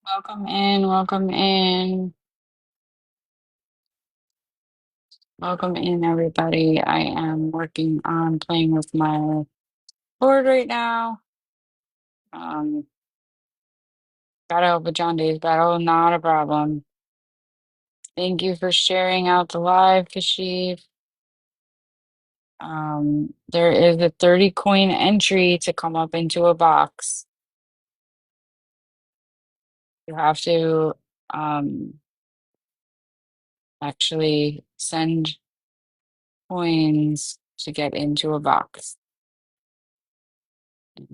Welcome in, welcome in, welcome in, everybody. I am working on playing with my board right now. Um, gotta help with John Day's battle, not a problem. Thank you for sharing out the live, Kashif. There is a 30 coin entry to come up into a box. You have to actually send coins to get into a box.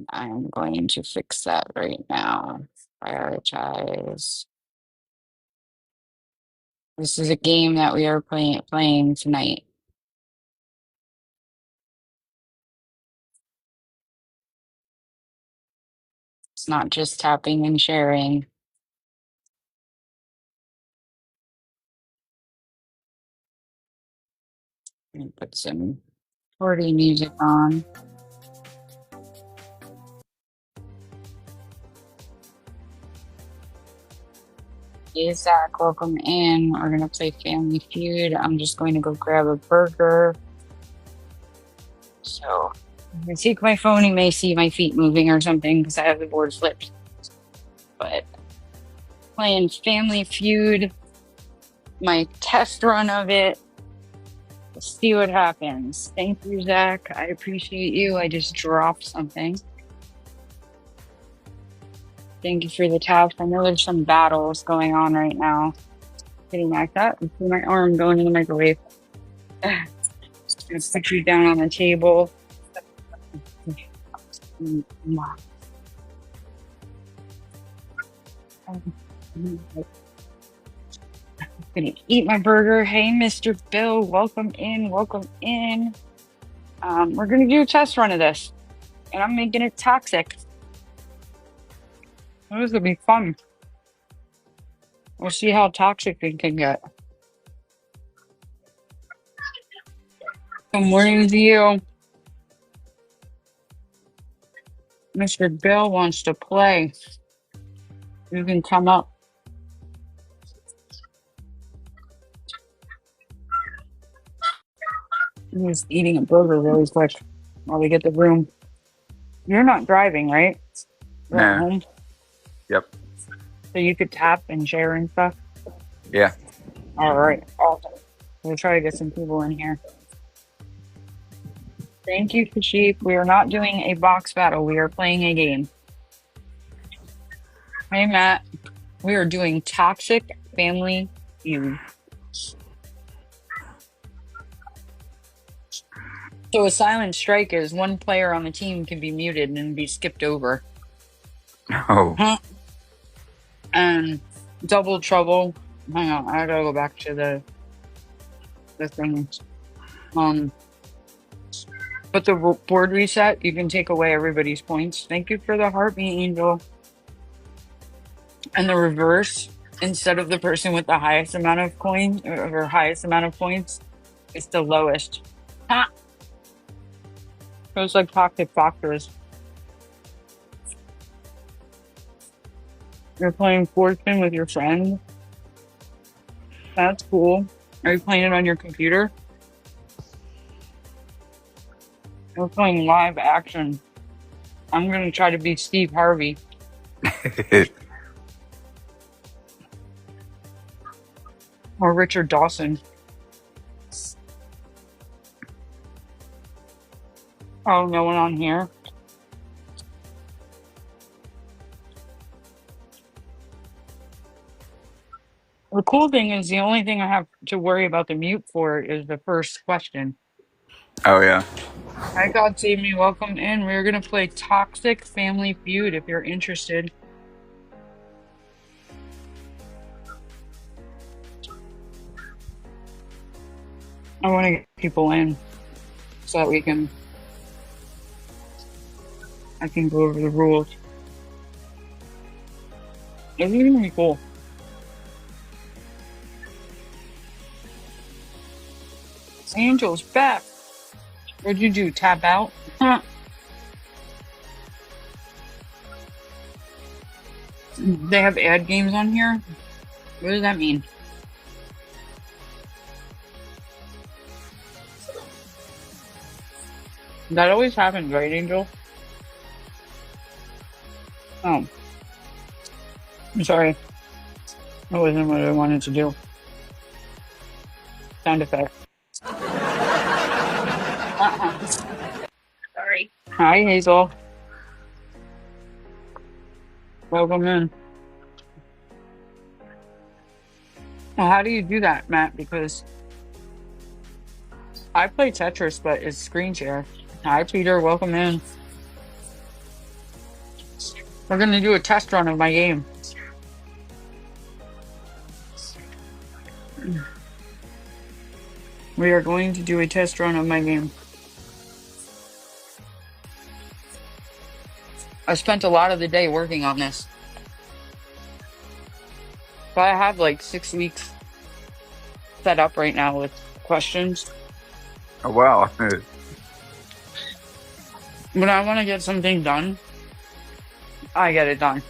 I'm going to fix that right now. Prioritize. This is a game that we are playing tonight. It's not just tapping and sharing. Let me put some party music on. Hey Zach, welcome in. We're gonna play Family Feud. I'm just going to go grab a burger. So if I take my phone, you may see my feet moving or something because I have the board flipped. But playing Family Feud, my test run of it. Let's see what happens. Thank you, Zach. I appreciate you. I just dropped something. Thank you for the taps. I know there's some battles going on right now. Getting like that. I see my arm going in the microwave. Just gonna put you down on the table. I'm gonna eat my burger. Hey, Mr. Bill, welcome in. Welcome in. We're gonna do a test run of this, and I'm making it toxic. This is gonna be fun. We'll see how toxic it can get. Good morning to you. Mr. Bill wants to play. You can come up. I'm just eating a burger really quick while we get the room. You're not driving, right? You're at No. home, Yep. so you could tap and share and stuff. Yeah. All right, awesome. We'll try to get some people in here. Thank you, Kashif. We are not doing a box battle. We are playing a game. Hey, Matt. We are doing Toxic Family Feud. So a silent strike is one player on the team can be muted and be skipped over. Oh. Huh? And double trouble. Hang on, I gotta go back to the thing. But the board reset, you can take away everybody's points. Thank you for the heartbeat, Angel. And the reverse, instead of the person with the highest amount of coins or highest amount of points, it's the lowest. Ha! So it's like toxic factors. You're playing Fortune with your friend. That's cool. Are you playing it on your computer? We're playing live action. I'm gonna try to be Steve Harvey. Or Richard Dawson. Oh, no one on here. The cool thing is the only thing I have to worry about the mute for is the first question. Oh yeah. Hi, God Save Me. Welcome in. We're going to play Toxic Family Feud if you're interested. I want to get people in so that I can go over the rules. This is going to be cool. Angel's back. What'd you do? Tap out? Huh. They have ad games on here? What does that mean? That always happens, right, Angel? Oh, I'm sorry. That wasn't what I wanted to do. Sound effect. Sorry. Hi, Hazel. Welcome in. Well, how do you do that, Matt? Because I play Tetris, but it's screen share. Hi, Peter. Welcome in. We're going to do a test run of my game. We are going to do a test run of my game. I spent a lot of the day working on this. But I have like 6 weeks set up right now with questions. Oh, wow. When I want to get something done, I get it done.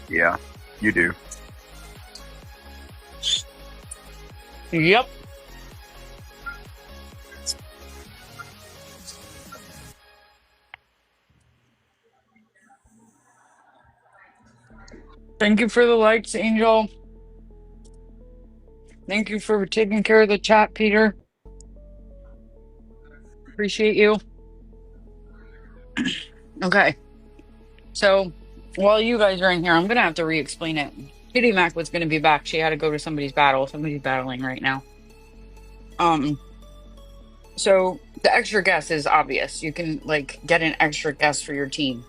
Yeah, you do. Yep. Thank you for the likes, Angel. Thank you for taking care of the chat, Peter. Appreciate you. Okay. So while you guys are in here, I'm going to have to re-explain it. Kitty Mac was going to be back. She had to go to somebody's battle. Somebody's battling right now. So the extra guest is obvious. You can like get an extra guest for your team.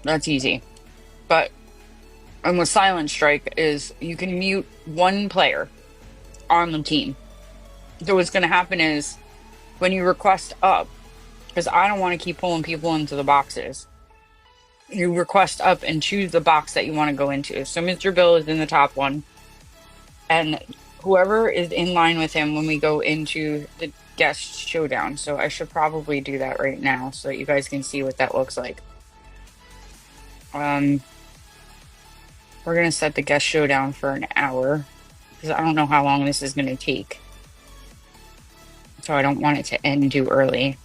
That's easy. But and with Silent Strike is you can mute one player on the team. So what's going to happen is when you request up, because I don't want to keep pulling people into the boxes, you request up and choose the box that you want to go into. So Mr. Bill is in the top one, and whoever is in line with him when we go into the guest showdown. So I should probably do that right now so that you guys can see what that looks like. We're going to set the guest showdown for an hour because I don't know how long this is going to take. So I don't want it to end too early.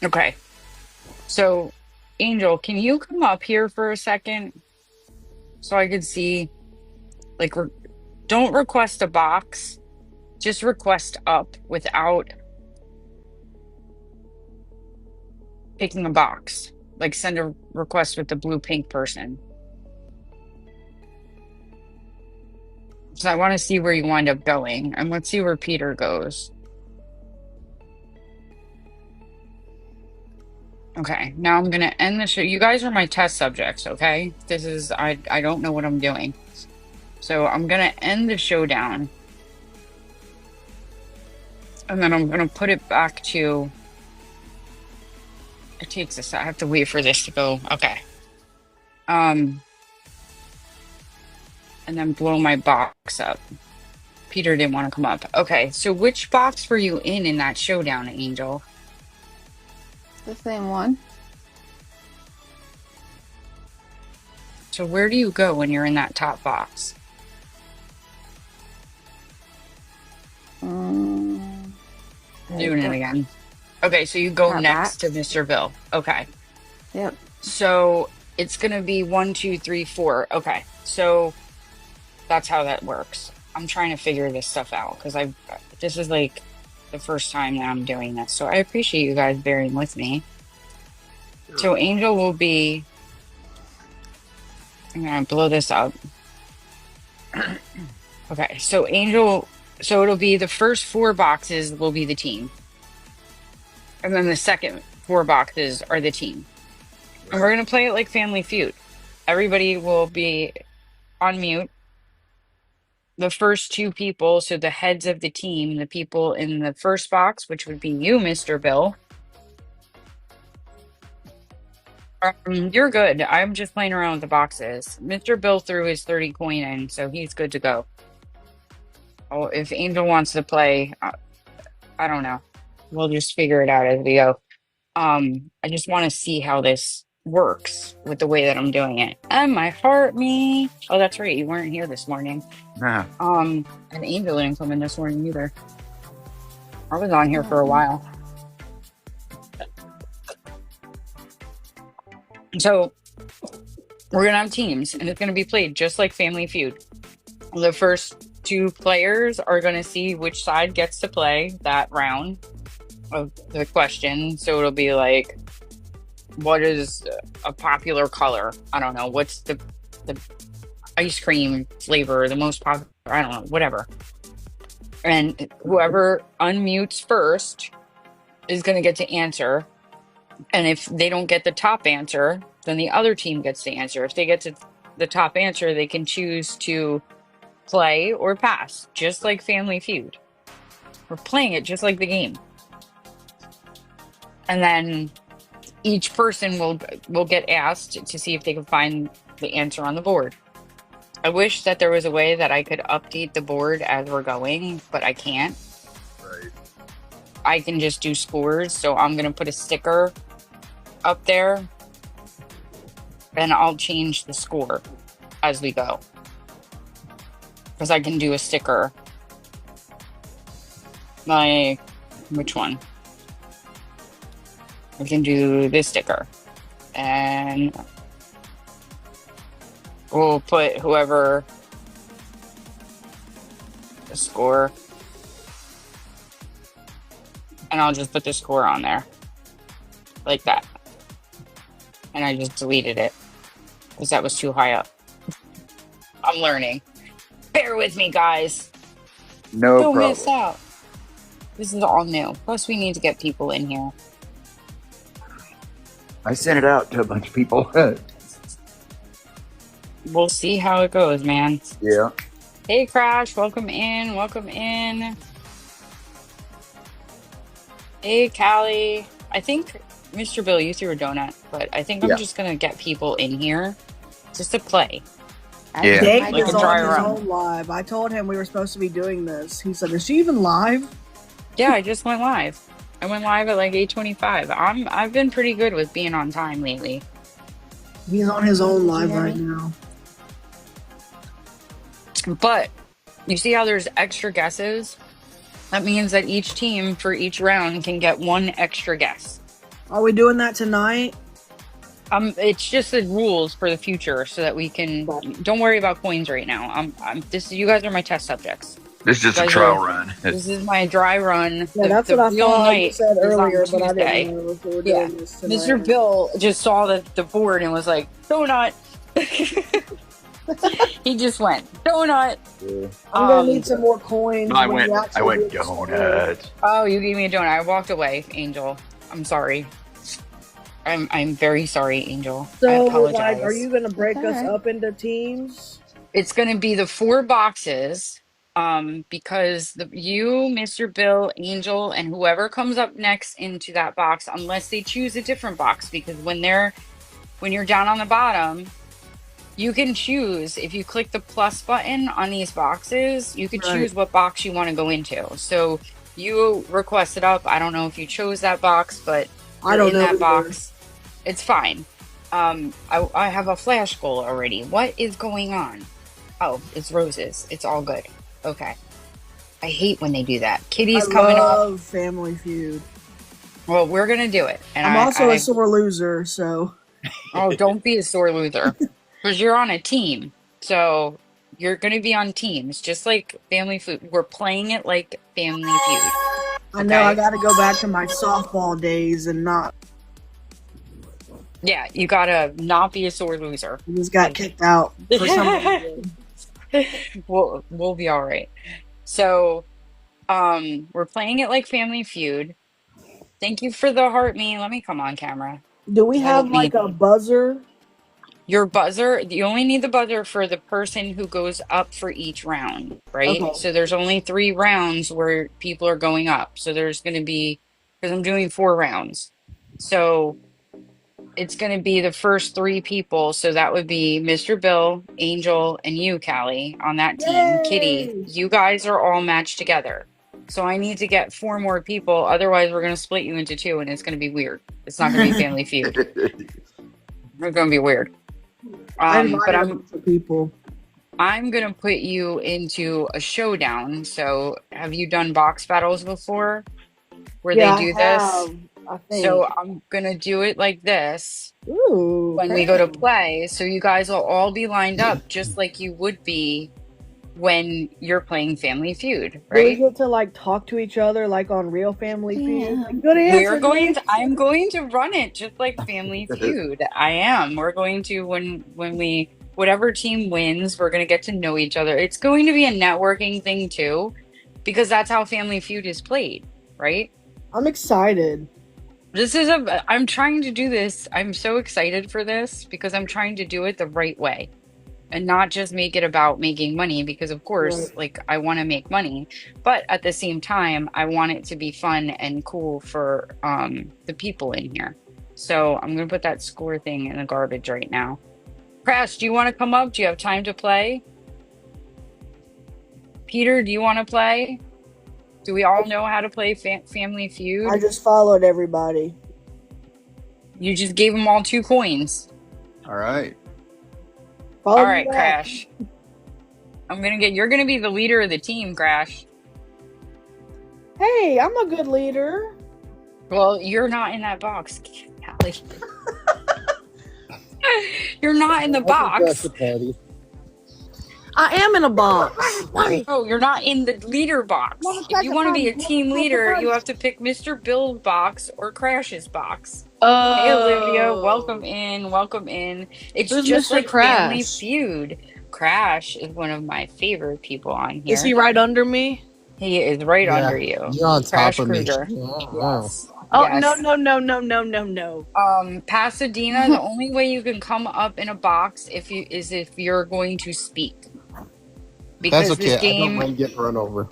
Okay. So, Angel, can you come up here for a second so I could see? Like, don't request a box. Just request up without picking a box. Like, send a request with the blue-pink person. So I want to see where you wind up going. And let's see where Peter goes. Okay, now I'm going to end the show. You guys are my test subjects, okay? This is, I don't know what I'm doing. So I'm going to end the showdown. And then I'm going to put it back to... It takes this. I have to wait for this to go. Okay. And then blow my box up. Peter didn't want to come up. Okay, so which box were you in that showdown, Angel? The same one. So where do you go when you're in that top box? Doing it again. Okay, so you go next to Mr. Bill. Okay. Yep. So it's going to be 1, 2, 3, 4. Okay, so that's how that works. I'm trying to figure this stuff out because this is like the first time that I'm doing this. So I appreciate you guys bearing with me. Sure. So Angel will be... I'm going to blow this up. Okay, so Angel... So it'll be the first 4 boxes will be the team. And then the second 4 boxes are the team. And we're going to play it like Family Feud. Everybody will be on mute. The first 2 people, so the heads of the team, the people in the first box, which would be you, Mr. Bill. You're good. I'm just playing around with the boxes. Mr. Bill threw his 30 coin in, so he's good to go. Oh, if Angel wants to play, I don't know. We'll just figure it out as we go. I just want to see how this works with the way that I'm doing it. And my heart me. Oh, that's right. You weren't here this morning. Nah. And Angel didn't come in this morning either. I was on here for a Oh. while. So we're gonna have teams, and it's gonna be played just like Family Feud. The first two players are gonna see which side gets to play that round of the question. So it'll be like, what is a popular color? I don't know. What's the ice cream flavor, the most popular? I don't know, whatever. And whoever unmutes first is going to get to answer. And if they don't get the top answer, then the other team gets to answer. If they get to the top answer, they can choose to play or pass, just like Family Feud. We're playing it just like the game. And then each person will get asked to see if they can find the answer on the board. I wish that there was a way that I could update the board as we're going, but I can't. Right. I can just do scores. So I'm going to put a sticker up there and I'll change the score as we go. Because I can do a sticker. Like, which one? I can do this sticker. And we'll put whoever the score. And I'll just put the score on there. Like that. And I just deleted it. Because that was too high up. I'm learning. Bear with me, guys. No Don't problem. miss out. This is all new. Plus, we need to get people in here. I sent it out to a bunch of people. We'll see how it goes, man. Yeah. Hey, Crash. Welcome in. Welcome in. Hey, Callie. I think, Mr. Bill, you threw a donut, but I think I'm Yeah. just going to get people in here just to play. Yeah. Dave Like is a dry on his run. own live. I told him we were supposed to be doing this. He said, "Is she even live?" Yeah, I just went live. I went live at like 8:25. I've been pretty good with being on time lately. He's on his own live hear right me? now. But you see how there's extra guesses? That means that each team for each round can get one extra guess. Are we doing that tonight? It's just the rules for the future so that we can. Don't worry about coins right now. You guys are my test subjects. This is just a Guys trial are- run. This is my dry run. Yeah, that's the what I real thought you night said is on earlier, but I Tuesday. didn't know if we were Yeah. doing this tonight. Mr. Bill just saw the board and was like, donut. He just went, donut. Yeah. I'm gonna need some more coins. I when went. you I actually went do the score. donuts. Oh, you gave me a donut. I walked away, Angel. I'm sorry. I'm very sorry, Angel. I So, apologize. like, are you gonna break That's us alright. up into teams? It's going to be the 4 boxes, because you, Mr. Bill, Angel, and whoever comes up next into that box, unless they choose a different box, because when you're down on the bottom, you can choose. If you click the plus button on these boxes, you can Right. choose what box you want to go into. So you requested up. I don't know if you chose that box, but I you're don't in know that either. box. It's fine. I have a flash goal already. What is going on? Oh, it's roses. It's all good. Okay. I hate when they do that. Kitty's I coming up. love Family Feud. Well, we're gonna do it. And I'm also a sore loser, so Oh, don't be a sore loser. Because you're on a team. So you're gonna be on teams, just like Family Feud. We're playing it like Family Feud. I know I Okay. gotta go back to my softball days and not. Yeah, you gotta not be a sore loser. I just got kicked out for some reason. We'll be all right. So, we're playing it like Family Feud. Thank you for the heart me. Let me come on camera. Do we I have don't like need a buzzer? your buzzer. You only need the buzzer for the person who goes up for each round, right? Okay. So there's only 3 rounds where people are going up. So there's going to be, because I'm doing 4 rounds. So it's going to be the first 3 people. So that would be Mr. Bill, Angel, and you, Callie, on that team. Kitty, Yay! you guys are all matched together. So I need to get 4 more people. Otherwise, we're going to split you into 2 and it's going to be weird. It's not going to be Family Feud. It's going to be weird. I But invited a bunch of people. I'm going to put you into a showdown. So have you done box battles before where they Yeah, do I this? have. I think. So I'm going to do it like this Ooh. when we go to play. So you guys will all be lined up just like you would be when you're playing Family Feud, Do we right? get to like talk to each other like on real Family Feud? Like, good answer. I'm going to run it just like Family Feud. I am. We're going to when we whatever team wins, we're going to get to know each other. It's going to be a networking thing too, because that's how Family Feud is played, right? I'm excited. I'm trying to do this. I'm so excited for this because I'm trying to do it the right way. And not just make it about making money, because of course, Right. like I want to make money, but at the same time, I want it to be fun and cool for the people in here. So I'm gonna put that score thing in the garbage right now. Crash, do you want to come up? Do you have time to play? Peter, do you want to play? Do we all know how to play Family I Feud? just followed everybody. You just gave them all 2 coins. All right. Follow All me right, back. Crash. You're gonna be the leader of the team, Crash. Hey, I'm a good leader. Well, you're not in that box, Callie. You're not in the box. I am in a box. No, you're not in the leader box. If you want to be a team leader, you have to pick Mr. Bill's box or Crash's box. Hey, Olivia, welcome in. Welcome in. It's Who's just Mr. like Family Crash? Feud. Crash is one of my favorite people on here. Is he right under me? He is right under you. You're on top Crash of Kruger. me. Yes. Oh, Yes. no. Pasadena, the only way you can come up in a box if you're going to speak. Because That's okay. this I don't game mind getting run over.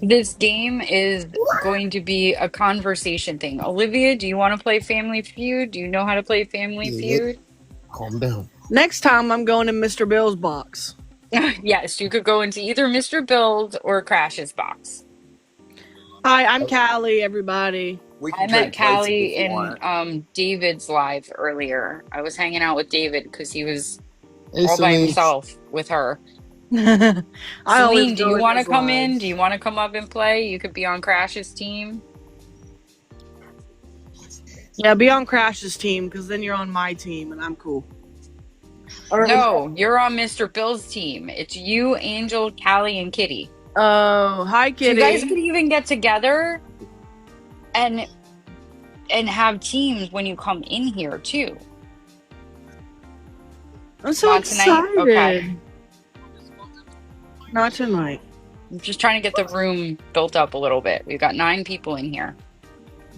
this game is going to be a conversation thing. Olivia, do you want to play Family Feud? Do you know how to play Family Feud? Calm down. Next time I'm going in Mr. Bill's box. Yes, you could go into either Mr. Bill's or Crash's box. Hi, I'm Callie, everybody. We I can met trade places Callie if you in want. David's live earlier. I was hanging out with David because he was Hey, all by Celine. himself with her. I always Celine, do go you in want to his come in? lives. Do you want to come up and play? You could be on Crash's team. Yeah, be on Crash's team because then you're on my team and I'm cool. No, you're on Mr. Bill's team. It's you, Angel, Callie, and Kitty. Oh, hi, So Kitty. you guys could even get together and have teams when you come in here too. I'm so Not tonight? excited. Okay. Not tonight. I'm just trying to get the room built up a little bit. We've got 9 people in here.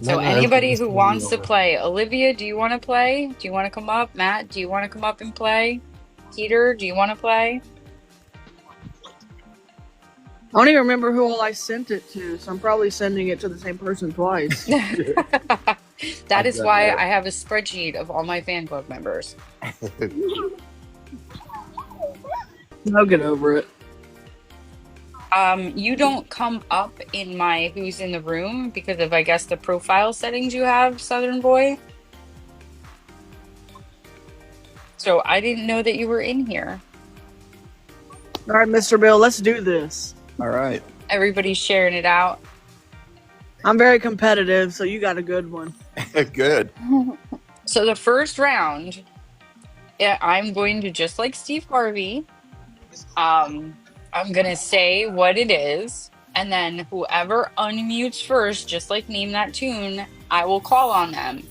So Not anybody everybody's who gonna be wants to over. play, Olivia, do you want to play? Do you want to come up? Matt, do you want to come up and play? Peter, do you want to play? I don't even remember who all I sent it to, so I'm probably sending it to the same person twice. That is why I have a spreadsheet of all my fan club members. I'll get over it. You don't come up in my who's in the room because of, I guess, the profile settings you have, Southern Boy. So I didn't know that you were in here. All right, Mr. Bill, let's do this. All right. Everybody's sharing it out. I'm very competitive, so you got a good one. Good. So the first round, I'm going to, just like Steve Harvey, I'm going to say what it is, and then whoever unmutes first, just like Name That Tune, I will call on them.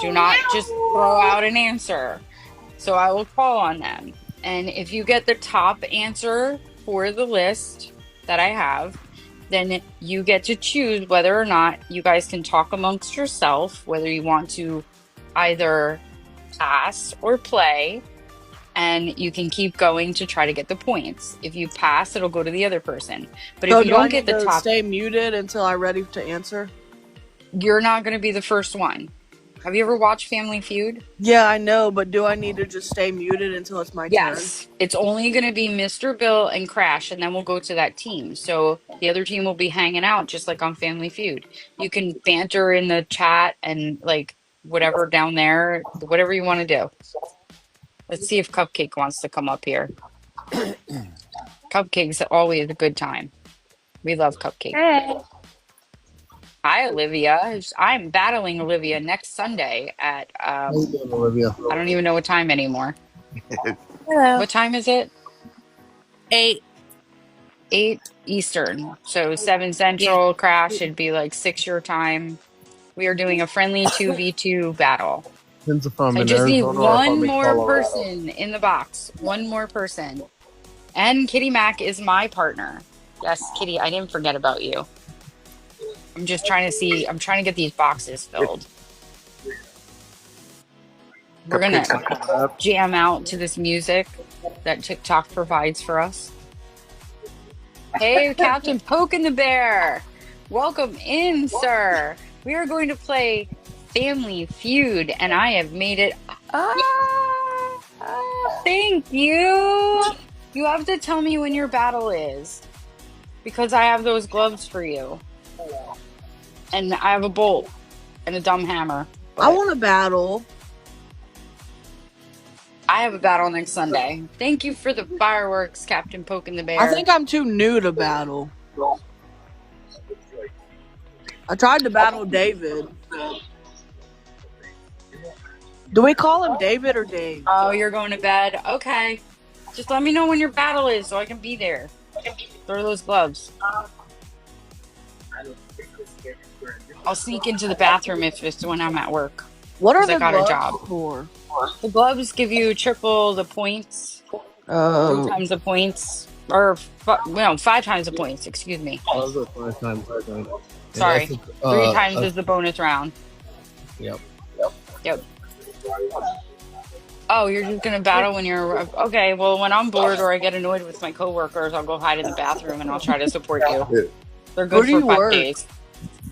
Do not just throw out an answer. So I will call on them. And if you get the top answer for the list that I have, then you get to choose whether or not you guys can talk amongst yourself, whether you want to either pass or play, and you can keep going to try to get the points. If you pass, it'll go to the other person. But So if you do I don't get need the to top, stay muted until I'm ready to answer? you're not going to be the first one. Have you ever watched Family Feud? Yeah, I know, but do I need to just stay muted until it's my turn? Yes. It's only going to be Mr. Bill and Crash, and then we'll go to that team. So the other team will be hanging out just like on Family Feud. You can banter in the chat and like whatever down there, whatever you want to do. Let's see if Cupcake wants to come up here. Cupcake's always a good time. We love Cupcake. Hey. Hi, Olivia. I'm battling Olivia next Sunday at How you doing, Olivia? I don't even know what time anymore. Hello. What time is it? 8. 8 Eastern. So 7 Yeah. Central. Crash should be like 6 your time. We are doing a friendly 2v2 battle. Depends if I'm I in just need Arizona or if I'm one in more Colorado. person in the box. One more person. And Kitty Mac is my partner. Yes, Kitty, I didn't forget about you. I'm just trying to see. I'm trying to get these boxes filled. We're going Cupcake's to not coming up. jam out to this music that TikTok provides for us. Hey, Captain Poke and the Bear. Welcome in, sir. We are going to play Family Feud, and I have made it. Thank you. You have to tell me when your battle is, because I have those gloves for you. And I have a bolt and a dumb hammer. I want to battle. I have a battle next Sunday. Thank you for the fireworks, Captain Poke and the Bear. I think I'm too new to battle. I tried to battle David. Do we call him David or Dave? Oh, you're going to bed? Okay. Just let me know when your battle is so I can be there. Throw those gloves. I'll sneak into the bathroom if it's when I'm at work. What are 'Cause I the got a gloves job. for? The gloves give you triple the points, 3 times the points, or 5 times the points. Excuse me. Those are 5 times I think. Sorry, And 3 times is the bonus round. Yep. Oh, you're just gonna battle when you're okay. Well, when I'm bored or I get annoyed with my coworkers, I'll go hide in the bathroom and I'll try to support you. They're Where good do for you 5 work? days.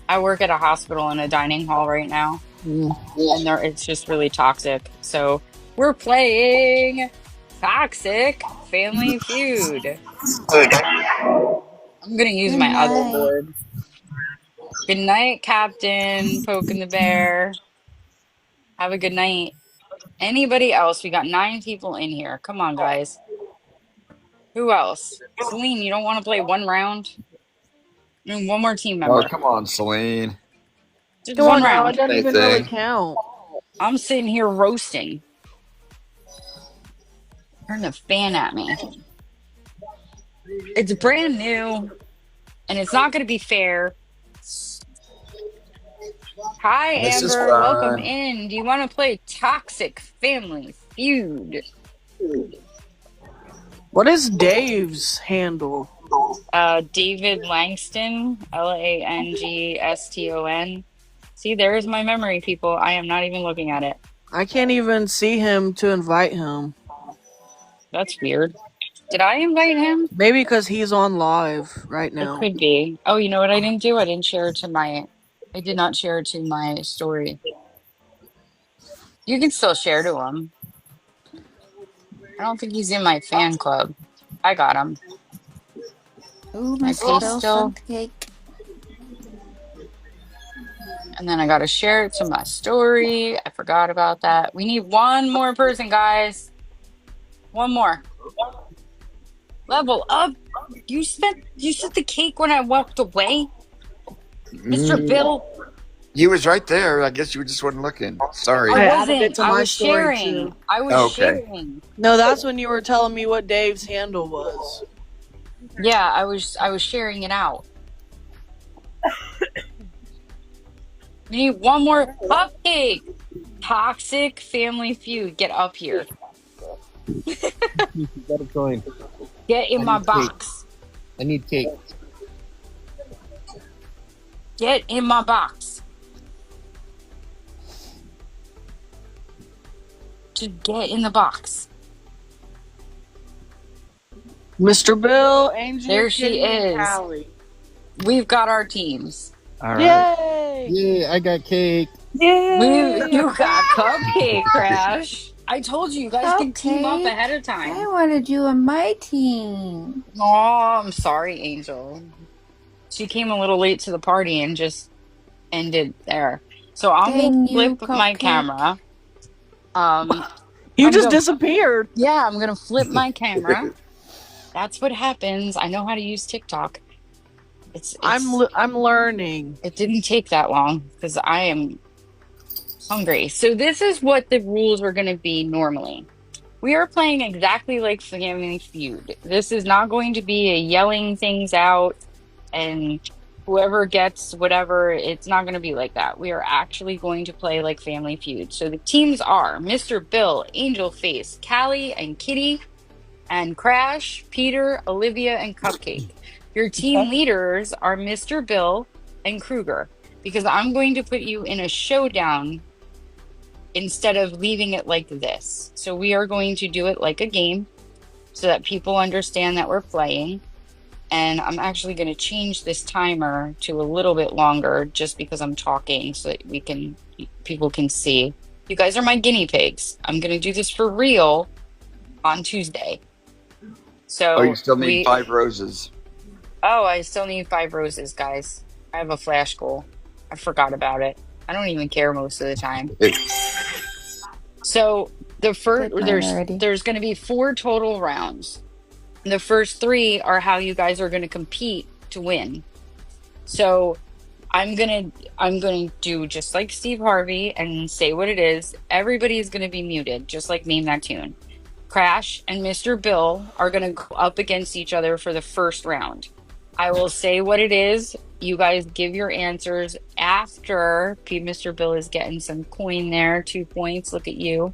I work at a hospital in a dining hall right now, and it's just really toxic. So we're playing Toxic Family Feud. I'm gonna use Good my other night. board. Good night, Captain Poke and the Bear. Have a good night. Anybody else? We got 9 people in here. Come on, guys. Who else? Celine, you don't want to play one round? One more team Oh, member. come on, Celine. Just Come one on now, it round. doesn't Same even really thing. count. I'm sitting here roasting. Turn the fan at me. It's brand new, and it's not going to be fair. Hi, This is Amber. Welcome fun. in. Do you want to play Toxic Family Feud? What is Dave's handle? David Langston, Langston. See, there's my memory, people. I am not even looking at it. I can't even see him to invite him. That's weird. Did I invite him? Maybe because he's on live right It now. could be. Oh, you know what I didn't do? I didn't share it to my. I did not share it to my story. You can still share to him. I don't think he's in my fan club. I got him. Ooh, My Mr. paste Bill, still. some cake. And then I got to share it to my story. I forgot about that. We need one more person, guys. One more. Level up. You set the cake when I walked away, Mr. Bill. You was right there. I guess you just wasn't looking. Sorry. I I added it wasn't. to I my was story, sharing. too. I was Okay. sharing. No, that's when you were telling me what Dave's handle was. Yeah, I was sharing it out. We need one more cupcake. Toxic Family Feud. Get up here. You gotta join. Get in I my need cake. box. I need cake. Get in my box. Just get in the box. Mr. Bill, Angie, There she Kitty, and is. Callie. We've got our teams. All right. Yay! Yay, I got cake. You got Cupcake, Crash. I told you, you guys can team up Cupcake? ahead of I time. wanted you on my team. Oh, I'm sorry, Angel. She came a little late to the party and just ended there. So I'm gonna Dang you, flip my Cupcake. camera. Um, You I'm just gonna, disappeared. yeah, I'm gonna flip my camera. That's what happens. I know how to use TikTok. I'm learning. It didn't take that long because I am hungry. So this is what the rules are gonna be normally. We are playing exactly like Family Feud. This is not going to be a yelling things out and whoever gets whatever. It's not going to be like that. We are actually going to play like Family Feud. So the teams are Mr. Bill, Angel Face, Callie, and Kitty, and Crash, Peter, Olivia, and Cupcake. Your team leaders are Mr. Bill and Kruger because I'm going to put you in a showdown instead of leaving it like this. So we are going to do it like a game so that people understand that we're playing. And I'm actually going to change this timer to a little bit longer just because I'm talking so that people can see. You guys are my guinea pigs. I'm going to do this for real on Tuesday. So you still need 5 roses. Oh, I still need 5 roses, guys. I have a flash goal. I forgot about it. I don't even care most of the time. So the first there's going to be 4 total rounds. The first 3 are how you guys are going to compete to win. So I'm going to do just like Steve Harvey and say what it is. Everybody is going to be muted, just like Name That Tune. Crash and Mr. Bill are going to go up against each other for the first round. I will say what it is. You guys give your answers after Mr. Bill is getting some coin there. 2 points. Look at you.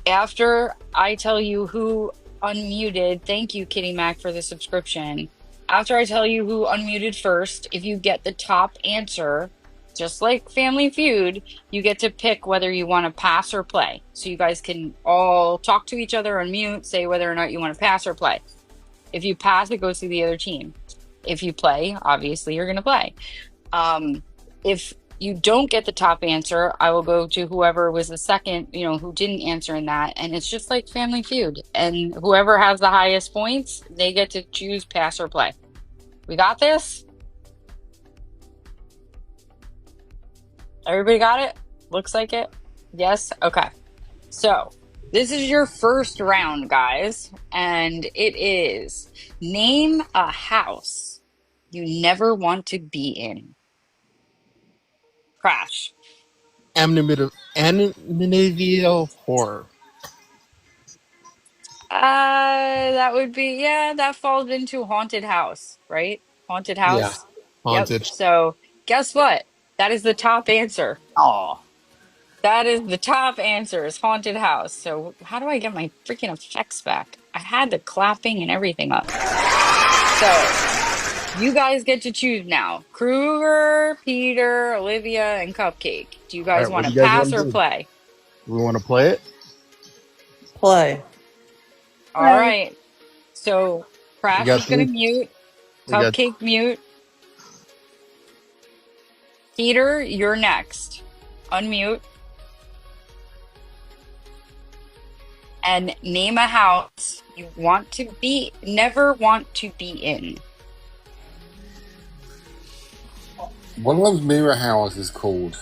After I tell you who unmuted, thank you, Kitty Mac, for the subscription. After I tell you who unmuted first, if you get the top answer, just like Family Feud, you get to pick whether you want to pass or play. So you guys can all talk to each other, unmute, say whether or not you want to pass or play. If you pass, it goes to the other team. If you play, obviously you're going to play. If you don't get the top answer, I will go to whoever was the second, who didn't answer in that. And it's just like Family Feud. And whoever has the highest points, they get to choose pass or play. We got this? Everybody got it? Looks like it? Yes? Okay. So this is your first round, guys. And it is name a house you never want to be in. Crash. Amityville Horror. That would be, that falls into haunted house, right? Haunted Yeah. house. Haunted. Yep. So guess what? That is the top answer. Oh, That is the top answer is haunted house. So how do I get my freaking effects back? I had the clapping and everything up. So you guys get to choose now. Kruger, Peter, Olivia, and Cupcake. Do you guys want to pass or play? We want to play it? Play. All right. So Crash is going to mute. Cupcake mute. Peter, you're next. Unmute. And name a house you never want to be in. One of those mirror houses is called?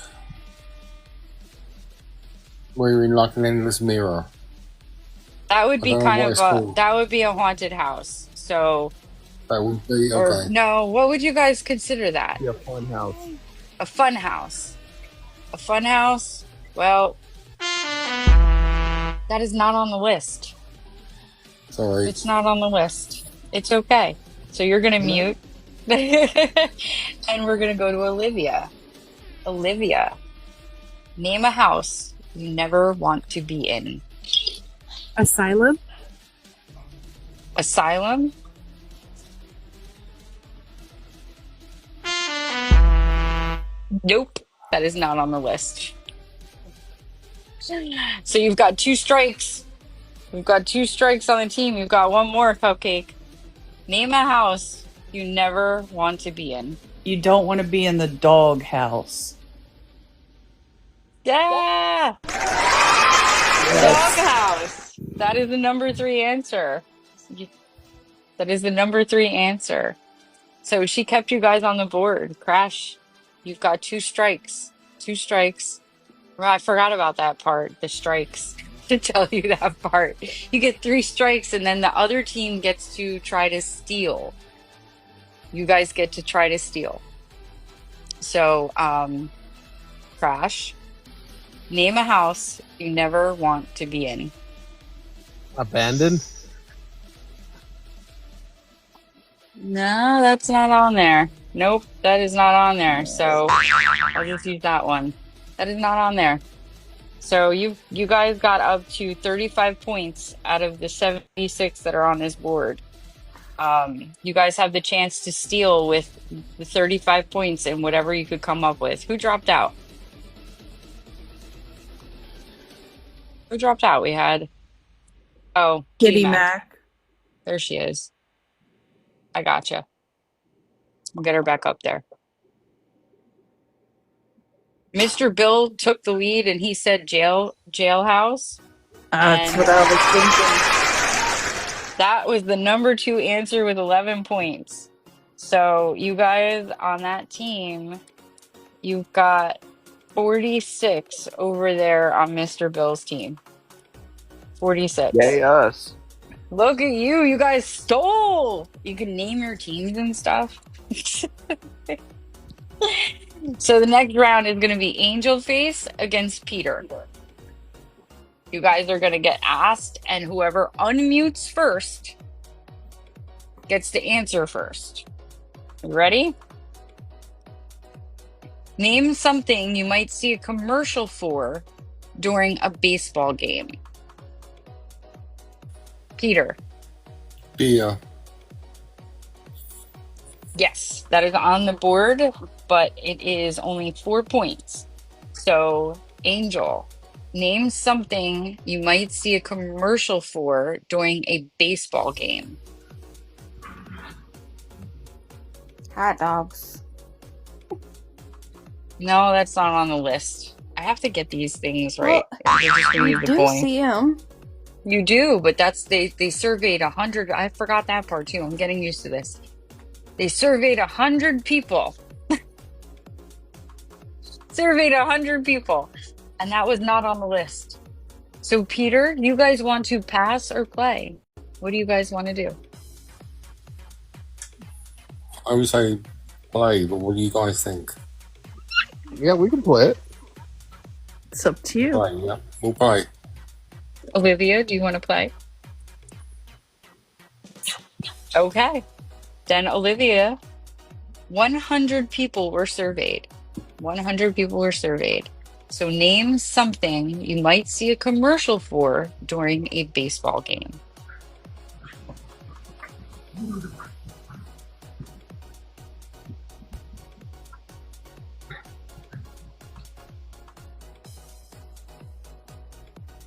Where you're in like an endless mirror. That would be that would be a haunted house. So that would be okay. No, what would you guys consider that? Yeah, fun house. A fun house. A fun house? Well, that is not on the list. Sorry. It's not on the list. It's okay. So you're going to mute. And we're going to go to Olivia. Olivia, name a house you never want to be in. Asylum. Asylum? Nope. That is not on the list. So you've got 2 strikes. We've got 2 strikes on the team. You've got 1 more, Cupcake. Name a house you never want to be in. You don't want to be in the doghouse. Yeah! Yes. Doghouse! That is the number 3 answer. That is the number 3 answer. So she kept you guys on the board. Crash, you've got 2 strikes. 2 strikes. Well, I forgot about that part, the strikes, to tell you that part. You get 3 strikes, and then the other team gets to try to steal. You guys get to try to steal. So, Crash, name a house you never want to be in. Abandoned. No, that's not on there. Nope, that is not on there. So I'll just use that one. That is not on there. So you guys got up to 35 points out of the 76 that are on this board. You guys have the chance to steal with the 35 points and whatever you could come up with. Who dropped out? Who dropped out? We had Kitty Mac. Mac. There she is. I gotcha. We'll get her back up there. Mr. Bill took the lead and he said jailhouse. That's And what I was thinking. that was the number 2 answer with 11 points. So you guys on that team, you've got 46 over there on Mr. Bill's team. 46. Yay, us. Look at you. You guys stole. You can name your teams and stuff. So the next round is going to be Angel Face against Peter. You guys are going to get asked, and whoever unmutes first gets to answer first. You ready? Name something you might see a commercial for during a baseball game. Peter. Beer. Yes, that is on the board, but it is only 4 points. So, Angel, name something you might see a commercial for during a baseball game. Hot dogs. No, that's not on the list. I have to get these things right. Well, They're just gonna you use the do point. see them. You do, but they surveyed 100. I forgot that part too. I'm getting used to this. They surveyed 100 people. Surveyed 100 people, and that was not on the list. So, Peter, you guys want to pass or play? What do you guys want to do? I would say play, but what do you guys think? Yeah, we can play it. It's up to you. Play, yeah. We'll play. Olivia, do you want to play? Okay. Then, Olivia, 100 people were surveyed. 100 people were surveyed. So name something you might see a commercial for during a baseball game.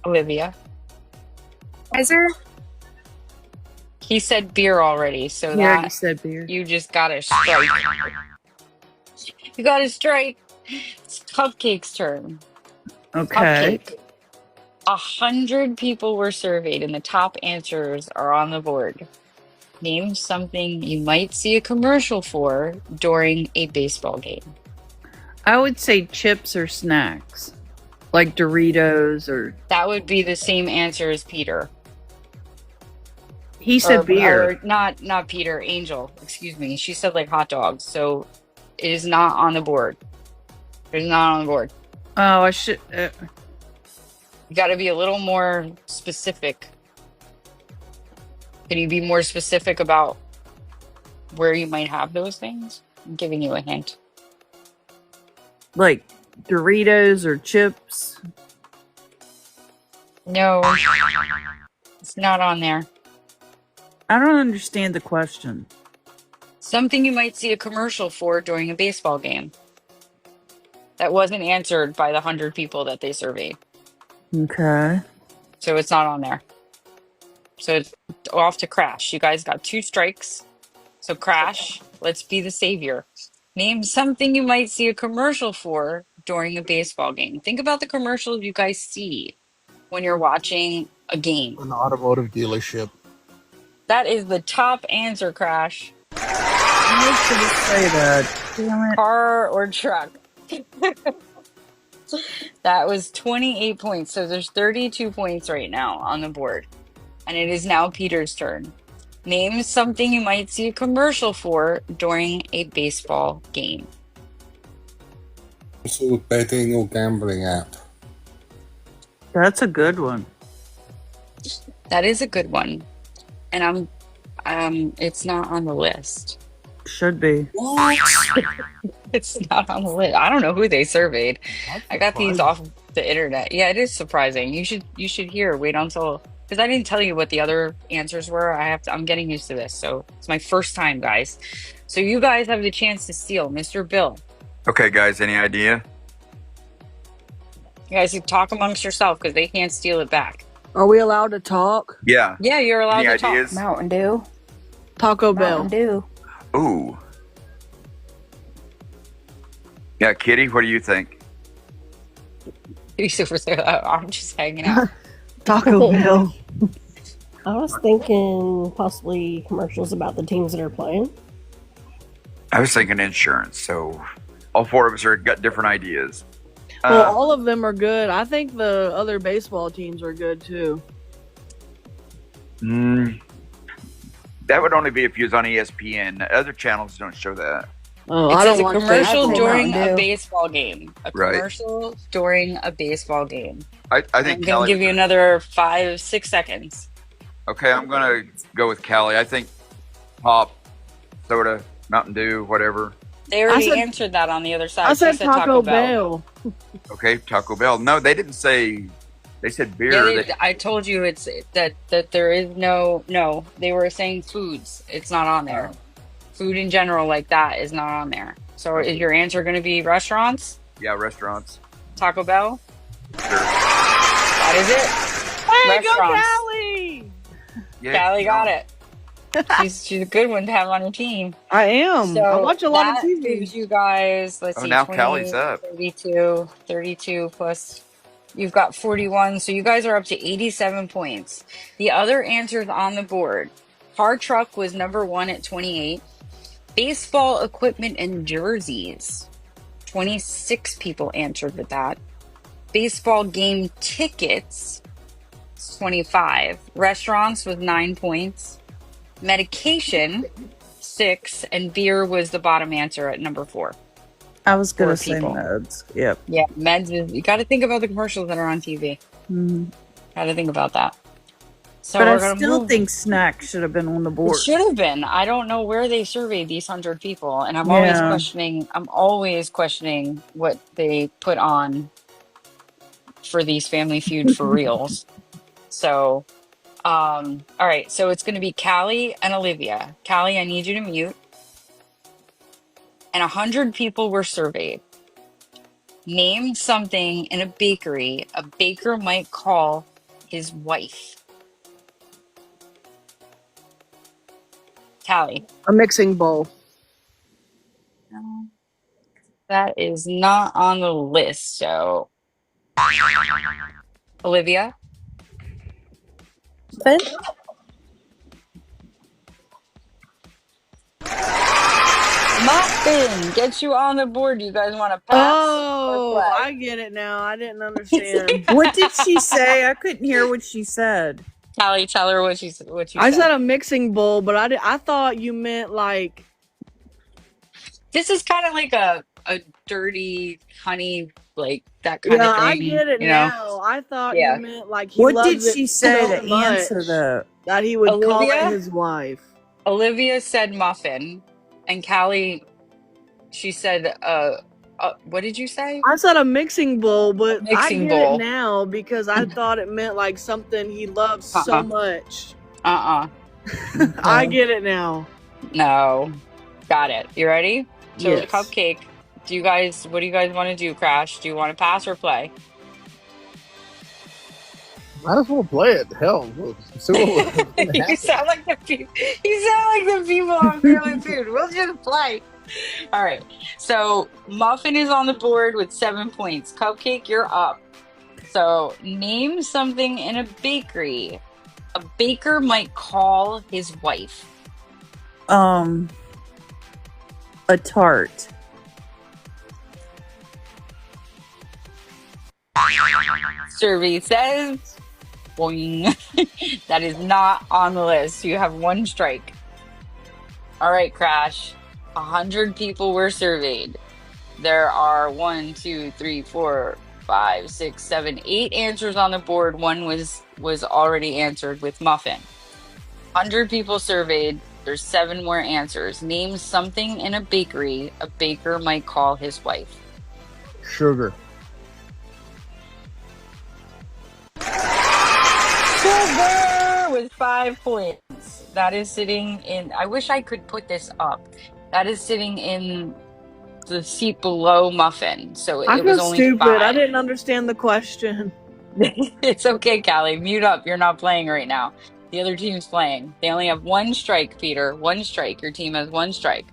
Olivia. Kaiser? He said beer already, so He already that said beer. you just got a strike. You got a strike. It's Cupcake's turn. Okay. Cupcake. 100 people were surveyed, and the top answers are on the board. Name something you might see a commercial for during a baseball game. I would say chips or snacks. Like Doritos or... That would be the same answer as Peter. He said beer. Or not Peter, Angel. Excuse me. She said like hot dogs, so it is not on the board. It is not on the board. Oh, I should... You got to be a little more specific. Can you be more specific about where you might have those things? I'm giving you a hint. Like Doritos or chips. No, it's not on there. I don't understand the question. Something you might see a commercial for during a baseball game. That wasn't answered by the 100 people that they surveyed. Okay. So it's not on there. So it's off to Crash. You guys got 2 strikes. So Crash, let's be the savior. Name something you might see a commercial for during a baseball game. Think about the commercials you guys see when you're watching a game. An automotive dealership. That is the top answer, Crash. I was going to say that. Damn it. Car or truck. That was 28 points. So there's 32 points right now on the board. And it is now Peter's turn. Name something you might see a commercial for during a baseball game. Some sort of betting or gambling app. That's a good one. That is a good one. And it's not on the list. Should be. What? It's not on the list. I don't know who they surveyed. That's I got these surprising. off the internet. Yeah, it is surprising. You should hear. Wait until, because I didn't tell you what the other answers were. I'm getting used to this, so it's my first time, guys. So you guys have the chance to steal, Mr. Bill. Okay, guys, any idea? You guys can talk amongst yourself because they can't steal it back. Are we allowed to talk? Yeah. Yeah, you're allowed Any to talk. ideas? Mountain Dew. Taco Bell. Mountain Dew. Ooh. Yeah, Kitty, what do you think? I'm just hanging out. Taco Bell. I was thinking possibly commercials about the teams that are playing. I was thinking insurance, so all four of us are got different ideas. Well, all of them are good. I think the other baseball teams are good too. That would only be if you was on ESPN. Other channels don't show that. Oh, It I says don't a watch commercial baseball. during Mountain a Dew. baseball game. A Right. commercial during a baseball game. I I'm think going Callie. to give you another 5-6 seconds. Okay, I'm gonna go with Callie. I think pop, soda, Mountain Dew, whatever. They already said- answered that on the other side. I She said Taco Bell. Okay, Taco Bell. No, they didn't say. They said beer. Yeah, I told you it's that there is no. They were saying foods. It's not on there. Food in general like that is not on there. So is your answer going to be restaurants? Yeah, restaurants. Taco Bell? Sure. That is it. Hey, go Restaurants. Callie! Yeah, Callie got it. She's a good one to have on your team. I am. So I watch a lot of that TV. gives you guys, let's Oh, see, now 20, Callie's up. 32 plus, you've got 41. So you guys are up to 87 points. The other answers on the board, car truck was number 1 at 28. Baseball equipment and jerseys, 26 people answered with that. Baseball game tickets, 25. Restaurants with 9 points. Medication, 6. And beer was the bottom answer at number 4. I was going to Four say people. meds. Yep. Yeah, meds is, you got to think about the commercials that are on TV. Mhm. Got to think about that. So But we're I gonna still move. think snacks should have been on the It board. should have been. I don't know where they surveyed these 100 people, and I'm always Yeah. questioning. I'm always questioning what they put on for these Family Feud for reals. So, all right. So it's going to be Callie and Olivia. Callie, I need you to mute. And 100 people were surveyed. Name something in a bakery a baker might call his wife. Callie. A mixing bowl. No, that is not on the list. So, Olivia, But muffin gets you on the board. You guys want to pass? Oh, or play? I get it now. I didn't understand. What did she say? I couldn't hear what she said. Callie, tell her what you I said. said a mixing bowl, but I thought you meant like This is kind of like a dirty honey, like that kind yeah. of thing. I get it you know? now. I thought Yeah. you meant like he What did loves it she say so to much answer that? that he would call Olivia? it his wife. Olivia said muffin, and Callie, she said, what did you say? I said a mixing bowl, but I Mixing get bowl. it now because I thought it meant like something he loves so Uh-uh. much. Uh-uh. I get it now. No. Got it. You ready? So Yes. cupcake. What do you guys want to do, Crash? Do you want to pass or play? I just want to play it. Hell, we'll see what You sound like the people. You sound like the people on Family Feud. We'll just play. All right. So Muffin is on the board with 7 points. Cupcake, you're up. So name something in a bakery a baker might call his wife. A tart. Survey says, boing. That is not on the list. You have 1 strike. All right, Crash. 100 people were surveyed. There are 1, 2, 3, 4, 5, 6, 7, 8 answers on the board. 1 was already answered with Muffin. 100 people surveyed. There's 7 more answers. Name something in a bakery a baker might call his wife. Sugar. Sugar with 5 points. That is sitting in. I wish I could put this up. That is sitting in the seat below Muffin. So I it was feel only stupid. I 5. didn't understand the question. It's okay, Callie. Mute up. You're not playing right now. The other team's playing. They only have 1 strike, Peter. 1 strike. Your team has 1 strike.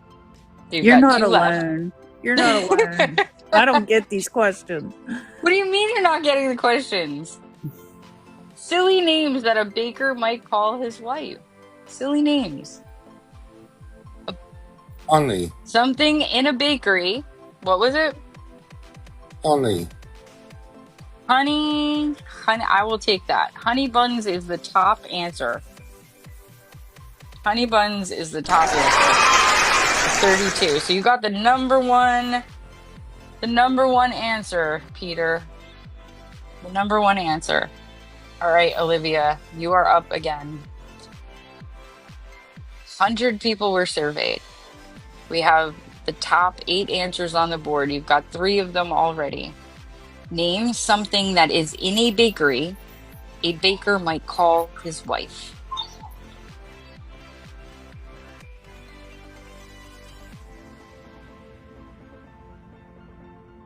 So you've You're got not 2 left. alone. You're not alone. I don't get these questions. What do you mean you're not getting the questions? Silly names that a baker might call his wife. Silly names. Honey. Something in a bakery. What was it? Honey. Honey. I will take that. Honey buns is the top answer. Honey buns is the top answer. 32. So you got the number one answer, Peter. The number 1 answer. All right, Olivia, you are up again. 100 people were surveyed. We have the top 8 answers on the board. You've got 3 of them already. Name something that is in a bakery a baker might call his wife.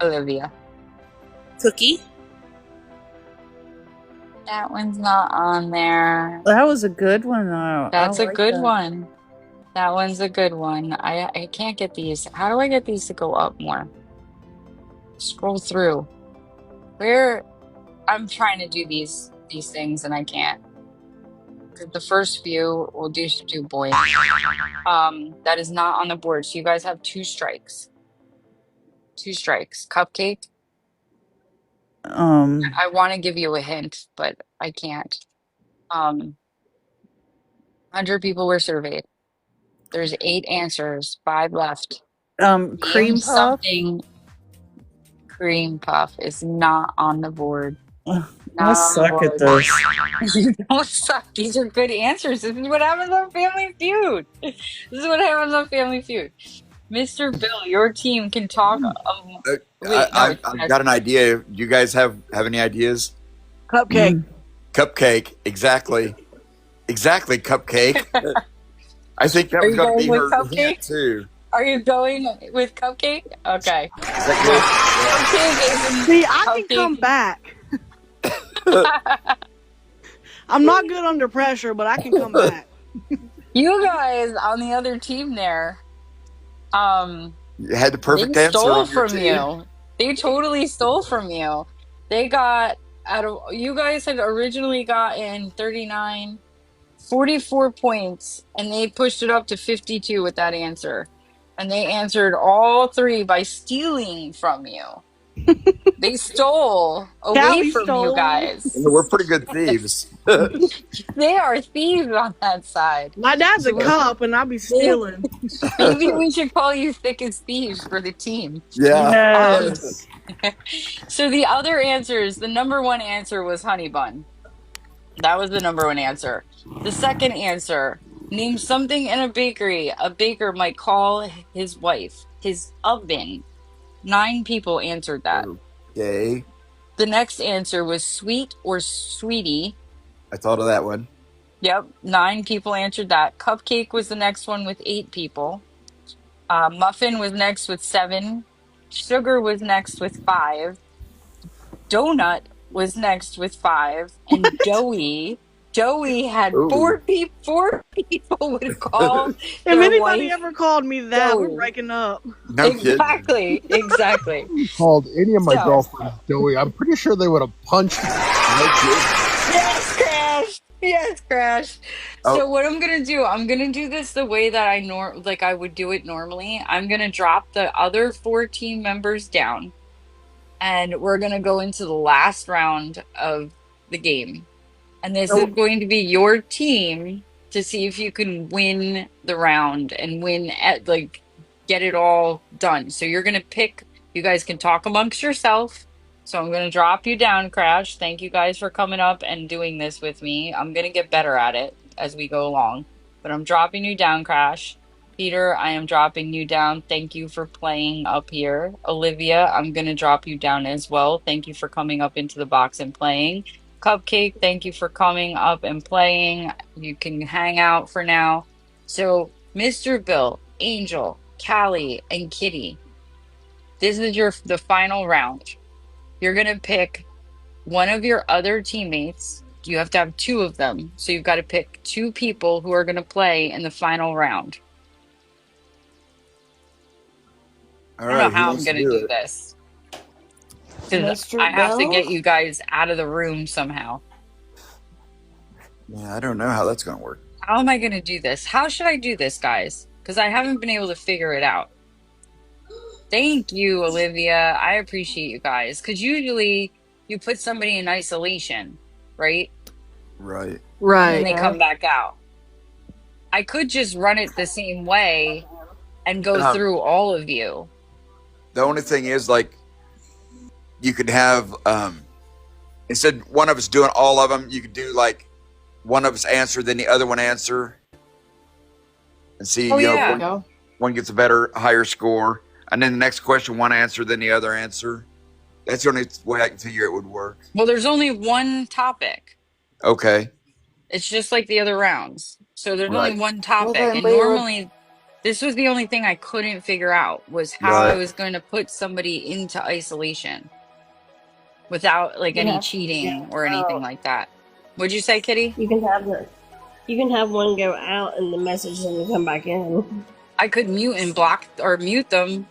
Olivia. Cookie. That one's not on there. That was a good one. That's I a like good that. one. That one's a good one. I can't get these. How do I get these to go up more? Scroll through. Where I'm trying to do these things and I can't. The first few we'll do boys. That is not on the board. So you guys have 2 strikes. 2 strikes. Cupcake. I want to give you a hint, but I can't. 100 people were surveyed. There's 8 answers, 5 left. Cream Name puff. something. Cream puff is not on the board. I suck at this. You don't suck. These are good answers. This is what happens on Family Feud. Mr. Bill, your team can talk. I've got an idea. Do you guys have any ideas? Cupcake. Cupcake. Exactly, Cupcake. I think that Are was you going to going be with her Cupcake? hint too. Are you going with Cupcake? Okay. Is that Cupcake is See, I can come back. I'm not good under pressure, but I can come back. You guys on the other team there, You had the perfect they answer stole on your from team. you. They totally stole from you. They got out of you guys had originally gotten 39, 44 points, and they pushed it up to 52 with that answer. And they answered all 3 by stealing from you. They stole away Callie from stole. you guys. We're pretty good thieves. They are thieves on that side. My dad's a cop, and I'll be stealing. Maybe we should call you thick as thieves for the team. Yeah. Yes. So the other answers, the number 1 answer was honey bun. That was the number 1 answer. The second answer, name something in a bakery a baker might call his wife. His oven. 9 people answered that. Okay. The next answer was sweet or sweetie. I thought of that one. Yep, 9 people answered that. Cupcake was the next one with 8 people. Muffin was next with 7. Sugar was next with 5. Donut was next with 5. And doughy Joey had Ooh. four people would call If their anybody wife ever called me that, we're Joey. breaking up. No kidding. Exactly. If you called any of my So, girlfriends Joey, I'm pretty sure they would have punched me. No kidding. yes, Crash. Yes, Crash. Oh, So what I'm gonna do, I'm gonna do this the way that I would do it normally. I'm gonna drop the other 4 team members down, and we're gonna go into the last round of the game. And this is Oh, going to be your team to see if you can win the round and get it all done. So you're going to pick, you guys can talk amongst yourself. So I'm going to drop you down, Crash. Thank you guys for coming up and doing this with me. I'm going to get better at it as we go along. But I'm dropping you down, Crash. Peter, I am dropping you down. Thank you for playing up here. Olivia, I'm going to drop you down as well. Thank you for coming up into the box and playing. Cupcake, thank you for coming up and playing. You can hang out for now. So, Mr. Bill, Angel, Callie, and Kitty, this is the final round. You're gonna pick one of your other teammates. You have to have 2 of them. So you've got to pick 2 people who are gonna play in the final round. all I don't know right. Who how I'm wants to gonna do do it? this. Because Mr. I have to Bell? get you guys out of the room somehow. Yeah, I don't know how that's going to work. How am I going to do this? How should I do this, guys? Because I haven't been able to figure it out. Thank you, Olivia. I appreciate you guys. Because usually you put somebody in isolation, right? Right. And then right. they come back out. I could just run it the same way and go through all of you. The only thing is, like, you could have, instead one of us doing all of them, you could do, like, one of us answer, then the other one answer. And see, Oh, you know, yeah. one gets a higher score. And then the next question, one answer, then the other answer. That's the only way I can figure it would work. Well, there's only one topic. Okay. It's just like the other rounds. So there's Right. only one Well, topic. then And we would. normally, this was the only thing I couldn't figure out was how I Right. was going to put somebody into isolation without like You any have to cheating go or anything out. like that. What'd you say, Kitty? You can have one go out and the message doesn't come back in. I could mute and block or mute them,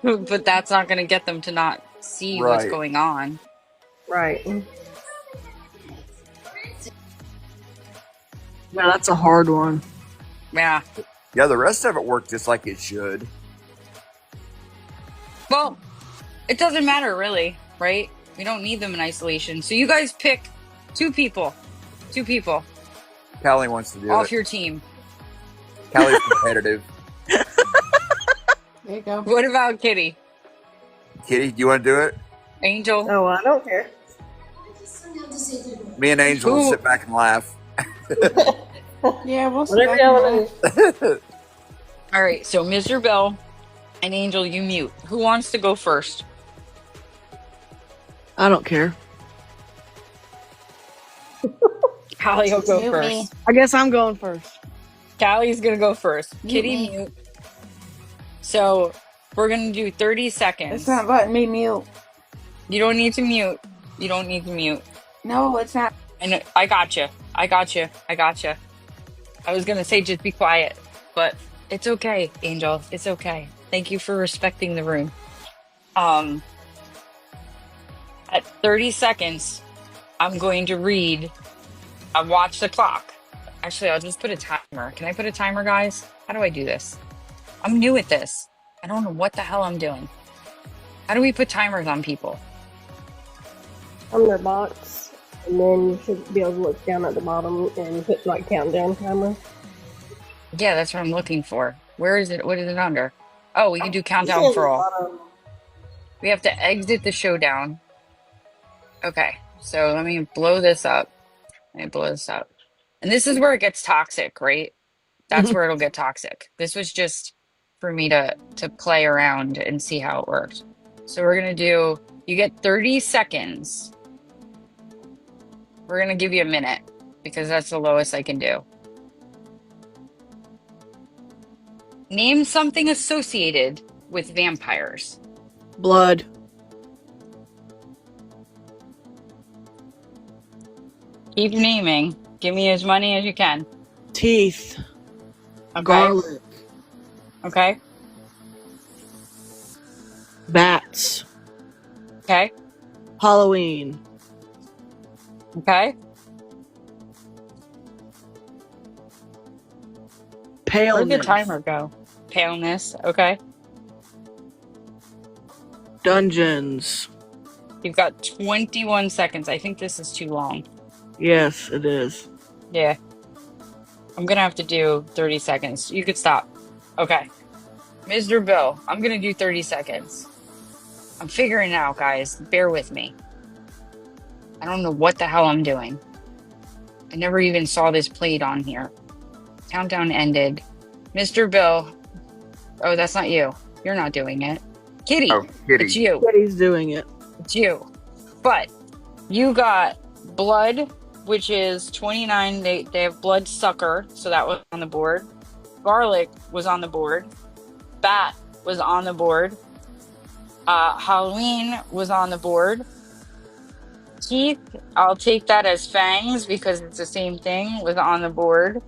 but that's not going to get them to not see what's Right. going on. Right. Yeah, that's a hard one. Yeah. Yeah, the rest of it worked just like it should. Well, it doesn't matter really, right? We don't need them in isolation. So you guys pick 2 people. 2 people Callie wants to do off it. your team. Callie's competitive. There you go. What about Kitty? Kitty, do you want to do it? Angel? Oh, I don't care. Me and Angel will Who- sit back and laugh. Yeah, we'll see. Whatever y'all want to do. All right, so Mr. Bell and Angel, you mute. Who wants to go first? I don't care. Callie will go Mute first. me. I guess I'm going first. Callie's going to go first. Mute Kitty, me. mute. So we're going to do 30 seconds. It's not letting me mute. You don't need to mute. You don't need to mute. No, it's not. And I got you. I got you. I got you. I was going to say just be quiet, but it's okay, Angel. It's okay. Thank you for respecting the room. At 30 seconds, I'm going to read. I watch the clock. Actually, I'll just put a timer. Can I put a timer, guys? How do I do this? I'm new at this. I don't know what the hell I'm doing. How do we put timers on people? On their box, and then you should be able to look down at the bottom and put like countdown timer. Yeah, that's what I'm looking for. Where is it? What is it under? Oh, we can do It's countdown in for the all. bottom. We have to exit the showdown. Okay, so let me blow this up. Let me blow this up. And this is where it gets toxic, right? That's where it'll get toxic. This was just for me to play around and see how it worked. So we're gonna do, you get 30 seconds. We're gonna give you a minute because that's the lowest I can do. Name something associated with vampires. Blood. Keep naming. Give me as many as you can. Teeth. Okay. Garlic. Okay. Bats. Okay. Halloween. Okay. Paleness. Where'd the timer go? Paleness. Okay. Dungeons. You've got 21 seconds. I think this is too long. Yes, it is. Yeah. I'm going to have to do 30 seconds. You could stop. Okay. Mr. Bill, I'm going to do 30 seconds. I'm figuring it out, guys. Bear with me. I don't know what the hell I'm doing. I never even saw this played on here. Countdown ended. Mr. Bill. Oh, that's not you. You're not doing it. Kitty. Oh, Kitty. It's you. Kitty's doing it. It's you. But you got blood, which is 29. They have blood sucker, so that was on the board. Garlic was on the board. Bat was on the board. Halloween was on the board. Teeth, I'll take that as fangs because it's the same thing, was on the board.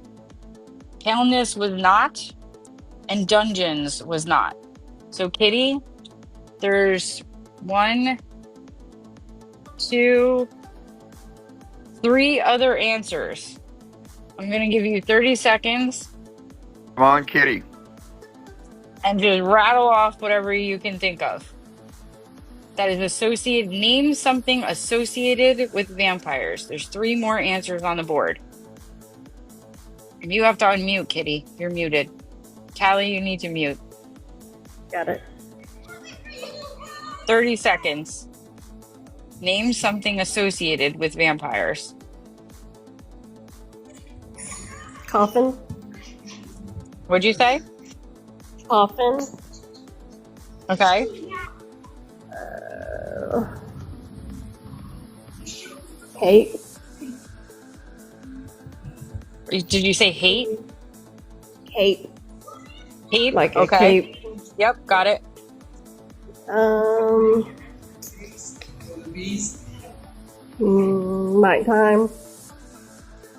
Paleness was not, and dungeons was not. So Kitty, there's 1, 2, 3 other answers. I'm gonna give you 30 seconds Come on, Kitty. and just rattle off whatever you can think of. That is associated. Name something associated with vampires. There's 3 more answers on the board. You have to unmute, Kitty. You're muted. Callie, you need to mute. Got it. 30 seconds. Name something associated with vampires. Coffin. What'd you say? Coffin. Okay. Hate. Did you say hate? Cape. Cape? Like a Okay. cape. Yep, got it. Nighttime.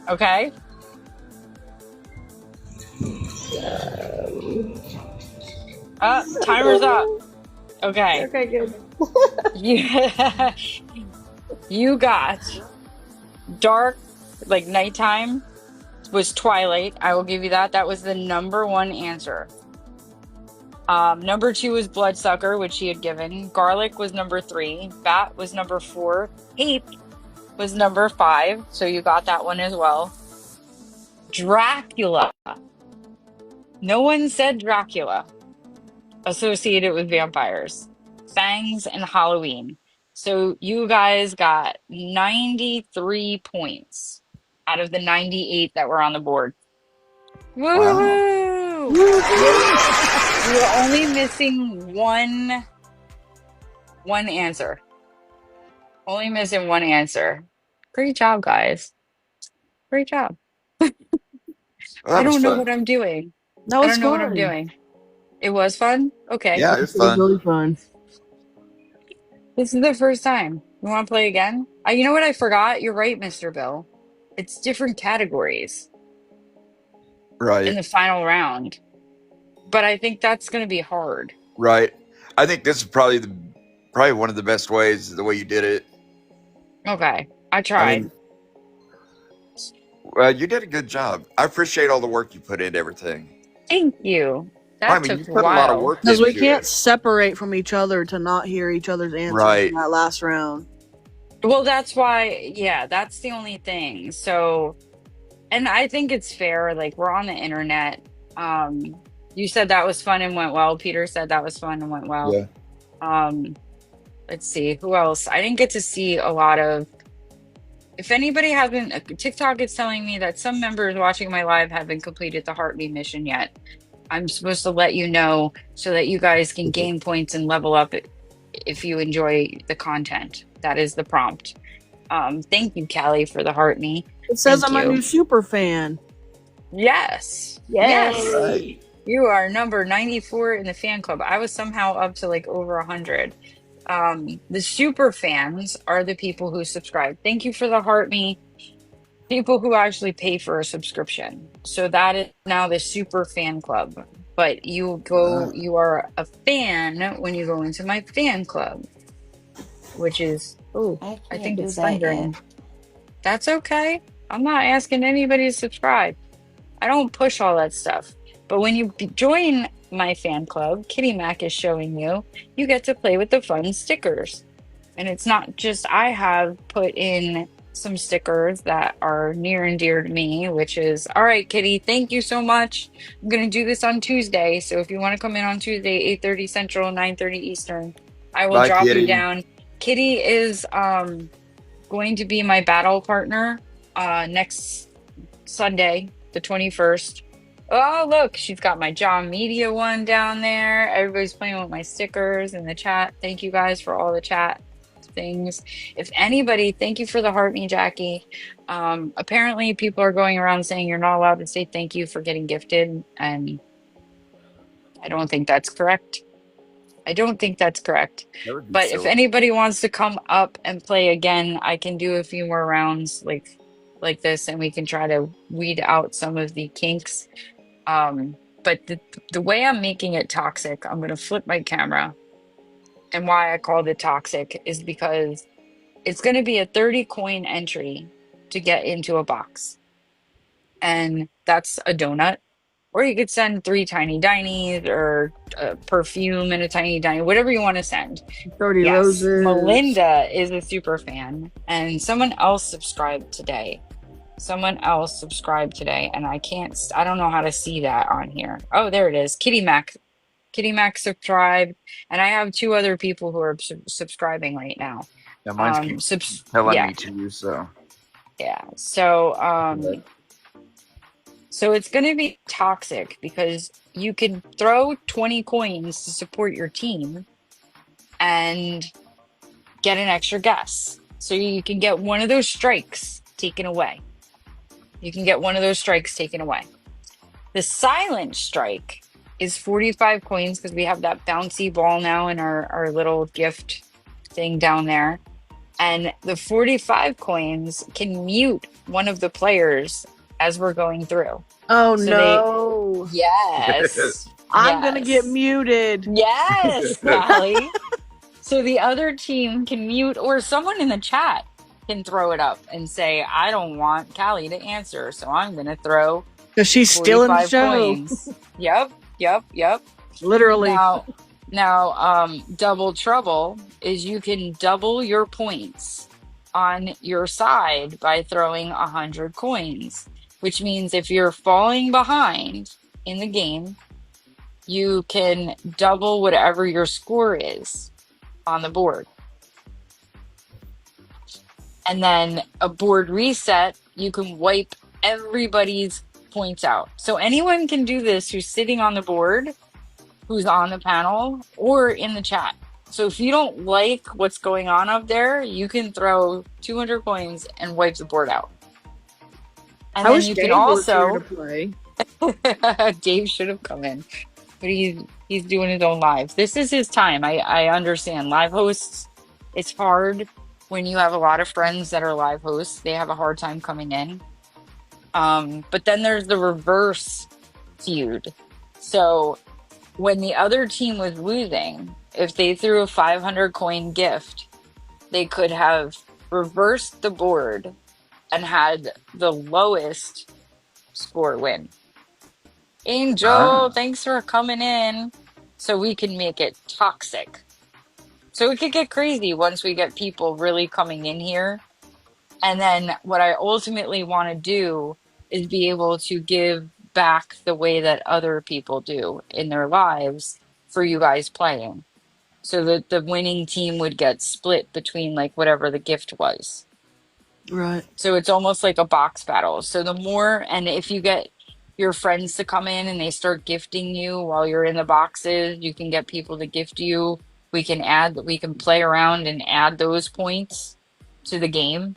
Okay. Timer's up. Okay. Okay, good. You got dark, like nighttime was twilight. I will give you that. That was the number 1 answer. Number 2 was bloodsucker, which she had given. Garlic was number 3. Bat was number 4. Hate was number 5. So you got that one as well. Dracula. No one said Dracula associated with vampires. Fangs and Halloween. So you guys got 93 points out of the 98 that were on the board. Woo-hoo! You're only missing one answer. Only missing one answer. Great job, guys. Great job. Well, I that was don't know fun. what I'm doing. That I was don't know what I'm fun. doing. It was fun? Okay. Yeah, it was It was fun. really fun. This is the first time. You want to play again? You know what I forgot? You're right, Mr. Bill. It's different categories in Right. the final round. But I think that's going to be hard. Right. I think this is probably one of the best ways, the way you did it. Okay. I I tried. mean, well, you did a good job. I appreciate all the work you put into everything. Thank you. That I mean, took you a put while. a lot of work Because we into can't it. separate from each other to not hear each other's answers Right. in that last round. Well, that's why, yeah, that's the only thing. So, and I think it's fair. Like, we're on the internet. You said that was fun and went well. Peter said that was fun and went well. Yeah. Let's see. Who else? I didn't get to see a lot of. If anybody hasn't, TikTok is telling me that some members watching my live haven't completed the Heart Me mission yet. I'm supposed to let you know so that you guys can gain points and level up if you enjoy the content. That is the prompt. Thank you, Callie, for the Heart Me. It says Thank I'm a you. new super fan. Yes. Yay. Yes. Right. You are number 94 in the fan club. I was somehow up to like over 100. The super fans are the people who subscribe. Thank you for the Heart Me. people who actually pay for a subscription. So that is now the super fan club. But you are a fan when you go into my fan club, which is, I I can't think do it's that thundering. yet. That's okay. I'm not asking anybody to subscribe. I don't push all that stuff. But when you join my fan club, Kitty Mac is showing you, you get to play with the fun stickers. And it's not just, I have put in some stickers that are near and dear to me, which is, all right, Kitty, thank you so much. I'm going to do this on Tuesday. So if you want to come in on Tuesday, 8:30 Central, 9:30 Eastern, I will Bye, drop you Kitty. down. Kitty is going to be my battle partner next Sunday, the 21st. Oh, look, she's got my John Media one down there. Everybody's playing with my stickers in the chat. Thank you guys for all the chat things. If anybody, thank you for the heart me, Jackie. Apparently, people are going around saying you're not allowed to say thank you for getting gifted, and I don't think that's correct. I don't think that's correct. That would be But if silly. anybody wants to come up and play again, I can do a few more rounds like this, and we can try to weed out some of the kinks. But the way I'm making it toxic, I'm gonna flip my camera. And why I called it toxic is because it's gonna be a 30 coin entry to get into a box. And that's a donut. Or you could send 3 tiny dinies or a perfume and a tiny diny, whatever you want to send. 30 Yes, roses. Melinda is a super fan, and someone else subscribed today. And I don't know how to see that on here. Oh, there it is. Kitty Mac. Kitty Mac subscribed, and I have 2 other people who are subscribing right now. Yeah, mine's keep Subs telling yeah, me to, so. yeah. So it's going to be toxic because you can throw 20 coins to support your team and get an extra guess. So you can get one of those strikes taken away. The silent strike is 45 coins because we have that bouncy ball now in our little gift thing down there. And the 45 coins can mute one of the players as we're going through. Oh So no. Yes. I'm gonna get muted. Yes, Callie. So the other team can mute, or someone in the chat can throw it up and say, I don't want Callie to answer, so I'm going to throw Because she's still in the 45 show. coins. Yep. Literally. Now, double trouble is you can double your points on your side by throwing 100 coins, which means if you're falling behind in the game, you can double whatever your score is on the board. And then a board reset, you can wipe everybody's points out. So anyone can do this who's sitting on the board, who's on the panel, or in the chat. So if you don't like what's going on up there, you can throw 200 coins and wipe the board out. And I then wish you Dave can was here also to play. Dave should have come in, but he's doing his own lives. This is his time. I understand. Live hosts, it's hard when you have a lot of friends that are live hosts. They have a hard time coming in. But then there's the reverse feud. So when the other team was losing, if they threw a 500 coin gift, they could have reversed the board and had the lowest score win. Angel, thanks for coming in. So we can make it toxic. So it could get crazy once we get people really coming in here. And then what I ultimately want to do is be able to give back the way that other people do in their lives for you guys playing. So that the winning team would get split between like whatever the gift was. Right. So it's almost like a box battle. So the more, and if you get your friends to come in and they start gifting you while you're in the boxes, you can get people to gift you. We can play around and add those points to the game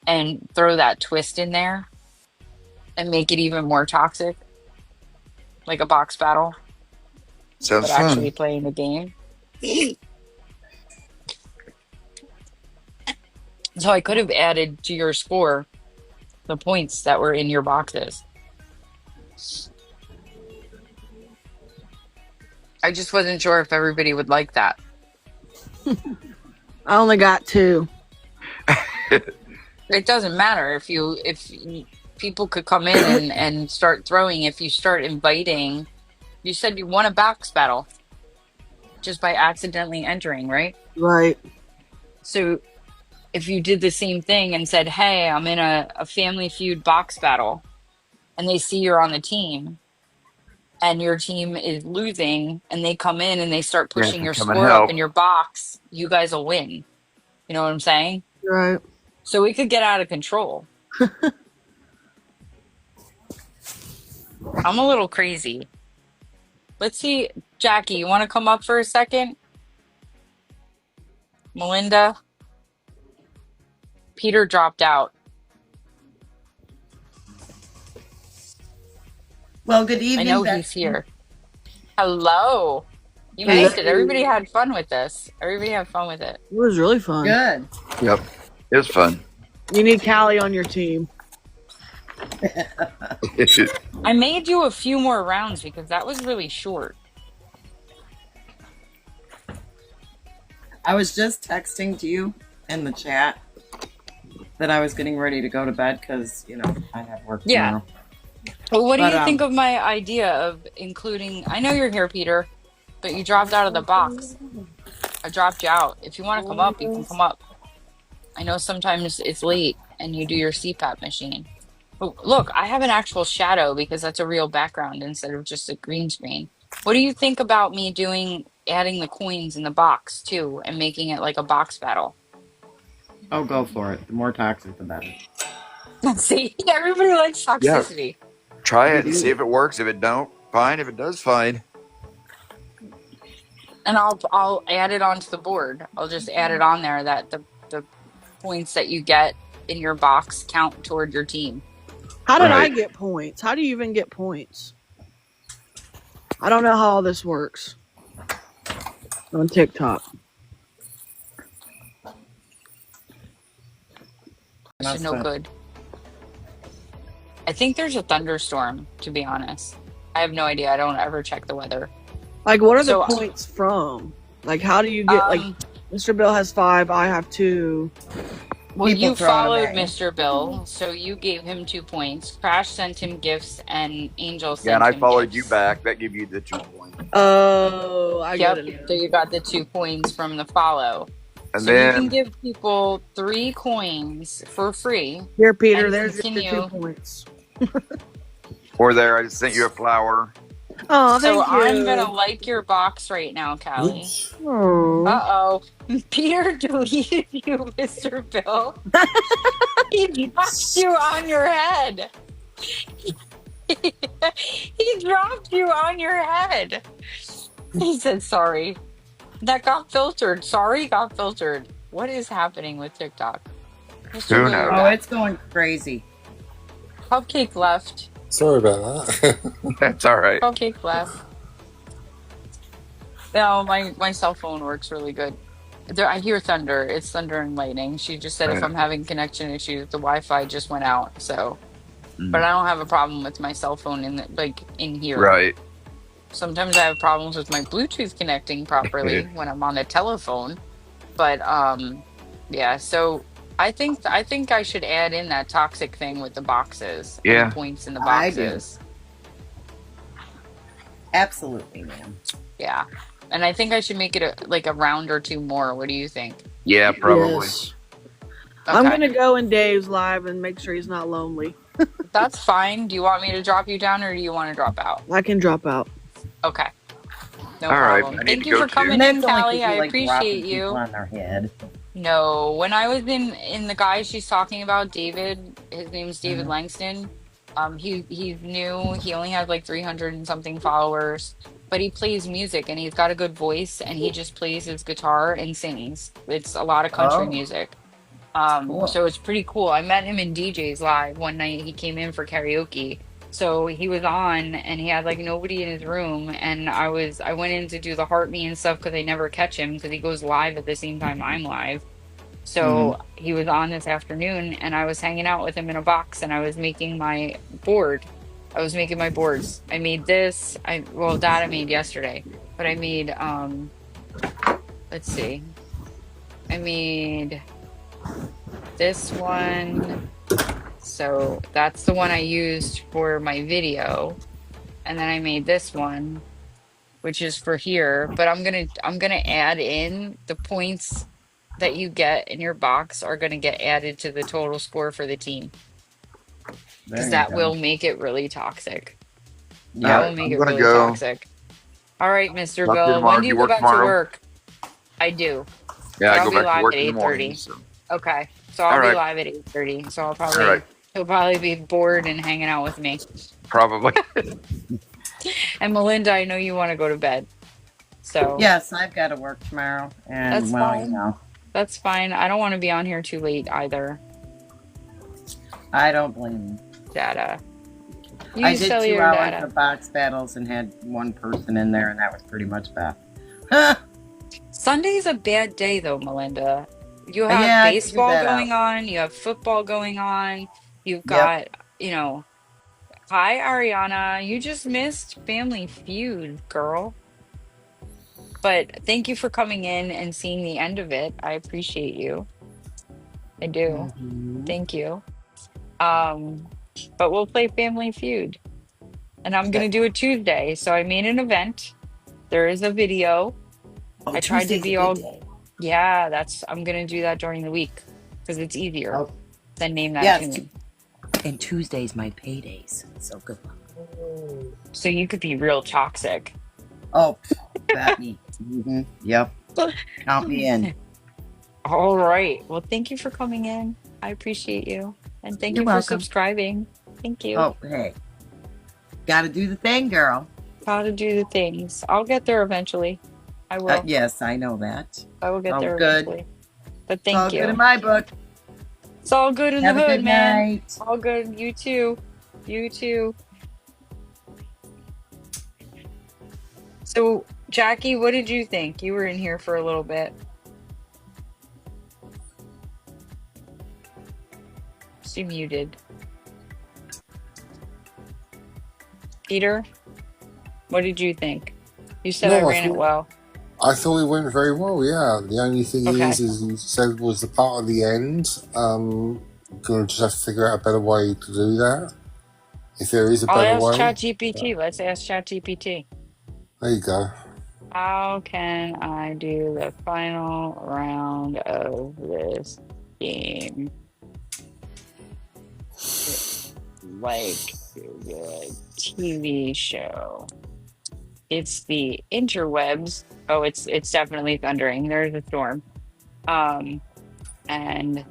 and throw that twist in there and make it even more toxic, like a box battle, Sounds but fun. actually playing the game. So I could have added to your score the points that were in your boxes. I just wasn't sure if everybody would like that. I only got 2. It doesn't matter if people could come in and start throwing. If you start inviting, you said you won a box battle just by accidentally entering, right? Right. So if you did the same thing and said, hey, I'm in a Family Feud box battle, and they see you're on the team and your team is losing, and they come in and they start pushing your come and score up help. in your box, you guys will win. You know what I'm saying? Right. So we could get out of control. I'm a little crazy. Let's see, Jackie, you want to come up for a second? Melinda? Peter dropped out. Well, good I evening. know he's here. Hello. You made it. Everybody had fun with this. Everybody had fun with it. It was really fun. Good. Yep. It was fun. You need Callie on your team. I made you a few more rounds because that was really short. I was just texting to you in the chat that I was getting ready to go to bed because, I have work tomorrow. Well, what do you think of my idea of including... I know you're here, Peter, but you dropped out of the box. I dropped you out. If you want to come up, you can come up. I know sometimes it's late and you do your CPAP machine. But look, I have an actual shadow because that's a real background instead of just a green screen. What do you think about me adding the coins in the box too and making it like a box battle? Oh, go for it. The more toxic, the better. See, everybody likes toxicity. Yeah. Try it and see if it works. If it don't, fine. If it does, fine. And I'll add it onto the board. I'll just add it on there that the points that you get in your box count toward your team. How did I get points? How do you even get points? I don't know how all this works on TikTok. It's no good. I think there's a thunderstorm, to be honest. I have no idea. I don't ever check the weather. Like, what are the points from? Like, how do you get, Mr. Bill has 5, I have 2. Well, you followed Mr. Bill, so you gave him 2 points. Crash sent him gifts, and Angel sent him and I followed gifts. you back. That gave you the 2 points. Oh, I get it. So you got the 2 points from the follow. And so then you can give people 3 coins for free. Here, Peter, there's your 2 points. Or there, I just sent you a flower. Oh, thank so you. I'm gonna like your box right now, Callie. Oh. Uh-oh. Peter deleted you, Mr. Bill. He dropped you on your head. He dropped you on your head. He said sorry. That got filtered. Sorry got filtered. What is happening with TikTok? Mr. Bill, Oh, it's going crazy. Cupcake left. Sorry about that. That's all right. Cupcake left. No, my cell phone works really good. I hear thunder. It's thunder and lightning. She just said if I'm having connection issues, the Wi-Fi just went out. So, but I don't have a problem with my cell phone in here. Right. Sometimes I have problems with my Bluetooth connecting properly when I'm on a telephone. But yeah. So I think I should add in that toxic thing with the boxes. Yeah. And the points in the boxes. Absolutely, man. Yeah. And I think I should make it a round or 2 more. What do you think? Yeah, probably. Yes. Okay. I'm going to go in Dave's live and make sure he's not lonely. That's fine. Do you want me to drop you down or do you want to drop out? I can drop out. Okay. No All right. problem. Thank you for coming in, Callie. I appreciate you. On their head. No, when I was in the guy she's talking about, David, his name's David Langston. He's new. He only has like 300 and something followers, but he plays music and he's got a good voice and he just plays his guitar and sings. It's a lot of country music. Cool. So it's pretty cool. I met him in DJ's Live one night. He came in for karaoke. So he was on and he had like nobody in his room, and I went in to do the heart me and stuff because I never catch him because he goes live at the same time I'm live. So he was on this afternoon, and I was hanging out with him in a box, and I was making my board. I was making my boards. I made this. That I made yesterday, but I made let's see. I made this one. So that's the one I used for my video. And then I made this one, which is for here, but I'm gonna add in the points that you get in your box are gonna get added to the total score for the team. There Because you that go. will make it really toxic. All That Yep. right, will make I'm it gonna really go. toxic. All right, Mr. Talk to you Bill. tomorrow. When Do do you you go work back to tomorrow? work? I do. Yeah, But I I'll go be back to live work at in the morning. 8:30. So, Okay. So all I'll be right, live at 8:30. So all right, he'll probably be bored and hanging out with me. probably. And Melinda, I know you want to go to bed. So Yes, I've got to work tomorrow, and that's well, you fine. know, That's fine. I don't want to be on here too late either. I don't blame you. Data. I Use did 2 cellular hours data. of box battles and had one person in there, and that was pretty much Beth. Sunday's a bad day though, Melinda. You have Yeah, I figured baseball that out. going on, you have football going on, you've Yep. got, hi Ariana, you just missed Family Feud, girl. But thank you for coming in and seeing the end of it. I appreciate you. I do. Hmm. Thank you. Um, but we'll play Family Feud. And I'm gonna do it Tuesday. So I made an event. There is a video. Oh, I tried to Tuesday's a be good all, day. yeah, I'm gonna do that during the week because it's easier Oh, than name that yes. tune. And Tuesday's my paydays, so good luck. So you could be real toxic. Oh, that me. Yep. Count me in. All right. Well, thank you for coming in. I appreciate you. And thank You're you for welcome. subscribing. Thank you. Oh, hey. Gotta do the thing, girl. How to do the things. I'll get there eventually. I will. Yes, I know that. I will get All there good. eventually. But It's all thank good in you. my book. It's all good in Have the a hood, good man. night. All good. You too. You too. So, Jackie, what did you think? You were in here for a little bit. She muted. Peter, what did you think? You said I No, ran it well. I thought it went very well. Yeah. The only thing Okay. is you said was the part of the end. Gonna just have to figure out a better way to do that. If there is a I'll better ask way, ChatGPT. Let's ask ChatGPT. there you go. How can I do the final round of this game like the TV show? It's the interwebs. Oh, it's definitely thundering. There's a storm. And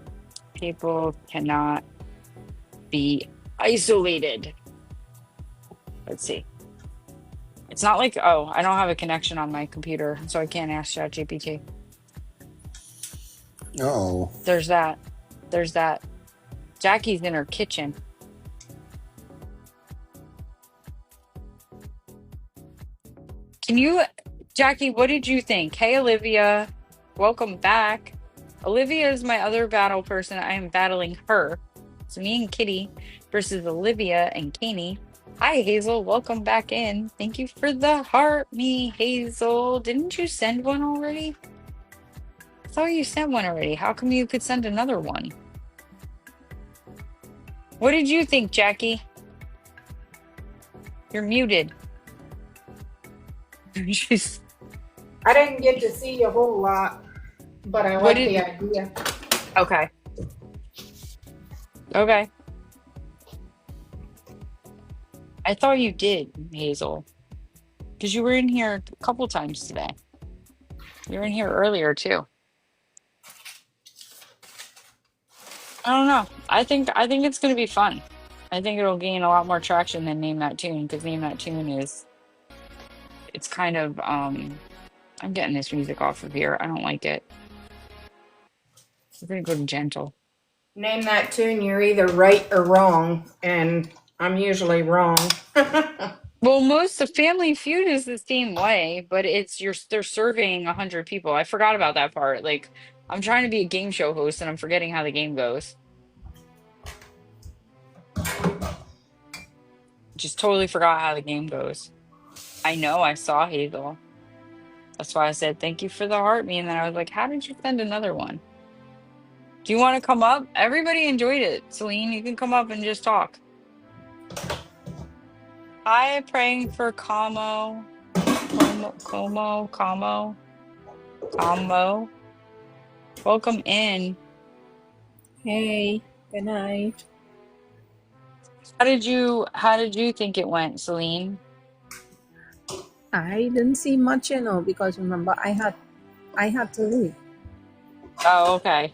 people cannot be isolated. Let's see. It's not like, oh, I don't have a connection on my computer, so I can't ask ChatGPT. Oh. There's that. There's that. Jackie's in her kitchen. Jackie, what did you think? Hey, Olivia. Welcome back. Olivia is my other battle person. I am battling her. It's me and Kitty versus Olivia and Kanie. Hi, Hazel. Welcome back in. Thank you for the heart, me, Hazel. Didn't you send one already? I thought you sent one already. How come you could send another one? What did you think, Jackie? You're muted. She's I didn't get to see a whole lot, but I like the idea. okay. Okay. I thought you did, Hazel. Because you were in here a couple times today. You were in here earlier too. I don't know. I think it's gonna be fun. I think it'll gain a lot more traction than Name That Tune, because Name That Tune it's kind of I'm getting this music off of here. I don't like it. I'm gonna go to gentle. Name that tune, you're either right or wrong, and I'm usually wrong. Well, most of Family Feud is the same way, but they're serving 100 people. I forgot about that part. Like I'm trying to be a game show host and I'm forgetting how the game goes. Just totally forgot how the game goes. I know I saw Hazel. That's why I said thank you for the heart me. And then I was like, how did you send another one? Do you want to come up? Everybody enjoyed it. Celine, you can come up and just talk. Hi, praying for Como. Welcome in. Hey, good night. How did you think it went, Celine? I didn't see much, because remember I had to leave. Oh, okay.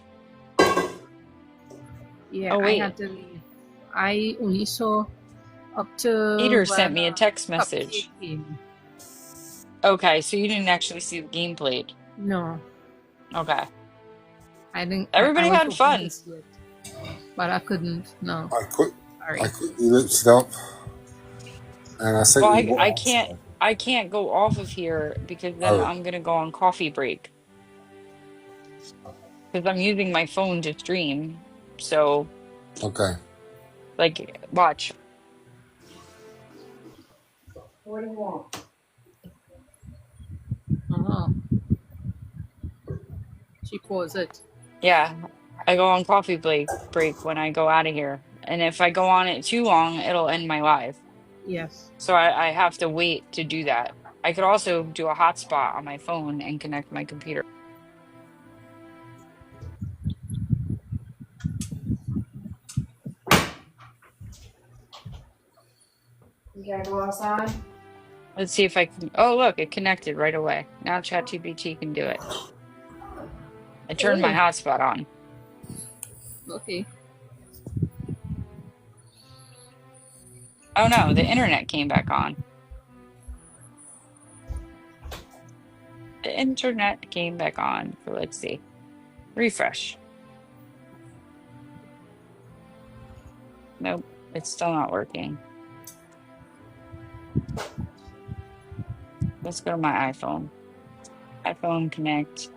Yeah, Oh, I wait. had to leave. I only saw up to Peter where sent me a the text cupcake message. came. Okay, so you didn't actually see the game played. No, Okay. I didn't. I Everybody was had hoping to fun. see it, but I couldn't. No, I sorry. quickly looked it up, and I sent Well, you I what. can't I can't go off of here because then Oh, I'm gonna go on coffee break because I'm using my phone to stream. So, okay. like, watch. What do you want? Oh, she paused it. Yeah, I go on coffee break when I go out of here, and if I go on it too long, it'll end my live. Yes. So I have to wait to do that. I could also do a hotspot on my phone and connect my computer. You gotta go outside? Let's see if I can. Oh, look, it connected right away. Now ChatGPT can do it. I turned my Oh, hotspot on. okay. Oh no, the internet came back on. The internet came back on. So let's see. Refresh. Nope, it's still not working. Let's go to my iPhone. iPhone connect.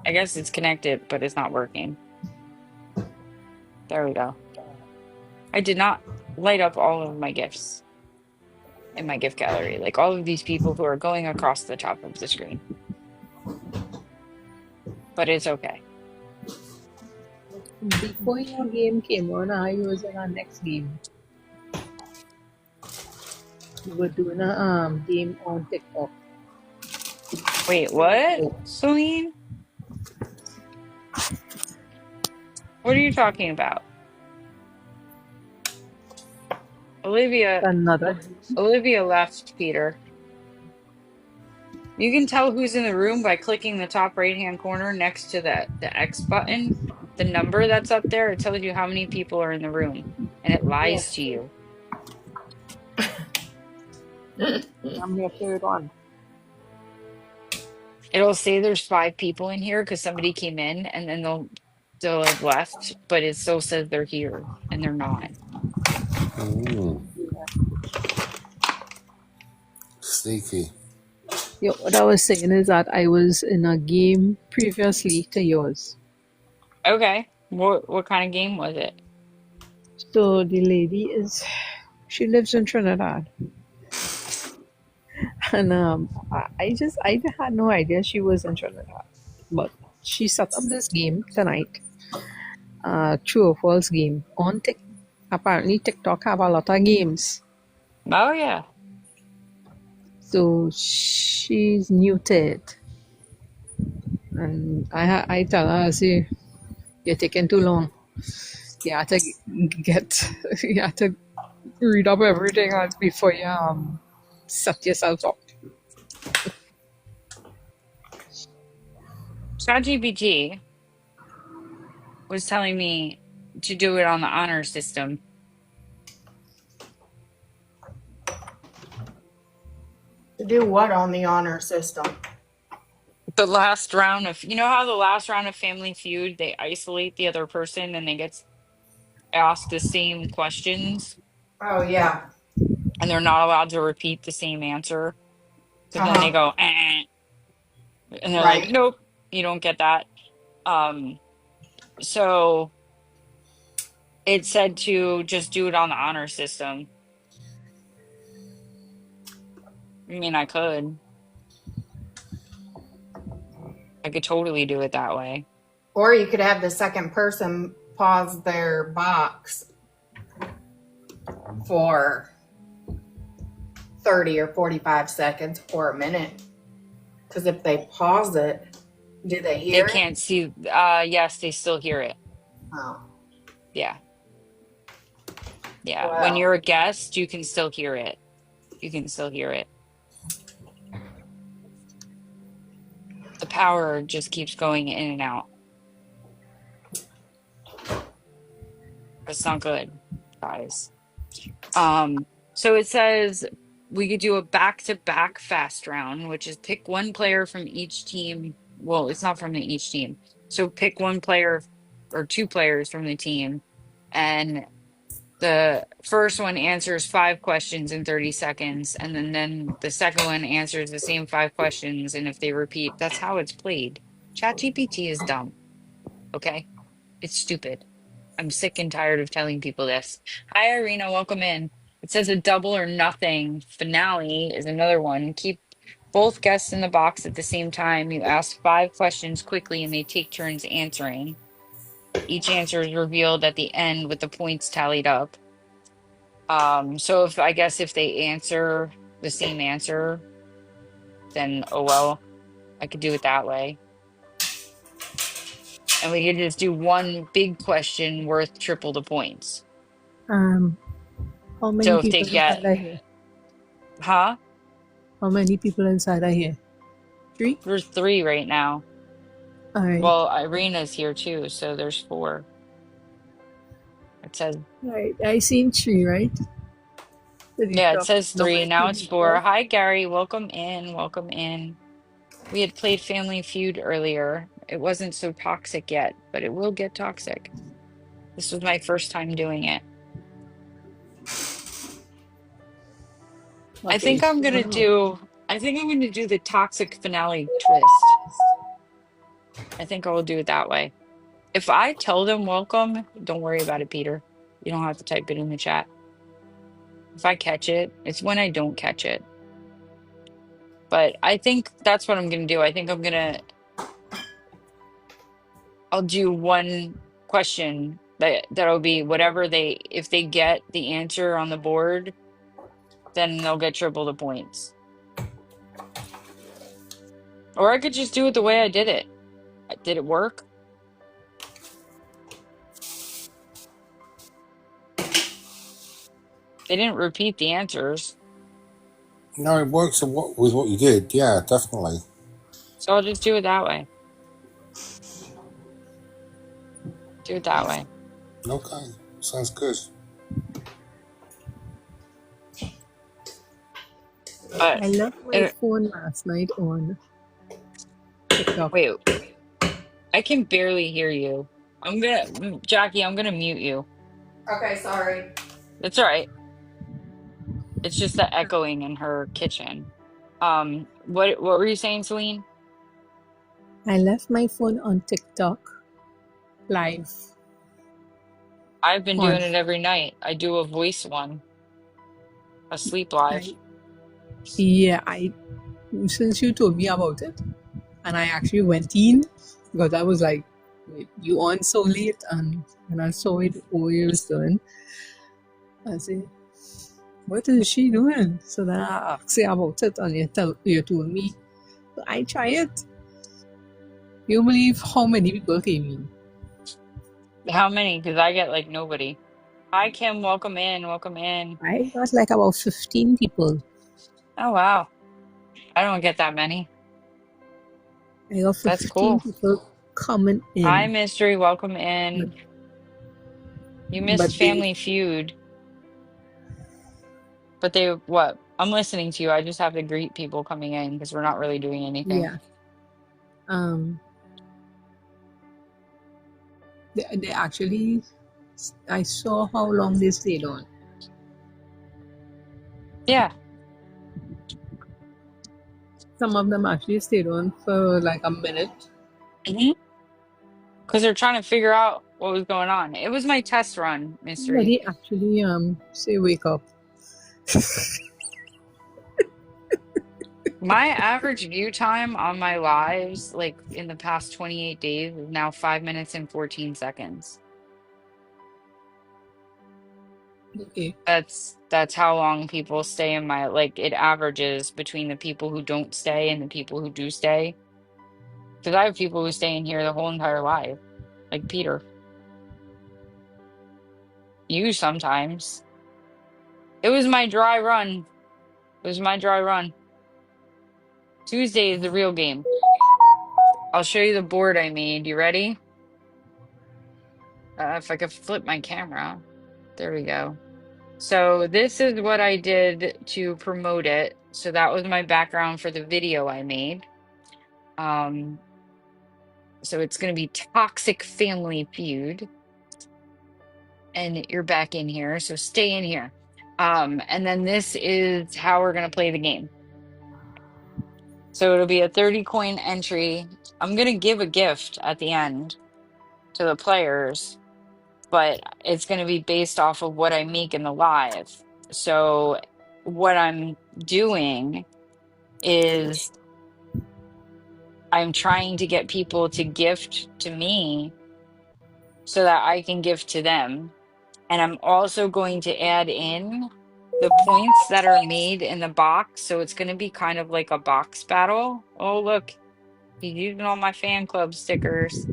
I guess it's connected, but it's not working. There we go. I did not light up all of my gifts in my gift gallery, like all of these people who are going across the top of the screen. But it's okay. Before your game came on, I was in our next game. We were doing a game on TikTok. Wait, what? Celine? What are you talking about? Olivia Another. Olivia left, Peter. You can tell who's in the room by clicking the top right hand corner next to the X button. The number that's up there, it tells you how many people are in the room, and it lies to you. I'm your third one. It'll say there's 5 people in here because somebody came in, and then they'll have left, but it still says they're here, and they're not. Sneaky. Yeah, what I was saying is that I was in a game previously to yours. Okay. What kind of game was it? So the lady she lives in Trinidad. And I had no idea she was in Trinidad. But she set up this game tonight, true or false game on TikTok. Apparently TikTok have a lot of games. Oh yeah. So she's new to it. And I tell her, I say, you're taking too long. You have to you have to read up everything before you set yourself up. ChatGPT was telling me to do it on the honor system. To do what on the honor system? The last round of, you know how the last round of Family Feud, they isolate the other person and they get asked the same questions Oh, yeah. and they're not allowed to repeat the same answer because then they Uh-huh. go, eh. And they're like, Right. nope, you don't get that. So it said to just do it on the honor system. I mean, I could totally do it that way. Or you could have the second person pause their box for 30 or 45 seconds or a minute. Because if they pause it, do they They hear it? can't see. Yes, they still hear it. Oh. Yeah. Yeah. When Well, you're a guest, you can still hear it. You can still hear it. The power just keeps going in and out. It's not good, guys. So it says we could do a back-to-back fast round, which is pick one player from each team. Well, it's not from each team. So pick one player or two players from the team, and the first one answers 5 questions in 30 seconds, and then the second one answers the same 5 questions, and if they repeat, that's how it's played. ChatGPT is dumb, okay? It's stupid. I'm sick and tired of telling people this. Hi, Irina. Welcome in. It says a double or nothing finale is another one. Keep both guests in the box at the same time. You ask 5 questions quickly and they take turns answering. Each answer is revealed at the end with the points tallied up. So if I guess if they answer the same answer, then oh well, I could do it that way. And we could just do one big question worth triple the points. How many So if they people get, inside are here? huh? How many people inside are here? 3? There's 3 right now. All right. Well, Irina's here too, so there's 4. It says, All right. I seen 3, right? Did you yeah, it drop says 3. number Now 2 it's 4. before? Hi, Gary. Welcome in. Welcome in. We had played Family Feud earlier. It wasn't so toxic yet, but it will get toxic. This was my first time doing it. I Okay. think I'm So gonna now, do, I think I'm gonna do the toxic finale twist. I think I will do it that way. If I tell them welcome, don't worry about it, Peter. You don't have to type it in the chat. If I catch it, it's when I don't catch it. But I think that's what I'm gonna do. I think I'll do one question that'll be whatever they, if they get the answer on the board, then they'll get triple the points. Or I could just do it the way I did it. Did it work? They didn't repeat the answers. No, it works with what you did. Yeah, definitely. So I'll just do it that way. Do it that way. Okay, sounds good. But I left my phone last night on TikTok. wait, I can barely hear you. Jackie, I'm gonna mute you. okay, sorry. That's all right. It's just the echoing in her kitchen. What were you saying, Celine? I left my phone on TikTok live. I've been On. doing it every night. I do a voice one, a sleep live. Yeah, since you told me about it, and I actually went in because I was like, "Wait, you on so late?" And when I saw it, what you was doing, I said, "What is she doing?" So then I asked you about it, and you told me. So I try it. You believe how many people came in? How many? Because I get like nobody. Hi, Kim. Welcome in. Welcome in. I got like about 15 people. Oh, wow. I don't get that many. I got That's 15 cool. people coming in. Hi, Mystery. Welcome in. You missed Family Feud. But what? I'm listening to you. I just have to greet people coming in because we're not really doing anything. Yeah. They actually, I saw how long they stayed on. Yeah. Some of them actually stayed on for like a minute. Because they're trying to figure out what was going on. It was my test run, Mystery. Somebody actually say wake up. My average view time on my lives, like in the past 28 days, is now 5 minutes and 14 seconds. Okay. That's how long people stay in my, like, it averages between the people who don't stay and the people who do stay. Because I have people who stay in here the whole entire life, like Peter. You sometimes. It was my dry run. It was my dry run. Tuesday is the real game. I'll show you the board I made. You ready? If I could flip my camera. There we go. So this is what I did to promote it. So that was my background for the video I made. So it's going to be Toxic Family Feud. And you're back in here, so stay in here. And then this is how we're going to play the game. So it'll be a 30 coin entry. I'm going to give a gift at the end to the players, but it's going to be based off of what I make in the live. So what I'm doing is I'm trying to get people to gift to me so that I can gift to them. And I'm also going to add in the points that are made in the box. So it's going to be kind of like a box battle. Oh, look, he's using all my fan club stickers.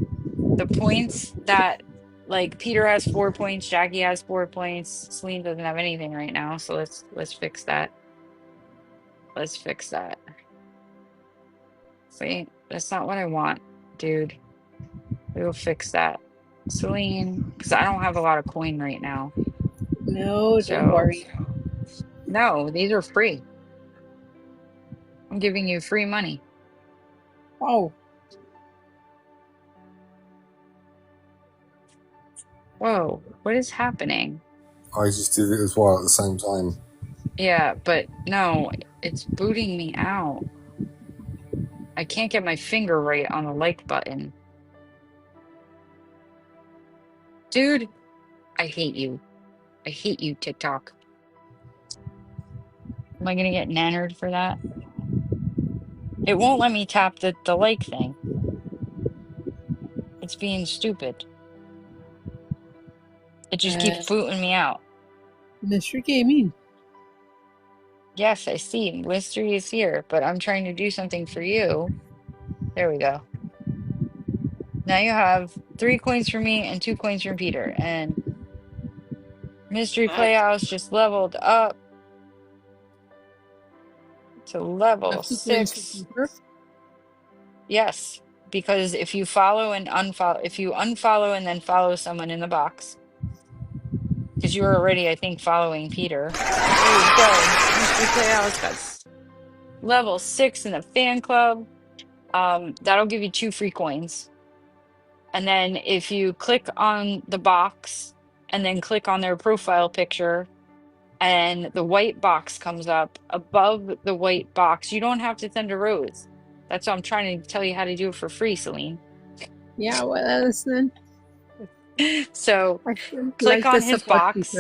The points that, like, Peter has 4 points, Jackie has 4 points, Celine doesn't have anything right now. So let's fix that. Let's fix that. Wait, that's not what I want, dude. We'll fix that. Celine, because I don't have a lot of coin right now. No, don't So, worry. no, these are free. I'm giving you free money. Wow. Whoa, what is happening? I just did it as well at the same time. Yeah, but no, it's booting me out. I can't get my finger right on the like button. Dude, I hate you. I hate you, TikTok. Am I gonna get nannered for that? It won't let me tap the like thing. It's being stupid. It just keeps booting me out. Mr. Gaming. Yes, I see. Mystery is here, but I'm trying to do something for you. There we go. Now you have 3 coins for me and 2 coins from Peter. And Mystery Playhouse just leveled up to level 6. Yes, because if you follow and unfollow, if you unfollow and then follow someone in the box, because you were already, I think, following Peter. There you go. Mystery Playhouse got level 6 in the fan club. That'll give you 2 free coins. And then if you click on the box and then click on their profile picture and the white box comes up, above the white box, you don't have to send a rose. That's what I'm trying to tell you how to do it for free, Celine. Yeah, well, listen. So click on his box.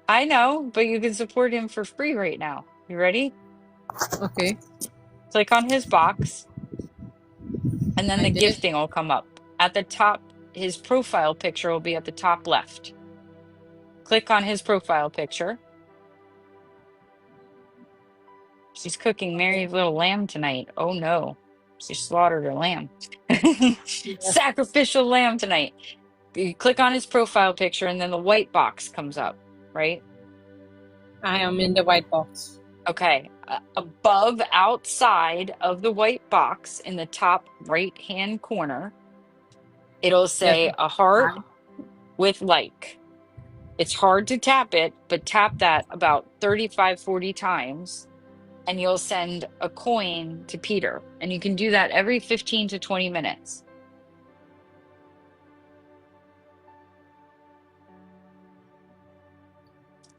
I know, but you can support him for free right now. You ready? Okay. Click on his box, and then the did. gifting will come up. At the top, his profile picture will be at the top left. Click on his profile picture. She's cooking Mary's little lamb tonight. Oh no, she slaughtered her lamb. Sacrificial lamb tonight. You click on his profile picture, and then the white box comes up, right? I am in the white box. Okay, above, outside of the white box in the top right-hand corner, it'll say a heart with like. It's hard to tap it, but tap that about 35, 40 times, and you'll send a coin to Peter. And you can do that every 15 to 20 minutes.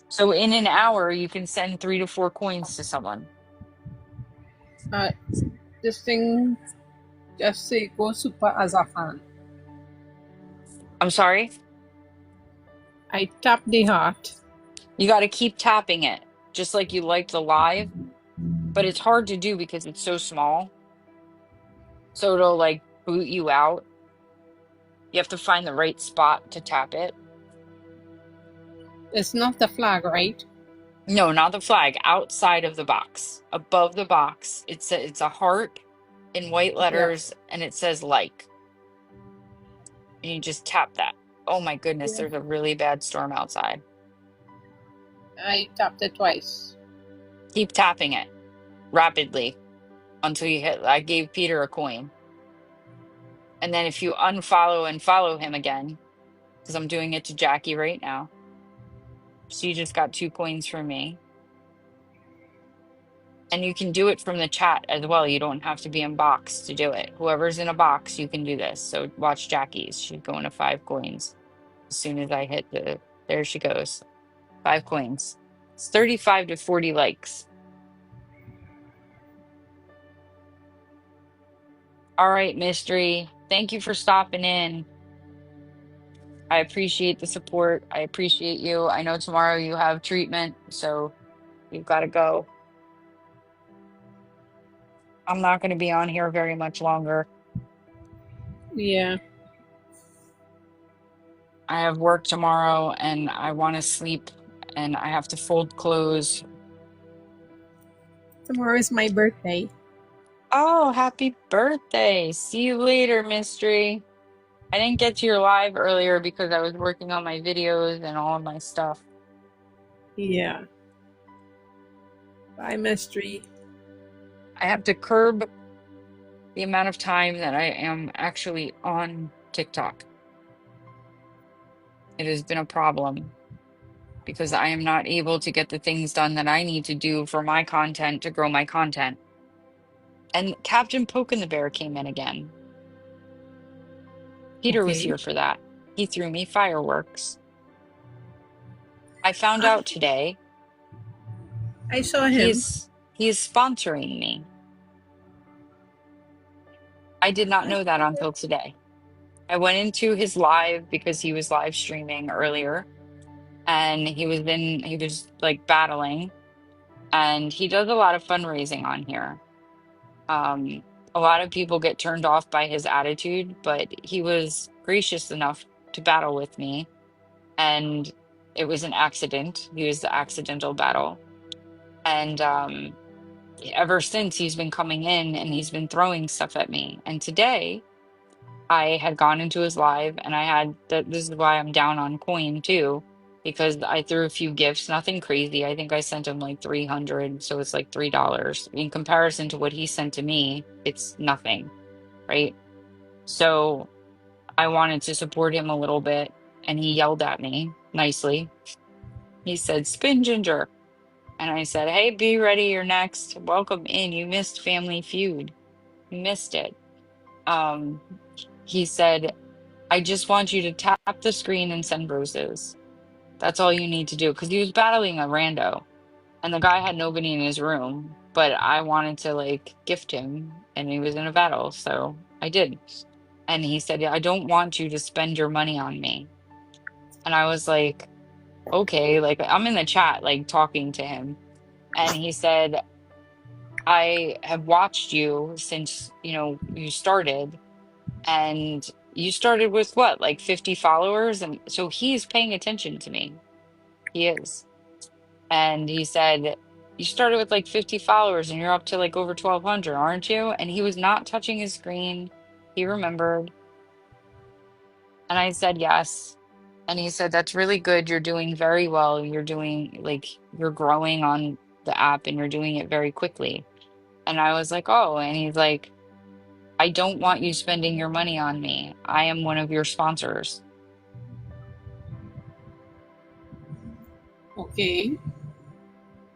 So in an hour, you can send 3 to 4 coins to someone. Uh, this thing just say go super as a fan. I'm sorry? I tap the heart. You got to keep tapping it, just like you liked the live, but it's hard to do because it's so small. So it'll like boot you out. You have to find the right spot to tap it. It's not the flag, right? No, not the flag, outside of the box. Above the box, it's a heart in white Yeah. letters and it says like. And you just tap that. Oh my goodness, Yeah. there's a really bad storm outside. I tapped it twice. Keep tapping it rapidly until you hit. I gave Peter a coin. And then if you unfollow and follow him again, because I'm doing it to Jackie right now. She just got 2 coins from me. And you can do it from the chat as well. You don't have to be in box to do it. Whoever's in a box, you can do this. So watch Jackie's. She's going to 5 coins. As soon as I hit there she goes. 5 coins. It's 35 to 40 likes. All right, Mystery. Thank you for stopping in. I appreciate the support. I appreciate you. I know tomorrow you have treatment, so you've got to go. I'm not going to be on here very much longer. Yeah. I have work tomorrow and I want to sleep and I have to fold clothes. Tomorrow is my birthday. Oh, happy birthday. See you later, Mystery. I didn't get to your live earlier because I was working on my videos and all of my stuff. Yeah. Bye, Mystery. I have to curb the amount of time that I am actually on TikTok. It has been a problem because I am not able to get the things done that I need to do for my content to grow my content. And Captain Poke and the Bear came in again. Peter was Okay. here for that. He threw me fireworks. I found out today I saw him. he's sponsoring me. I did not know that until today. I went into his live because he was live streaming earlier and he was like battling, and he does a lot of fundraising on here. A lot of people get turned off by his attitude, but he was gracious enough to battle with me, and it was an accident. He was the accidental battle. And ever since he's been coming in and he's been throwing stuff at me. And today I had gone into his live and I had this is why I'm down on coin too, because I threw a few gifts, nothing crazy. I think I sent him like 300, so it's like $3. In comparison to what he sent to me, it's nothing, right? So I wanted to support him a little bit and he yelled at me nicely. He said, "Spin Ginger." And I said, "Hey, be ready, you're next. Welcome in. You missed Family Feud. You missed it." Um, he said, "I just want you to tap the screen and send roses. That's all you need to do." Because he was battling a rando and the guy had nobody in his room, but I wanted to like gift him and he was in a battle. So I did. And he said, "I don't want you to spend your money on me." And I was like, okay, like I'm in the chat, like talking to him. And he said, "I have watched you since, you started, and you started with what, like 50 followers?" And so he's paying attention to me. He is. And he said, "You started with like 50 followers and you're up to like over 1,200, aren't you?" And he was not touching his screen. He remembered. And I said, "Yes." And he said, "That's really good. You're doing very well. You're growing on the app and you're doing it very quickly." And I was like, "Oh," and he's like, "I don't want you spending your money on me. I am one of your sponsors." Okay.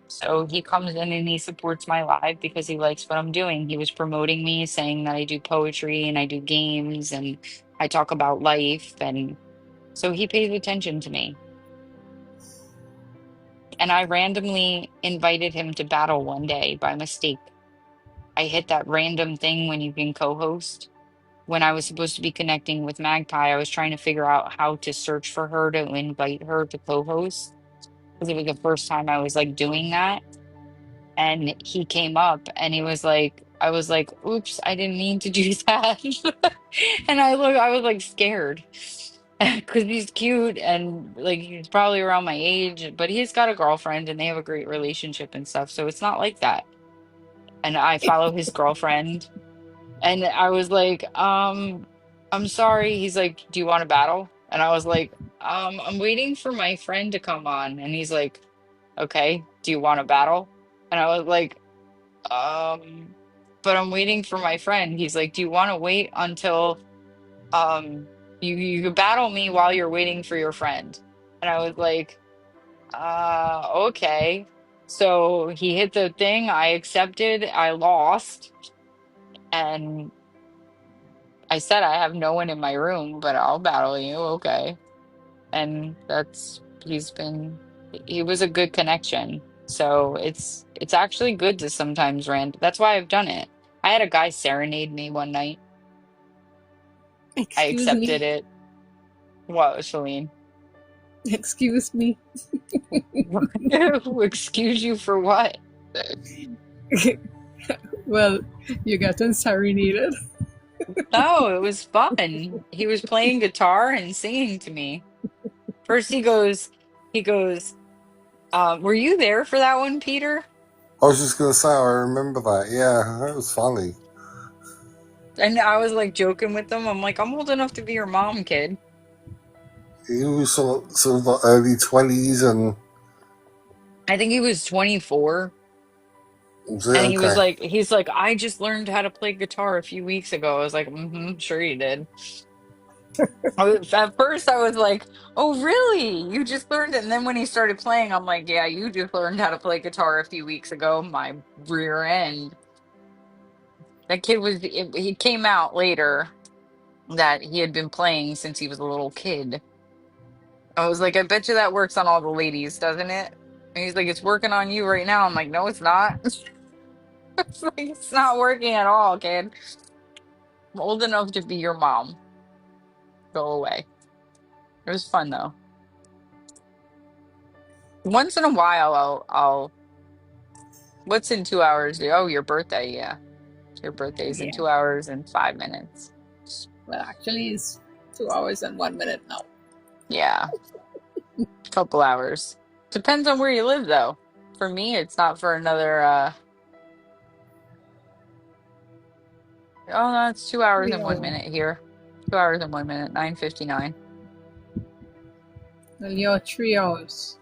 So he comes in and he supports my live because he likes what I'm doing. He was promoting me, saying that I do poetry and I do games and I talk about life. And so he pays attention to me. And I randomly invited him to battle one day by mistake. I hit that random thing when you can co-host. When I was supposed to be connecting with Magpie, I was trying to figure out how to search for her to invite her to co-host because it was the first time I was like doing that. And he came up and he was like, I was like, oops, I didn't mean to do that. And I was like scared because he's cute and like he's probably around my age, but he's got a girlfriend and they have a great relationship and stuff. So it's not like that. And I follow his girlfriend and I was like, I'm sorry. He's like, do you want to battle? And I was like, I'm waiting for my friend to come on. And he's like, okay, do you want to battle? And I was like, um, but I'm waiting for my friend. He's like, do you want to wait until you battle me while you're waiting for your friend? And I was like, okay. So he hit the thing, I accepted, I lost, and I said I have no one in my room, but I'll battle you, okay. And he was a good connection. So it's actually good to sometimes rant. That's why I've done it. I had a guy serenade me one night. I Excuse accepted me. it. What, Shalene? Excuse me. Excuse you for what? Well, you got serenaded. No, it was fun. He was playing guitar and singing to me. First he goes, were you there for that one, Peter? I was just going to say, I remember that. Yeah, that was funny. And I was like joking with him. I'm like, I'm old enough to be your mom, kid. He was sort of like early 20s and... I think he was 24. Was it? And Okay. he's like, I just learned how to play guitar a few weeks ago. I was like, sure you did. At first I was like, oh, really? You just learned it? And then when he started playing, I'm like, yeah, you just learned how to play guitar a few weeks ago. My rear end. That kid he came out later that he had been playing since he was a little kid. I was like, I bet you that works on all the ladies, doesn't it? And he's like, it's working on you right now. I'm like, no, it's not. It's like, it's not working at all, kid. I'm old enough to be your mom. Go away. It was fun though. Once in a while, I'll. What's in 2 hours? Oh, your birthday. Yeah, your birthday's in Yeah. 2 hours and 5 minutes. Well, actually, it's 2 hours and 1 minute now. Yeah, couple hours. Depends on where you live, though. For me, it's not for another. Oh, no, it's 2 hours 3 and 1 minute here. 2 hours and 1 minute. 9:59. Well, you're 3 hours.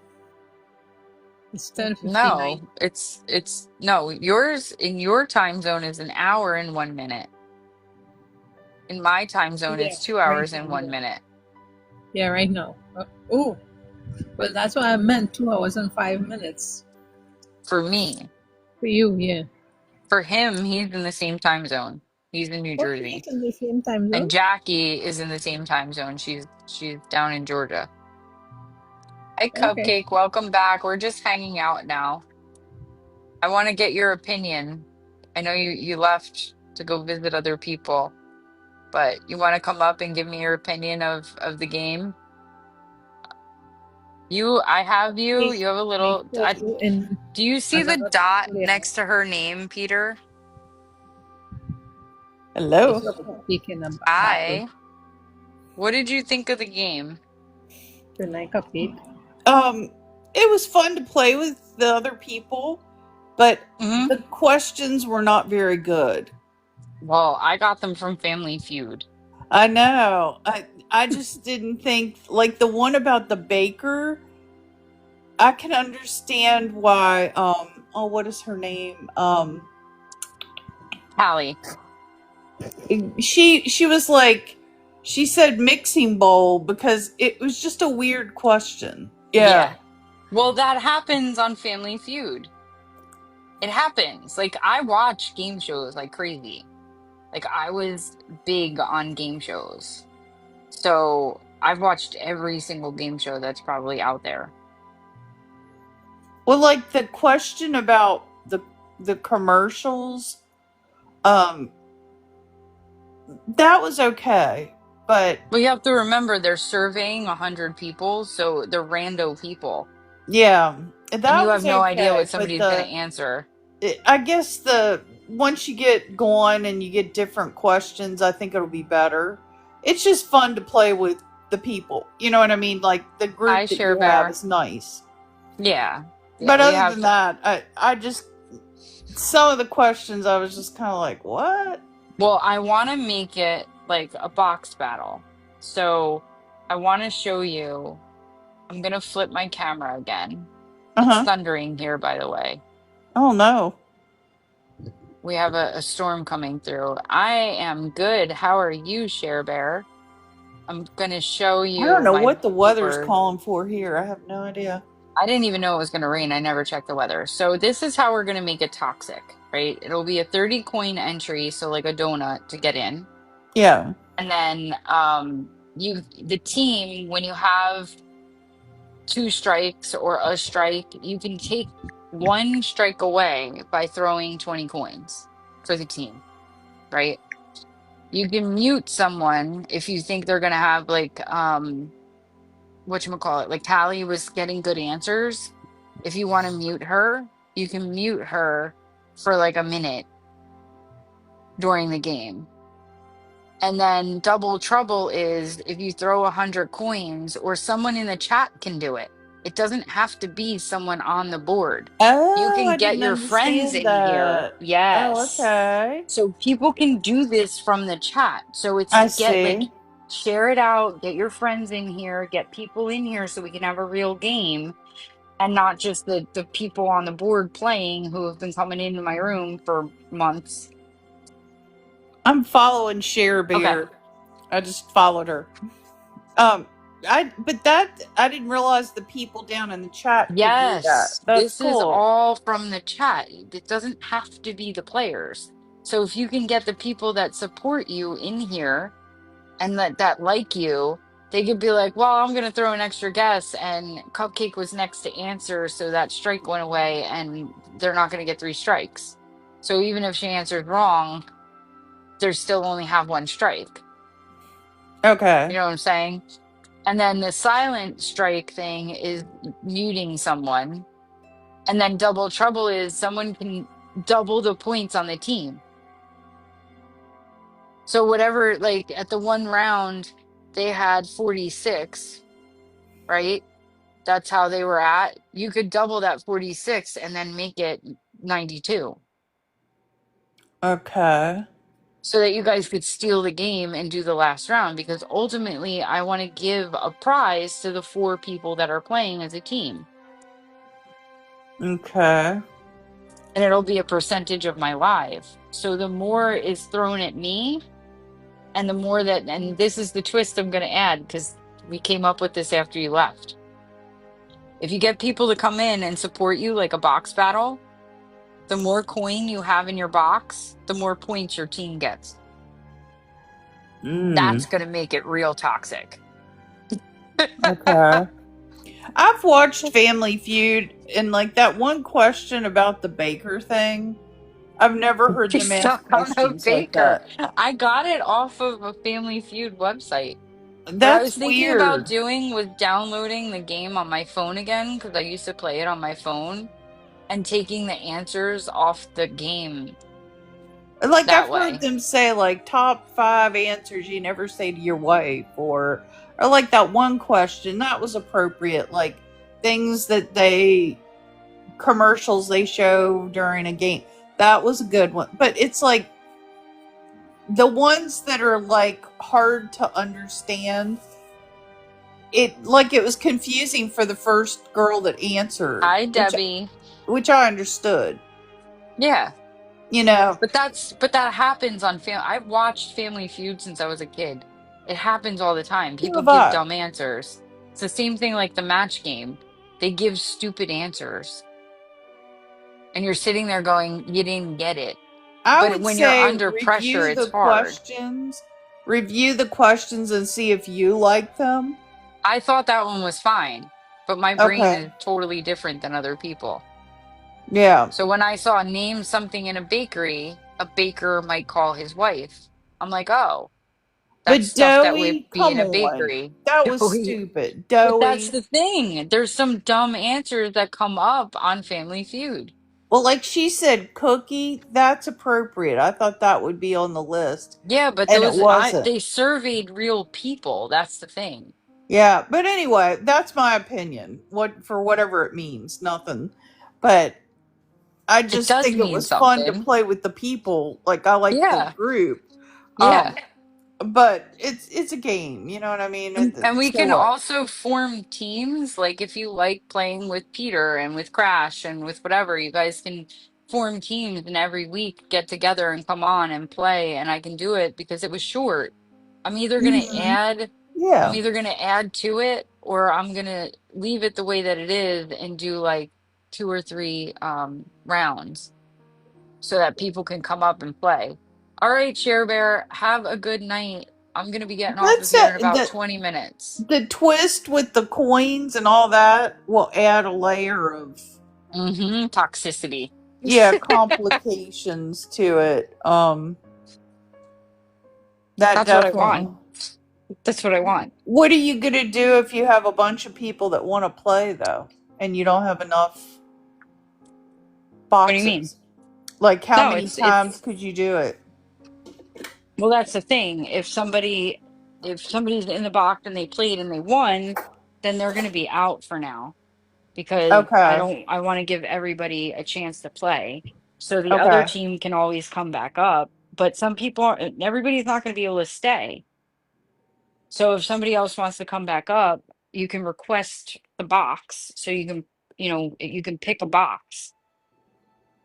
It's 10:59. No, it's no. Yours in your time zone is an hour and 1 minute. In my time zone, Yeah, it's 2 right hours and now. 1 minute. Yeah, right now. Oh, well, that's what I meant. 2 hours and 5 minutes. For me. For you, yeah. For him, he's in the same time zone. He's in New Oh, Jersey. he's in the same time zone? And Jackie is in the same time zone. She's down in Georgia. Hi, Okay. Cupcake. Welcome back. We're just hanging out now. I want to get your opinion. I know you left to go visit other people, but you want to come up and give me your opinion of the game? I have you. You have a I little. put you in Do you see the another dot player. next to her name, Peter? Hello. It's a cupcake in a battle. Hi. What did you think of the game? Good night, cupcake. It was fun to play with the other people, but the questions were not very good. Well, I got them from Family Feud. I know. I just didn't think, like the one about the baker. I can understand why. What is her name? Hallie. She was like, she said mixing bowl because it was just a weird question. Yeah. Well, that happens on Family Feud. It happens. Like, I watch game shows like crazy. Like, I was big on game shows. So, I've watched every single game show that's probably out there. Well, like the question about the commercials, Um, that was okay, but Well, you have to remember they're surveying 100 people, so they're rando people. yeah, And you that have was no idea okay. what But somebody's going to answer. I guess once you get going and you get different questions, I think it'll be better. It's just fun to play with the people. You know what I mean? Like the Hi, group that Share you have Bear. is nice. Yeah. Yeah, But we other have than to. that, I just some of the questions I was just kind of like, what? Well, I want to make it like a box battle. So I want to show you. I'm going to flip my camera again. Uh It's huh. thundering here, by the way. Oh no. We have a storm coming through. I am good. How are you, Share Bear? I'm going to show I don't you know my what the weather's board. calling for here. I have no idea. I didn't even know it was going to rain. I never checked the weather. So this is how we're going to make it toxic, right? It'll be a 30 coin entry, so like a donut to get in. Yeah. And then the team, when you have 2 strikes or a strike, you can take 1 strike away by throwing 20 coins for the team, right? You can mute someone if you think they're gonna have like whatchamacallit, like Tally was getting good answers. If you want to mute her, you can mute her for like a minute during the game. And then double trouble is if you throw 100 coins or someone in the chat can do it. It doesn't have to be someone on the board. You Oh, can I get didn't your friends understand in here. that. Oh, Yes. okay. So people can do this from the chat. So it's I get like see. share it out, get your friends in here, get people in here so we can have a real game and not just the people on the board playing who have been coming into my room for months. I'm following Share Okay. Bear. I just followed her. I didn't realize the people down in the chat could do that. Yes, That's this is cool. all from the chat. It doesn't have to be the players. So if you can get the people that support you in here and that like you, they could be like, well, I'm going to throw an extra guess. And Cupcake was next to answer. So that strike went away and they're not going to get 3 strikes. So even if she answers wrong, they still only have 1 strike. Okay. You know what I'm saying? And then the silent strike thing is muting someone. And then double trouble is someone can double the points on the team. So whatever, like at the one round, they had 46, right? That's how they were at. You could double that 46 and then make it 92 Okay. so that you guys could steal the game and do the last round because ultimately I want to give a prize to the 4 people that are playing as a team. Okay. And it'll be a percentage of my live. So the more is thrown at me, and the more that, and this is the twist I'm going to add because we came up with this after you left. If you get people to come in and support you like a box battle, the more coin you have in your box, the more points your team gets. That's going to make it real toxic. Okay. I've watched Family Feud, and like that one question about the baker thing, I've never heard You're them ask stuck on a questions like baker. that. I got it off of a Family Feud website. What I was That's thinking about weird. doing was downloading the game on my phone again because I used to play it on my phone and taking the answers off the game Like that I've heard way. them say like top 5 answers you never say to your wife, or like that one question that was appropriate, like things that they commercials they show during a game. That was a good one. But it's like the ones that are like hard to understand. It was confusing for the first girl that answered, Hi, Debbie. which I understood. Yeah, You know, but that happens on I've watched Family Feud since I was a kid. It happens all the time. who People have give I? dumb answers. It's the same thing like the match game. They give stupid answers, and you're sitting there going, "You didn't get it." I But would when you're say under pressure, it's hard. review the questions and see if you like them. I thought that one was fine, but my brain Okay. is totally different than other people. Yeah. So when I saw name something in a bakery, a baker might call his wife. I'm like, oh, that's But stuff that would doughy, be in come a on. bakery. That was Joey. stupid. But that's Doughy. the thing. There's some dumb answers that come up on Family Feud. Well, like she said, cookie, that's appropriate. I thought that would be on the list. Yeah, but And it wasn't. they surveyed real people. That's the thing. Yeah, but anyway, that's my opinion. What for whatever it means, nothing. But I It just does think it mean was fun to something. play with the people. Like I like the Yeah. group. Yeah. But it's a game, you know what I mean? And we So can what? also form teams. Like if you like playing with Peter and with Crash and with whatever, you guys can form teams and every week get together and come on and play. And I can do it because it was short. I'm either gonna Mhm. add I'm Yeah. either gonna add to it or I'm gonna leave it the way that it is and do like two or three rounds so that people can come up and play. All right, Share Bear, have a good night. I'm gonna be getting off of That's here in it. about 20 minutes. The twist with the coins and all that will add a layer of Toxicity. complications to it. That That's what I want. definitely. That's what I want. What are you gonna do if you have a bunch of people that want to play though, and you don't have enough What do you mean? boxes? Like, how No, many times could you do it? well, that's the thing. If somebody's in the box and they played and they won, then they're gonna be out for now because Okay. I want to give everybody a chance to play. So the other Okay. team can always come back up, but some people everybody's not gonna be able to stay. So if somebody else wants to come back up, you can request the box. So you can, you can pick a box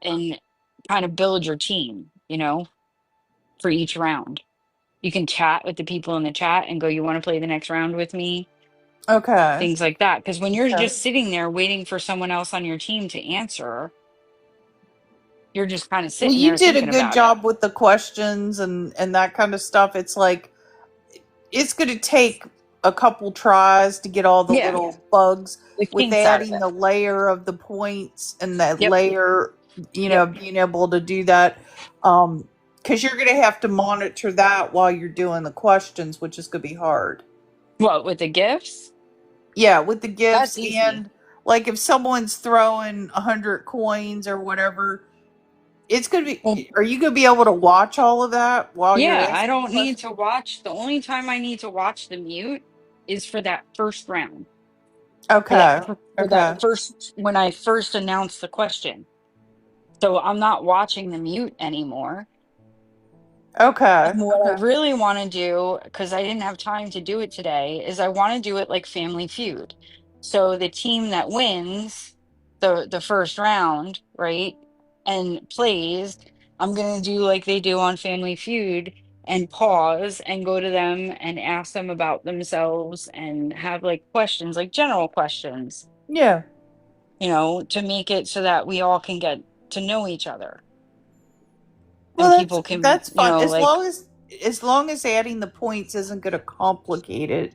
and kind of build your team, for each round. You can chat with the people in the chat and go, you want to play the next round with me? Okay. Things like that. Because when you're Okay. just sitting there waiting for someone else on your team to answer, you're just kind of Well, sitting you there did a thinking good about it. job with the questions and that kind of stuff. It's like it's going to take a couple tries to get all the Yeah. little bugs The with kinks out of adding it. the layer of the points and that Yep. layer, Yep. being able to do that. Because you're going to have to monitor that while you're doing the questions, which is going to be hard. What, with the gifts? Yeah, with the That's gifts easy. and like if someone's throwing 100 coins or whatever, it's gonna be. Are you gonna be able to watch all of that while you're Yeah, I asking don't need questions? to watch. The only time I need to watch the mute is for that first round. Okay. For Okay. that first when I first announced the question. So I'm not watching the mute anymore. Okay. And what I Okay. really want to do, because I didn't have time to do it today, is I want to do it like Family Feud. So the team that wins the first round, right, and plays, I'm gonna do like they do on Family Feud and pause and go to them and ask them about themselves and have like questions, like general questions, Yeah. to make it so that we all can get to know each other Well, and people can, that's fun. like. As long as adding the points isn't going to complicate it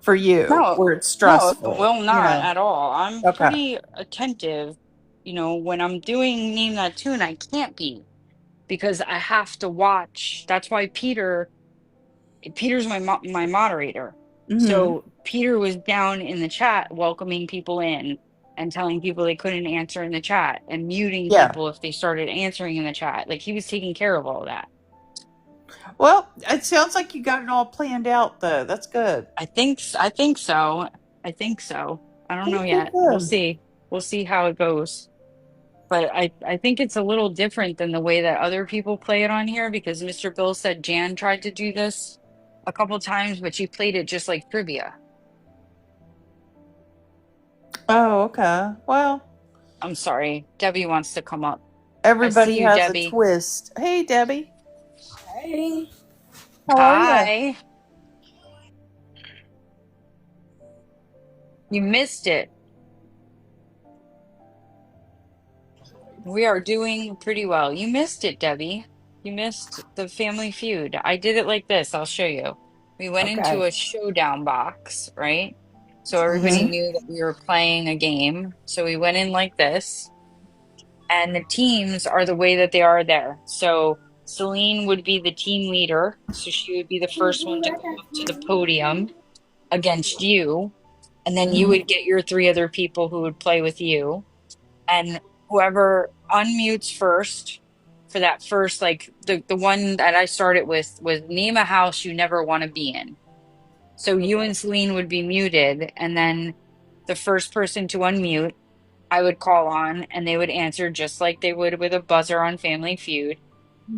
for you, No, where it's no, it stressful. will not at all. I'm Okay. pretty attentive, when I'm doing Name That Tune, I can't be because I have to watch. That's why Peter's my moderator. Mm-hmm. So Peter was down in the chat welcoming people in and telling people they couldn't answer in the chat and muting Yeah. people if they started answering in the chat. Like he was taking care of all that. Well, it sounds like you got it all planned out, though. That's good. I think so. I think so. I don't know Good. Good. yet. We'll Good. see. We'll see how it goes. But I think it's a little different than the way that other people play it on here because Mr. Bill said Jan tried to do this a couple times, but she played it just like trivia. Oh, okay. Well, I'm sorry. Debbie wants to come up. I everybody see you, has a Debbie. twist. Hey, Debbie. Hey. How are you? Hi. You missed it. We are doing pretty well. You missed it, Debbie. You missed the Family Feud. I did it like this. I'll show you. We went into Okay. a showdown box, right? So everybody Mm-hmm. knew that we were playing a game. So we went in like this. And the teams are the way that they are there. So Celine would be the team leader. So she would be the first one to come up to the podium against you. And then you would get your three other people who would play with you. And whoever unmutes first for that first, like the one that I started with was name a house you never want to be in. So you and Celine would be muted, and then the first person to unmute, I would call on, and they would answer just like they would with a buzzer on Family Feud.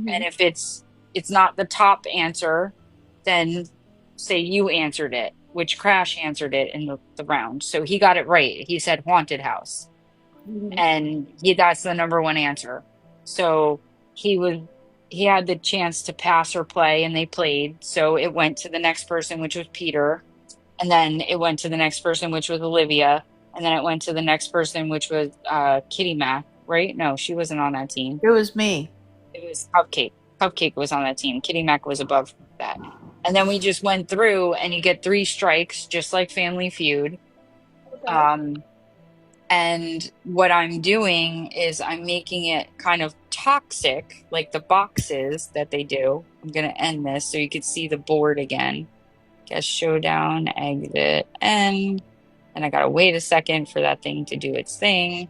And if it's not the top answer, then say you answered it, which Crash answered it in the round. So he got it right. He said haunted house. And that's the number one answer. So he had the chance to pass or play, and they played. So it went to the next person, which was Peter. And then it went to the next person, which was Olivia. And then it went to the next person, which was Kitty Mac, right? No, she wasn't on that team. It was me. It was Cupcake. Cupcake was on that team. Kitty Mac was above that. And then we just went through, and you get 3 strikes, just like Family Feud. And what I'm doing is I'm making it kind of toxic, like the boxes that they do. I'm going to end this so you can see the board again. Guess showdown, exit, end. And I got to wait a second for that thing to do its thing.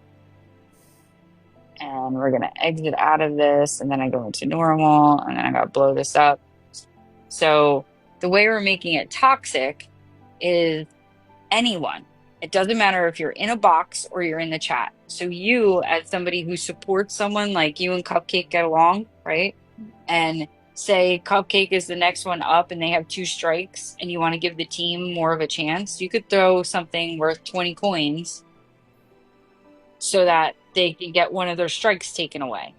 And we're going to exit out of this. And then I go into normal. And then I got to blow this up. So the way we're making it toxic is anyone. It doesn't matter if you're in a box or you're in the chat. So you, as somebody who supports someone, like you and Cupcake get along, right? And say Cupcake is the next one up and they have 2 strikes and you want to give the team more of a chance, you could throw something worth 20 coins so that they can get one of their strikes taken away.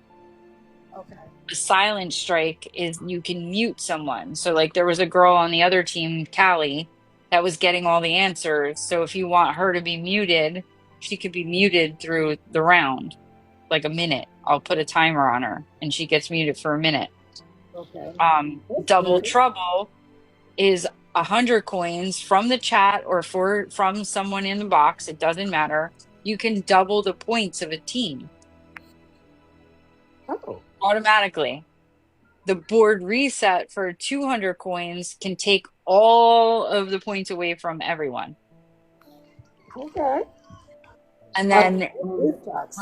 Okay. A silent strike is you can mute someone. So like there was a girl on the other team, Callie, that was getting all the answers. So if you want her to be muted, she could be muted through the round, like a minute. I'll put a timer on her and she gets muted for a minute. Okay. Double Trouble is 100 coins from the chat or from someone in the box. It doesn't matter. You can double the points of a team. Oh. Automatically. The board reset for 200 coins can take all of the points away from everyone. Okay. And then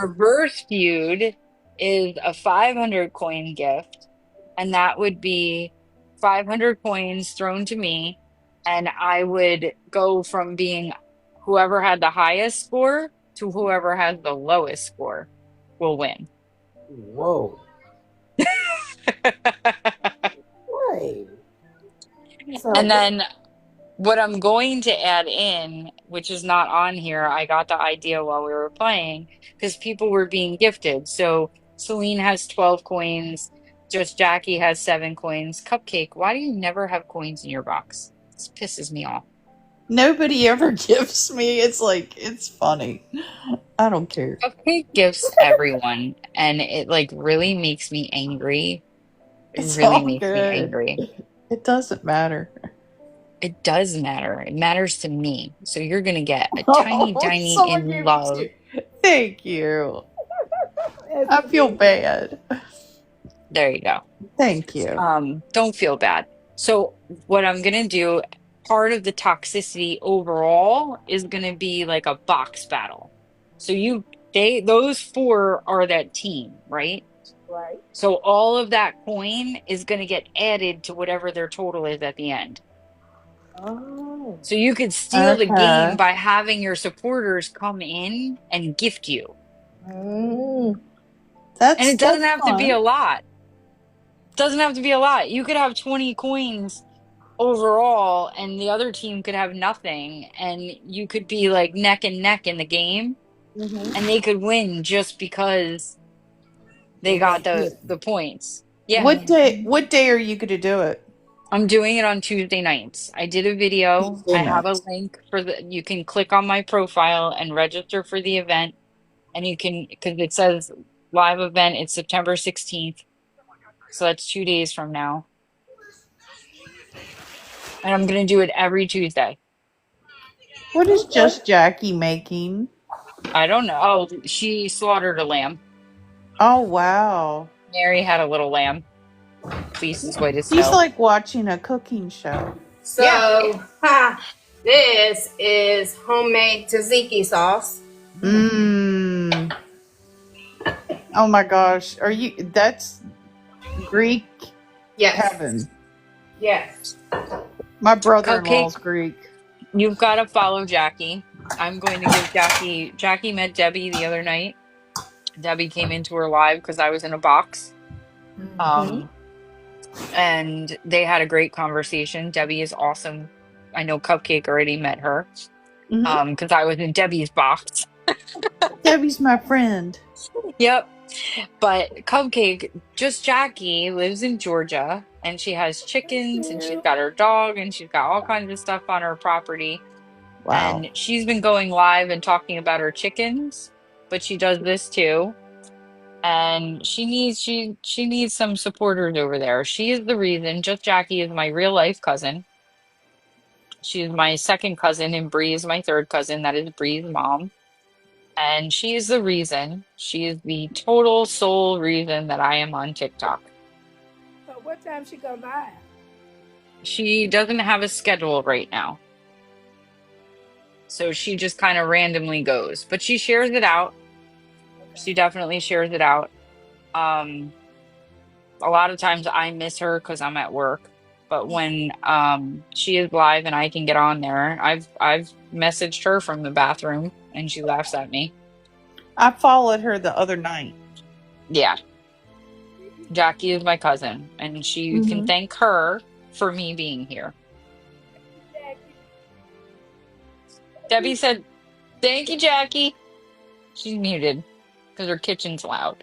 Reverse Feud is a 500 coin gift. And that would be 500 coins thrown to me. And I would go from being whoever had the highest score to whoever has the lowest score will win. Whoa. Right. So And then what I'm going to add in, which is not on here, I got the idea while we were playing because people were being gifted. So Celine has 12 coins. Just Jackie has 7 coins. Cupcake, why do you never have coins in your box? This pisses me off. Nobody ever gives me. It's like, it's funny. I don't care. Cupcake gifts everyone, and it like really makes me angry. It's Really all makes me good. angry. It doesn't matter. It does matter. It matters to me. So you're gonna get a Oh, tiny someone in gave me love. 2. Thank you. I feel bad. There you go. Thank you. Don't feel bad. So what I'm gonna do, part of the toxicity overall is gonna be like a box battle. So those 4 are that team, right? right. So all of that coin is gonna get added to whatever their total is at the end. Oh. So you could steal the game by having your supporters come in and gift you. Mm. That's And it doesn't have to be fun. a lot. It doesn't have to be a lot. You could have 20 coins overall and the other team could have nothing and you could be like neck and neck in the game and they could win just because they got the points. Yeah. What day are you going to do it? I'm doing it on Tuesday nights. I did a video. Tuesday I have a nights. link you can click on my profile and register for the event. And you can, because it says live event, it's September 16th. So that's 2 days from now. And I'm going to do it every Tuesday. What is Just Jackie making? I don't know. Oh, she slaughtered a lamb. Oh wow. Mary had a little lamb. Fleeces white as She's snow. like watching a cooking show. So, this is homemade tzatziki sauce. Mmm. Oh my gosh. That's Greek Yes. heaven. Yes. My brother-in-law's Cupcake, Greek. you've got to follow Jackie. I'm going to give Jackie met Debbie the other night. Debbie came into her live because I was in a box. Mm-hmm. And they had a great conversation. Debbie is awesome. I know Cupcake already met her. Mm-hmm. Because I was in Debbie's box. Debbie's my friend. Yep. But Cupcake, just Jackie, lives in Georgia and she has chickens and she's got her dog and she's got all kinds of stuff on her property. Wow. And she's been going live and talking about her chickens, but she does this too. And she needs some supporters over there. She is the reason. Just Jackie is my real life cousin. She is my second cousin, and Bree is my third cousin. That is Bree's mom. And she is the reason. She is the total sole reason that I am on TikTok. So what time she go live? She doesn't have a schedule right now. So she just kind of randomly goes. But she shares it out. She definitely shares it out. A lot of times I miss her because I'm at work. But when she is live and I can get on there, I've messaged her from the bathroom and she laughs at me. I followed her the other night. Yeah. Jackie is my cousin, and she can thank her for me being here. Debbie said, "Thank you, Jackie." She's muted because her kitchen's loud.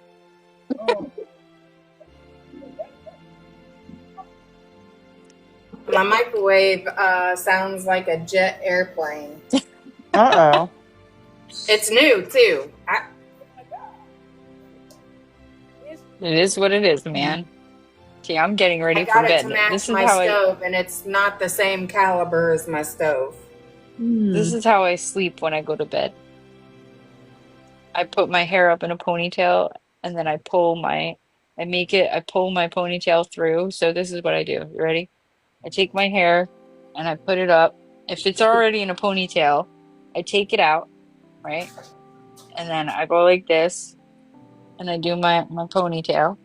My microwave sounds like a jet airplane. Uh-oh. It's new, too. It is what it is, man. Okay, I'm getting I ready for got it bed. to match This is my how stove, and it's not the same caliber as my stove. This is how I sleep when I go to bed. I put my hair up in a ponytail, and then I pull my ponytail through. So this is what I do. You ready? I take my hair and I put it up. If it's already in a ponytail, I take it out, right? And then I go like this, and I do my ponytail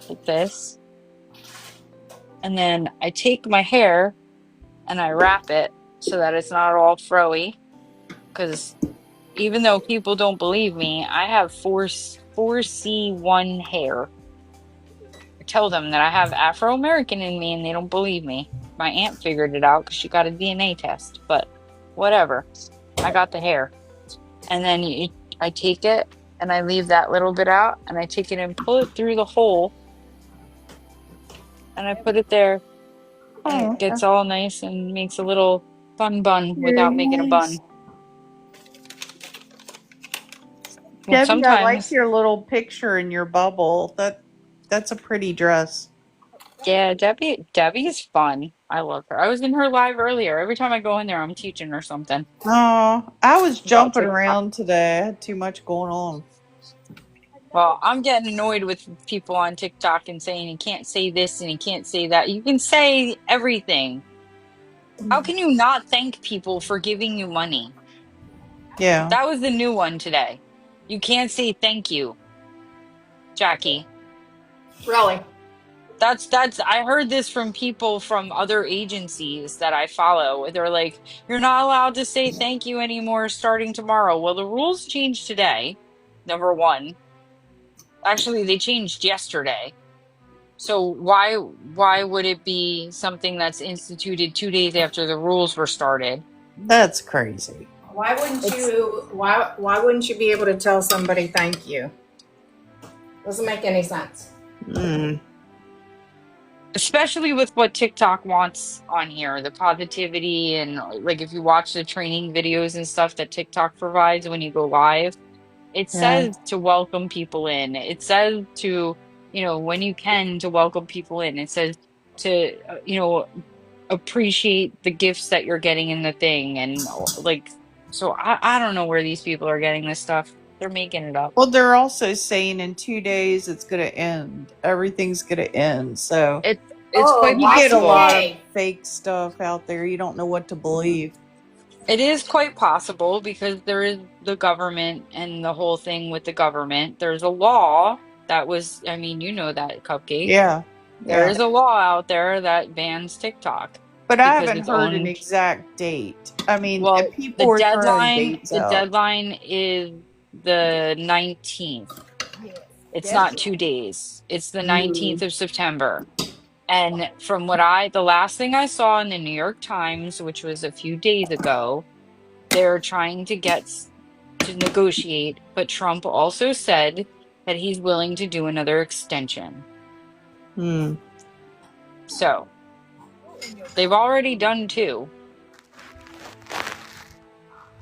like this. And then I take my hair and I wrap it so that it's not all froey. Because even though people don't believe me, I have 4C1 hair. I tell them that I have Afro-American in me and they don't believe me. My aunt figured it out because she got a DNA test, but whatever. I got the hair. And then I take it and I leave that little bit out and I take it and pull it through the hole and I put it there and it gets all nice and makes a little fun bun without making a bun. Well, Debbie, I like sometimes, your little picture in your bubble. That's a pretty dress. yeah, Debbie's fun. I love her. I was in her live earlier. Every time I go in there, I'm teaching her something Oh, I was about jumping TikTok. around today. I had too much going on. Well, I'm getting annoyed with people on TikTok and saying you can't say this and you can't say that. You can say everything. How can you not thank people for giving you money? Yeah. That was the new one today. You can't say thank you, Jackie. Really? That's I heard this from people from other agencies that I follow. They're like, you're not allowed to say thank you anymore starting tomorrow. Well, the rules changed today, number one. Actually, they changed yesterday. So why would it be something that's instituted 2 days after the rules were started? That's crazy. Why wouldn't you be able to tell somebody thank you? Doesn't make any sense. Especially with what TikTok wants on here, the positivity and like if you watch the training videos and stuff that TikTok provides when you go live, it Yeah. says to welcome people in. It says to, when you can to welcome people in. It says to, appreciate the gifts that you're getting in the thing. And like, so I don't know where these people are getting this stuff. They're making it up. Well, they're also saying in 2 days it's going to end. Everything's going to end. So It's quite you get a lot of possible. fake stuff out there. You don't know what to believe. It is quite possible because there is the government and the whole thing with the government. There's a law that was, I mean, you know that, Cupcake. Yeah. There Yeah. is a law out there that bans TikTok But I because haven't it's heard an owned. exact date. I mean, Well, people were throwing dates the out. deadline is the 19th. It's not 2 days. It's the 19th of September. And from the last thing I saw in the New York Times, which was a few days ago, they're trying to to negotiate, but Trump also said that he's willing to do another extension. So they've already done 2.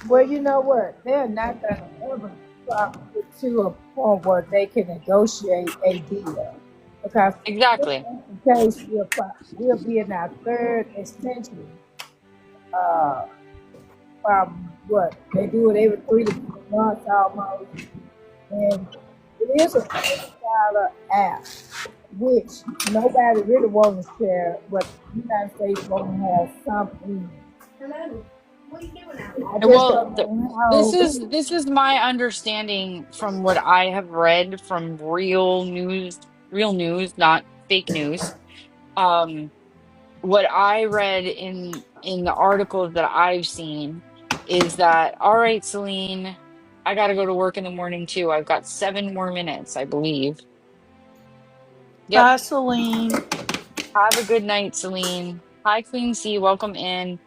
Well, you know what? They're not going to ever get to a point where they can negotiate a deal. Because Exactly. in case we'll be in our 3rd extension. From what? They do it every 3 to 4 months almost. And it is a $30 app, which nobody really wants to share, but the United States won't have something. Hello. What are you doing out there? Well, this is my understanding from what I have read from real news, not fake news. What I read in the articles that I've seen is that, all right, Celine, I got to go to work in the morning too. I've got 7 more minutes, I believe. Yep. Bye, Celine. Have a good night, Celine. Hi, Queen C. Welcome in.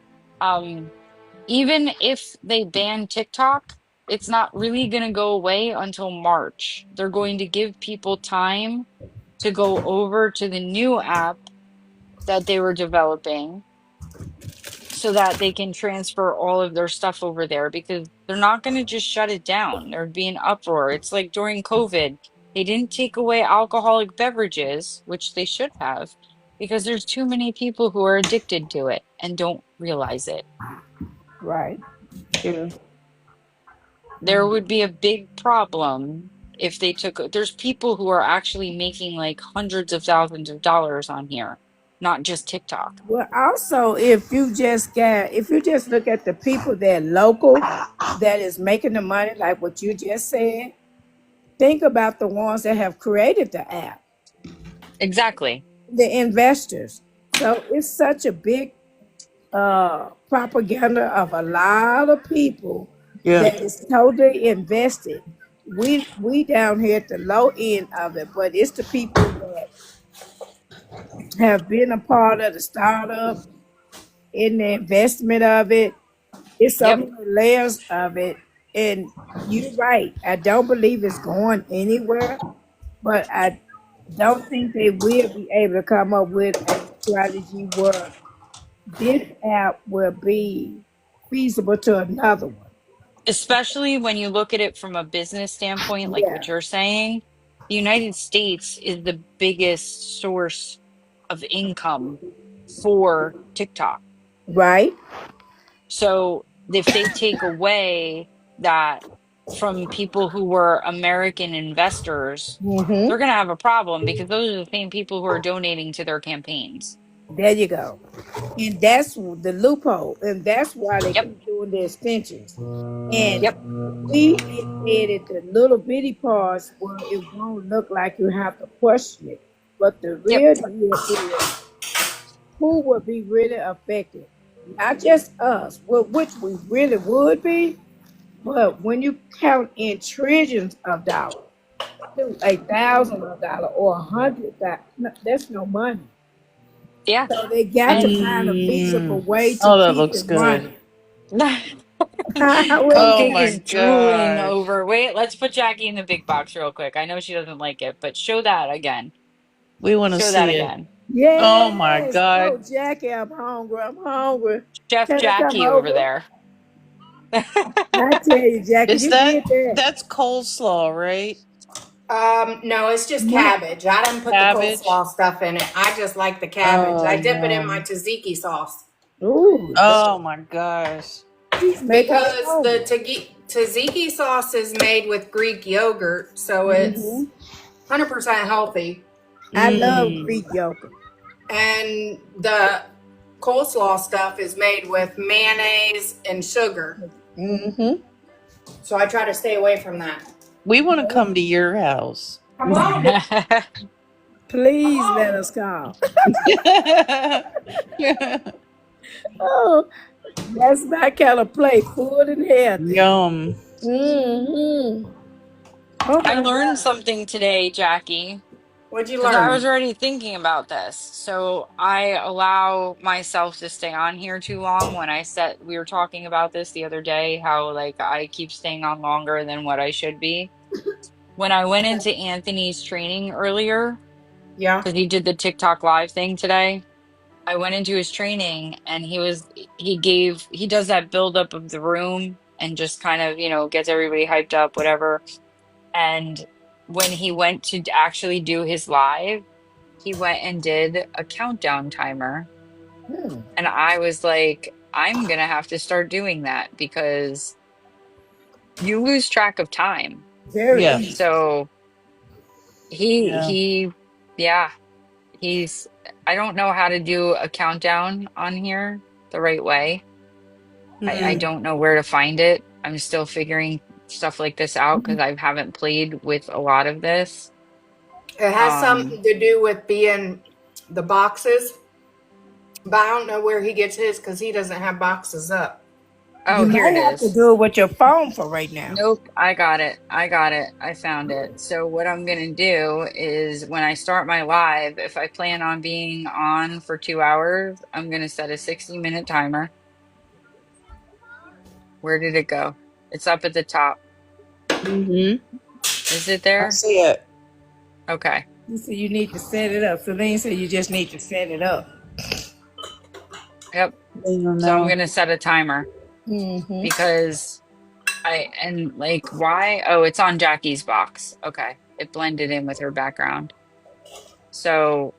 Even if they ban TikTok, it's not really going to go away until March. They're going to give people time to go over to the new app that they were developing so that they can transfer all of their stuff over there because they're not going to just shut it down. There'd be an uproar. It's like during COVID, they didn't take away alcoholic beverages, which they should have, because there's too many people who are addicted to it and don't realize it. Right. True. There would be a big problem if they there's people who are actually making like hundreds of thousands of dollars on here, not just TikTok. Well, also, if you just look at the people that are local, that is making the money, like what you just said, think about the ones that have created the app. Exactly. The investors. So it's such a big propaganda of a lot of people that is totally invested. We down here at the low end of it, but it's the people that have been a part of the startup, in the investment of it. It's so many layers of it. And you're right. I don't believe it's going anywhere, but I don't think they will be able to come up with a strategy where this app will be feasible to another one. Especially when you look at it from a business standpoint, like what you're saying, the United States is the biggest source of income for TikTok. Right. So if they take away that from people who were American investors, they're going to have a problem because those are the same people who are donating to their campaigns. There you go. And that's the loophole. And that's why they keep doing the extensions. And we added the little bitty parts where it won't look like you have to question it. But the real deal is who would be really affected? Not just us, which we really would be, but when you count in trillions of dollars, $1,000 or $100, that's no money. Yeah. So they got to find a feasible way to that keep looks it good. running. Cupcake my is drooling gosh. over. Wait, let's put Jackie in the big box real quick. I know she doesn't like it, but show that again. We want to Show see that it. again. Yes. Oh my God. Oh, Jackie, I'm hungry. Chef Can I come Jackie over there. I tell you, Jackie, Is you that did that. that's coleslaw, right? No, it's just cabbage. I didn't put Cabbage? the coleslaw stuff in it. I just like the cabbage. Oh, I dip it in yum. my tzatziki sauce. Ooh. Oh my gosh. She's making Because the Tzatziki sauce is made with Greek yogurt, so it's 100% healthy. I love Greek yogurt. And the coleslaw stuff is made with mayonnaise and sugar. So I try to stay away from that. We want to come to your house. Come on. Please let us come. Oh, that's my kind of place. Food and healthy. Yum. Oh I my learned God. something today, Jackie. What'd you 'Cause I learn? was already thinking about this. So I allow myself to stay on here too long when we were talking about this the other day, how like I keep staying on longer than what I should be. When I went into Anthony's training earlier, Yeah. because he did the TikTok live thing today, I went into his training and he does that buildup of the room and just kind of, gets everybody hyped up, whatever. And when he went to actually do his live, he went and did a countdown timer. And I was like, I'm gonna have to start doing that because you lose track of time. Very Yeah. easy. So Yeah. yeah, he's, I don't know how to do a countdown on here the right way. I don't know where to find it. I'm still figuring stuff like this out because I haven't played with a lot of this. It has something to do with being the boxes, but I don't know where he gets his because he doesn't have boxes up. Oh, You here it might have to is. do it with your phone for right now. Nope, I got it. I found it. So what I'm gonna do is when I start my live, if I plan on being on for 2 hours, I'm gonna set a 60-minute timer. Where did it go? It's up at the top. Is it I there? see it. Okay. You said you need to set it up. Celine said you just need to set it up. Yep. So I'm gonna set a timer because why? Oh, it's on Jackie's box. Okay. It blended in with her background. So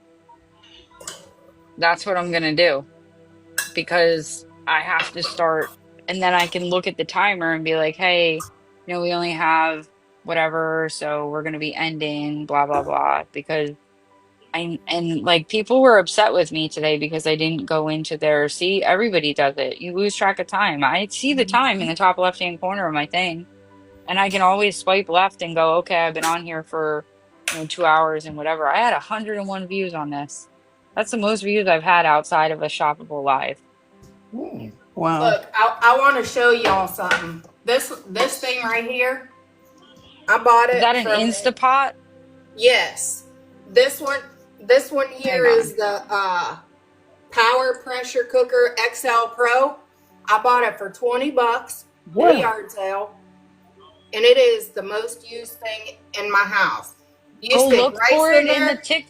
that's what I'm gonna do because I have to start, and then I can look at the timer and be like, hey, we only have whatever, so we're gonna be ending, blah, blah, blah. Because like people were upset with me today because I didn't go into see, everybody does it. You lose track of time. I see the time in the top left-hand corner of my thing, and I can always swipe left and go, okay, I've been on here for 2 hours and whatever. I had 101 views on this. That's the most views I've had outside of a shoppable live. Wow. Look, I want to show y'all something. This thing right here, I bought it. Is that an from Instapot? Yes. This one here is the Power Pressure Cooker XL Pro. I bought it for $20 at a yard sale, and it is the most used thing in my house. You Go stick look rice for in it in there. the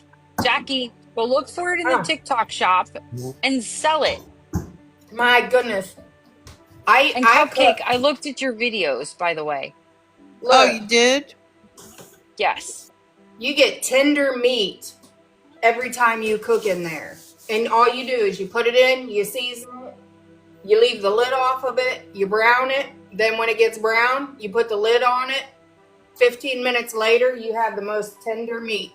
Jackie, go look for it in the TikTok shop and sell it. My goodness. Cupcake, I looked at your videos, by the way. Look, oh, you did? Yes. You get tender meat every time you cook in there. And all you do is you put it in, you season it, you leave the lid off of it, you brown it. Then when it gets brown, you put the lid on it. 15 minutes later, you have the most tender meat.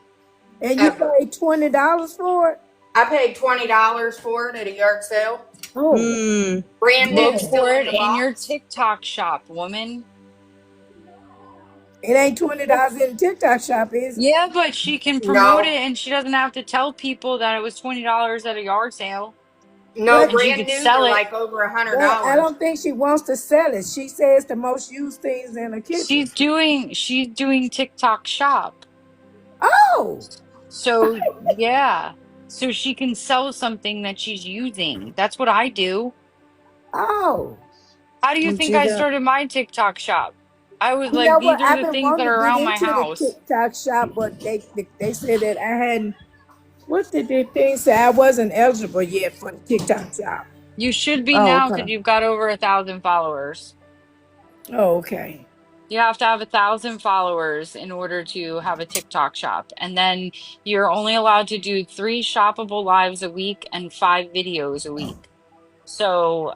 And you paid $20 for it? I paid $20 for it at a yard sale. Oh. Brand new. Look for it in your TikTok shop, woman. It ain't $20 in the TikTok shop, is it? Yeah, but she can promote it and she doesn't have to tell people that it was $20 at a yard sale. No, and she brand could new, sell they're it. like over $100. Well, I don't think she wants to sell it. She says the most used things in the kitchen. She's doing TikTok shop. Oh. So yeah. So she can sell something that she's using. That's what I do. Oh. How do you think I started my TikTok shop? I was You like, know these what? are I've the been things that wanting are to get around my into the house. TikTok shop, but they said that I hadn't. What did the thing say? I wasn't eligible yet for the TikTok shop. You should be now because you've got over 1,000 followers. Oh, okay. You have to have 1,000 followers in order to have a TikTok shop. And then you're only allowed to do 3 shoppable lives a week and 5 videos a week. So,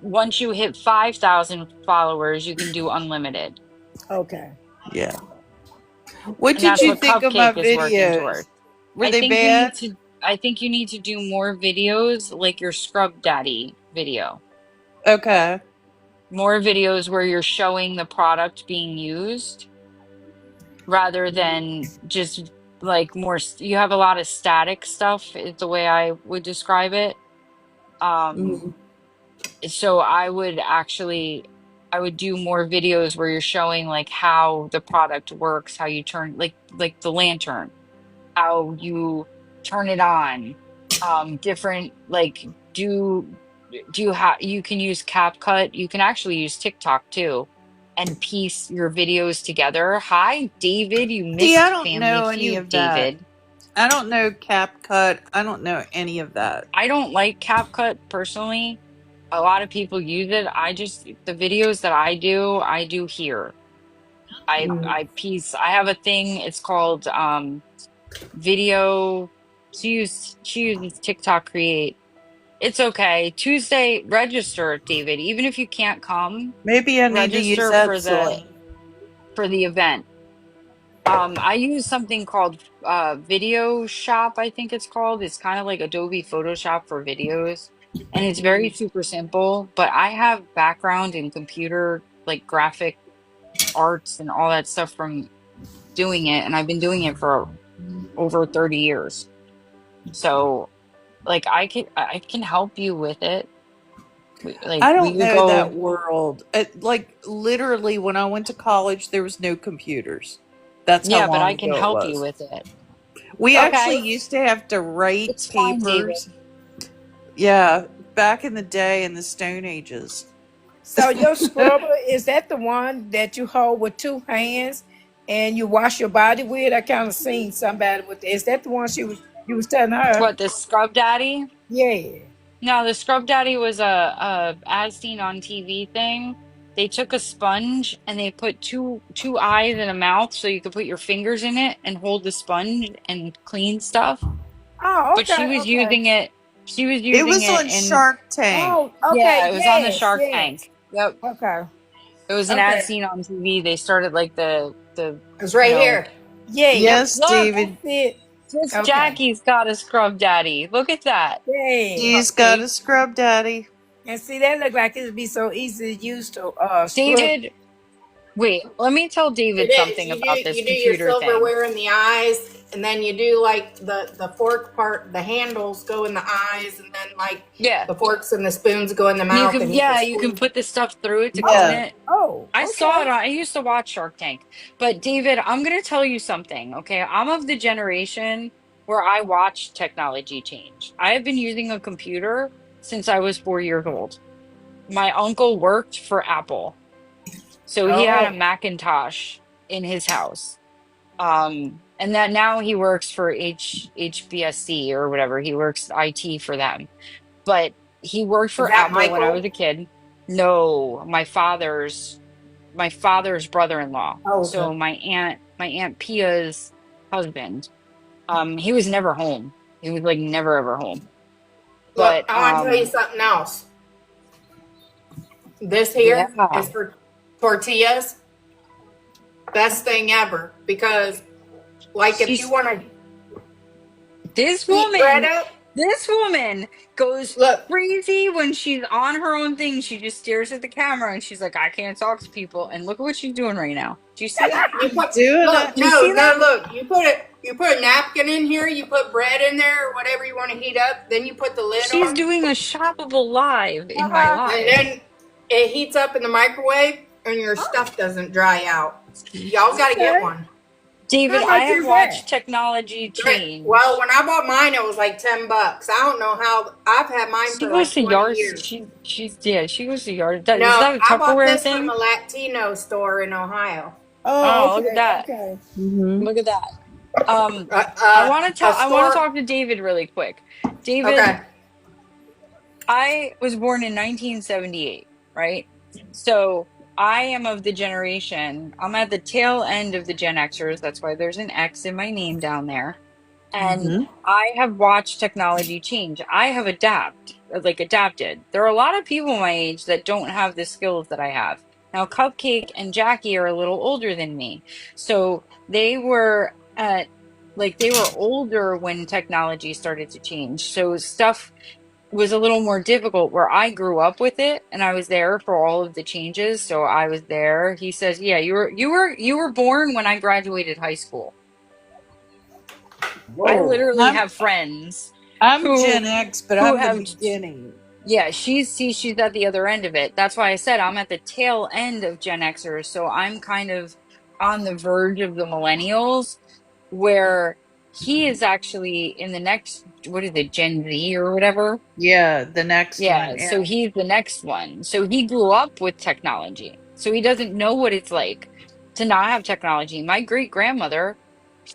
once you hit 5,000 followers, you can do unlimited. Okay. Yeah. What And did that's you what think of my Cupcake is working videos? towards. Were I they think you need bad? to I think you need to do more videos like your Scrub Daddy video. Okay. More videos where you're showing the product being used rather than just like you have a lot of static stuff is the way I would describe it. Um, Mhm. so I would do more videos where you're showing like how the product works, how you turn like the lantern, how you turn it on, different like do you have you can use CapCut, you can actually use TikTok too, and piece your videos together. Hi, David, you See, I missed don't Family know any Feud, of that. David. I don't know CapCut. I don't know any of that. I don't like CapCut personally. A lot of people use it. The videos that I do here. Mm. I have a thing, it's called video she uses TikTok Create. It's okay. Tuesday, register, David. Even if you can't come, Maybe I need to use register that soon. for the event. I use something called Video Shop, I think it's called. It's kind of like Adobe Photoshop for videos, and it's very super simple. But I have background in computer, like graphic arts and all that stuff from doing it, and I've been doing it for over 30 years. So, like, I can help you with it. I We don't could know that go. world. Like literally, when I went to college, there was no computers. That's how Yeah, but long I can ago it help you was. with it. We actually Okay, used to have to write it's fine, David. papers. Yeah, back in the day in the Stone Ages. So your scrubber, is that the one that you hold with two hands and you wash your body with? I kind of seen somebody with. Is that the one you was telling her? What, the Scrub Daddy? Yeah. No, the Scrub Daddy was a as seen on TV thing. They took a sponge and they put two eyes and a mouth so you could put your fingers in it and hold the sponge and clean stuff. Oh, But okay, okay. she was It using was it on in, Shark Tank. Oh, yeah, okay. it was on the Yes, Shark yes. Tank. Yep. Okay, It was an okay. as seen on TV. They started like the It's you right know, here. Yeah. Yep. Yes, look, That's David. it. just Okay. Jackie's got a Scrub Daddy. Look at that. Yeah. He's got Cupcake. a scrub daddy. And see, that look like it'd be so easy to use to scrub. David, wait, let me tell It David is. something about this You do your computer thing. silverware in the eyes, and then you do like the fork part. The handles go in the eyes, and then like Yeah. the forks and the spoons go in the mouth, and you can You can squeeze. put this stuff through it to clean Yeah. it. Oh, I saw okay. it on, I used to watch Shark Tank. But David, I'm gonna tell you something, okay? I'm of the generation where I watched technology change. I have been using a computer since I was 4 years old. My uncle worked for Apple, so he had a Oh, Macintosh in his house. And that now he works for HBSC or whatever. He works IT for them. But he worked is for that Apple when I was Michael? a kid. No, my father's brother-in-law. Oh, okay. So my aunt Pia's husband. He was never home. He was like never ever home. Look, But I want to tell you something else. This here yeah. is for tortillas. Best thing ever, because like if you She's want to this heat bread woman up, This woman goes look, crazy when she's on her own thing. She just stares at the camera and she's like, I can't talk to people. And look at what she's doing right now. Do you see that? you put Doing look, it. Do you no, see no, that? look, you put a napkin in here, you put bread in there, whatever you want to heat up, then you put the lid She's on, doing a shoppable live in my Uh-huh. and live. then it heats up in the microwave, and your stuff doesn't dry out. Y'all got to get Okay. one. David, How I much have is that? watched technology Right. Well, change. when I bought mine, it was like $10. I don't know how. I've had mine She for goes like to 20 yard. years. She goes to yard. Is No, that a I bought Tupperware this from thing? a Latino store in Ohio. Oh, Oh, look at okay, that. okay. Mm-hmm. Look at that. Uh, I uh, want to a I want to store. talk to David really quick. David, Okay. I was born in 1978, right? So I am of the generation, I'm at the tail end of the Gen Xers. That's why there's an X in my name down there. And I have watched technology change. I have adapted. There are a lot of people my age that don't have the skills that I have. Now, Cupcake and Jackie are a little older than me. So they were they were older when technology started to change. So stuff was a little more difficult where I grew up with it and I was there for all of the changes. So I was there. He says, "Yeah, you were born when I graduated high school." I Whoa. literally have friends I'm who Gen X, but who I'm the have beginning. yeah, she's at the other end of it. That's why I said I'm at the tail end of Gen Xers, so I'm kind of on the verge of the millennials where he is actually in the next, what is it, Gen Z or whatever? Yeah, the next one. Yeah, Yeah. so he's the next one. So he grew up with technology. So he doesn't know what it's like to not have technology. My great grandmother,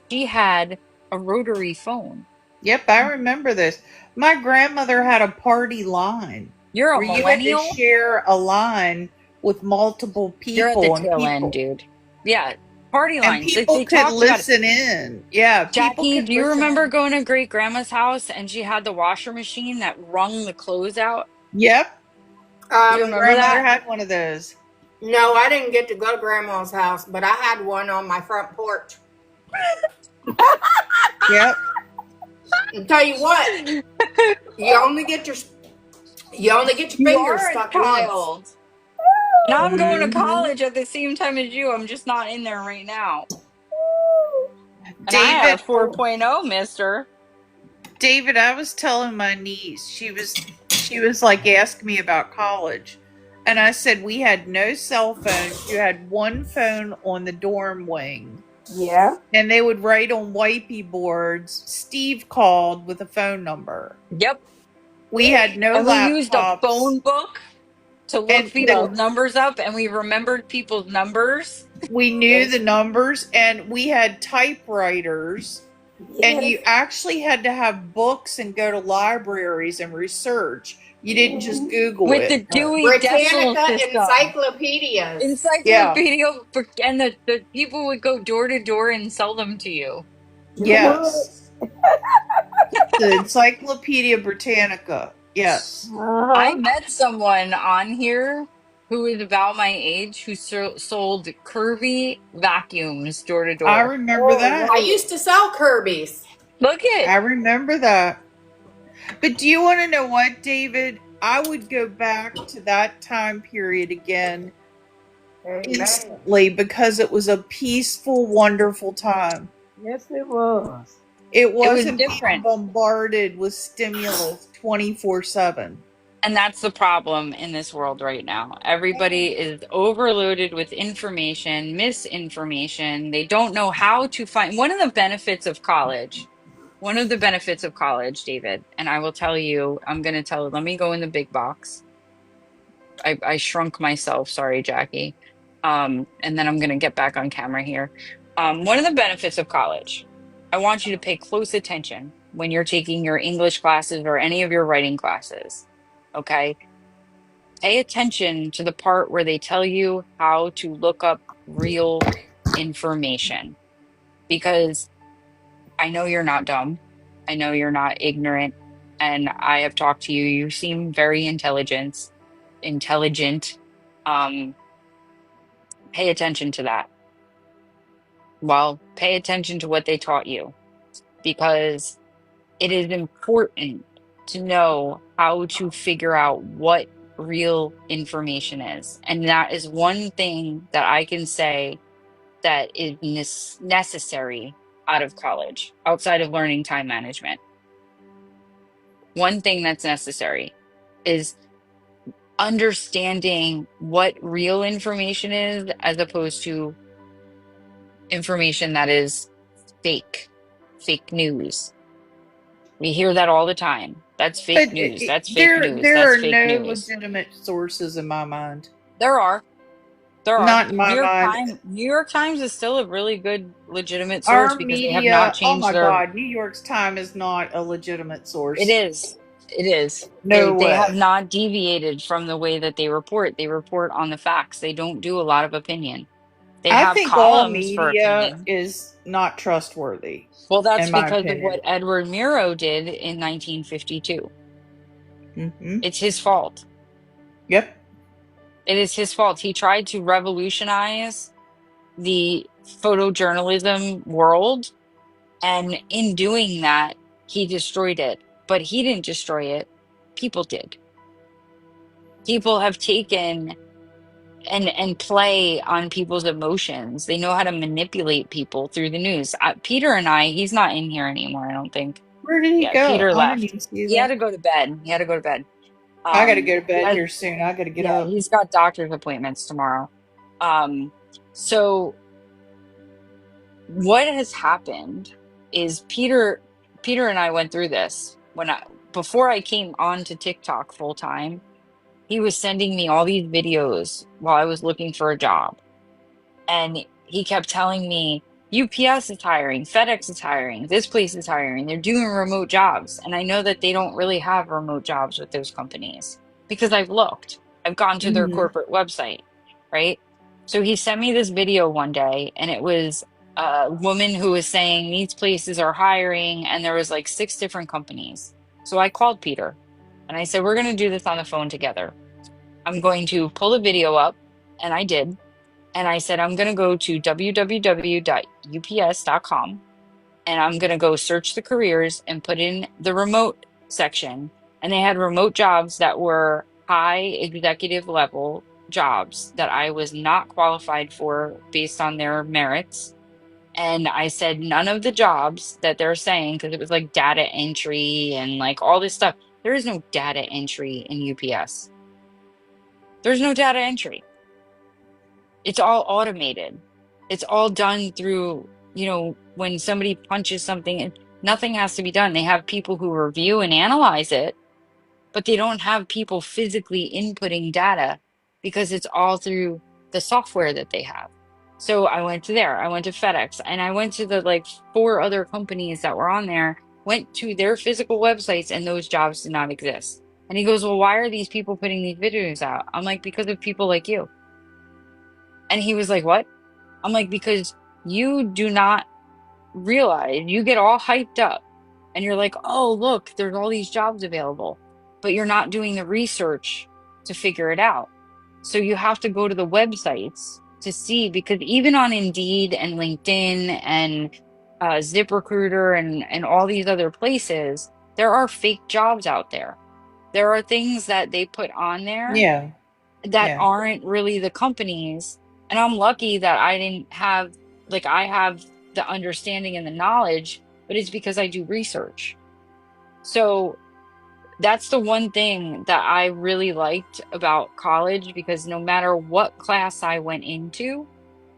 she had a rotary phone. Yep, I remember this. My grandmother had a party line You're a where you had to millennial? share a line with multiple You're at the people and tail end, people dude. Yeah, party and lines. people They could talked about it. listen in. Yeah, people Jackie, could do you listen remember in. going to great grandma's house and she had the washer machine that wrung the clothes out? Yep, Do you my remember grandmother that? had one of those. No, I didn't get to go to grandma's house, but I had one on my front porch. Yep. And tell you what, you only get your You fingers are a stuck once. child. And I'm going to Mhm. college at the same time as you. I'm just not in there right now. And I had a David, 4.0, mister. David, I was telling my niece, she was like asking me about college. And I said we had no cell phones. You had one phone on the dorm wing. Yeah. And they would write on whitey boards, Steve called with a phone number. Yep. We had no And we used a laptops. phone book to look And people's numbers up, and we remembered people's numbers. we knew the numbers and we had typewriters. And you Yes. actually had to have books and go to libraries and research. You didn't just Google With it. the Dewey Decimal Britannica System. encyclopedias. Yeah. Encyclopedia, and the people would go door to door and sell them to you. Yes. The Encyclopedia Britannica. Yes. I met someone on here who is about my age who sold Kirby vacuums door to I door. remember that. I used to sell Kirby's. Look I it. remember that. But do you want to know what, David? I would go back to that time period again instantly because it was a peaceful, wonderful time. Yes, it was. It wasn't being different. bombarded with stimulus 24/7. And that's the problem in this world right now. Everybody is overloaded with information, misinformation. They don't know how to find one of the benefits of college. One of the benefits of college, David, and I will tell you, let me go in the big box. I shrunk myself, sorry, Jackie. And then I'm going to get back on camera here. One of the benefits of college, I want you to pay close attention when you're taking your English classes or any of your writing classes. Okay? Pay attention to the part where they tell you how to look up real information because I know you're not dumb. I know you're not ignorant. And I have talked to you. You seem very intelligent. Um, Pay attention to that. Well, pay attention to what they taught you because it is important to know how to figure out what real information is. And that is one thing that I can say that is necessary out of college, outside of learning time management. One thing that's necessary is understanding what real information is as opposed to information that is fake news. We hear that all the time. That's fake But news. That's fake there news. there That's are fake no news. legitimate sources in my mind. There are. There are. Not in my mind. New York Times is still a really good legitimate source Our because they have not media, oh changed my their God, New York's time is not a legitimate it source. is. It is. No They have way. not deviated from the way that they report. They report on the facts. They don't do a lot of opinion. They I have think all columns for media opinion. is not trustworthy, Well, that's in my because of what opinion. Edward Murrow did in 1952. Mm-hmm. It's his fault. Yep. It is his fault. He tried to revolutionize the photojournalism world, and in doing that, he destroyed it. But he didn't destroy it. People did. People have taken and play on people's emotions. They know how to manipulate people through the news. Peter and I, he's not in here anymore, I don't think. Where did he Yeah, go? Peter I didn't left. even see He had that. to go to bed. He had to go to bed. I gotta go to He bed has, here soon. I gotta get yeah, up. he's got doctor's appointments tomorrow. So what has happened is Peter and I went through this before I came on to TikTok full time. He was sending me all these videos while I was looking for a job. And he kept telling me, UPS is hiring, FedEx is hiring, this place is hiring, they're doing remote jobs. And I know that they don't really have remote jobs with those companies because I've looked. I've gone to their Mm-hmm. corporate website, right? So he sent me this video one day, and it was a woman who was saying these places are hiring, and there was like 6 different companies. So I called Peter and I said, we're going to do this on the phone together. I'm going to pull the video up, and I did. And I said, I'm going to go to www.ups.com, and I'm going to go search the careers and put in the remote section. And they had remote jobs that were high executive level jobs that I was not qualified for based on their merits. And I said, none of the jobs that they're saying, because it was like data entry and like all this stuff, there is no data entry in UPS. There's no data entry. It's all automated. It's all done through, when somebody punches something, and nothing has to be done. They have people who review and analyze it, but they don't have people physically inputting data because it's all through the software that they have. So I went to there, I went to FedEx, and I went to the like 4 other companies that were on there, went to their physical websites, and those jobs did not exist. And he goes, well, why are these people putting these videos out? I'm like, because of people like you. And he was like, what? I'm like, because you do not realize, you get all hyped up and you're like, oh, look, there's all these jobs available, but you're not doing the research to figure it out. So you have to go to the websites to see, because even on Indeed and LinkedIn and ZipRecruiter and all these other places, there are fake jobs out there. There are things that they put on there Yeah. that Yeah. aren't really the companies. And I'm lucky that I didn't have, like, I have the understanding and the knowledge, but it's because I do research. So that's the one thing that I really liked about college, because no matter what class I went into,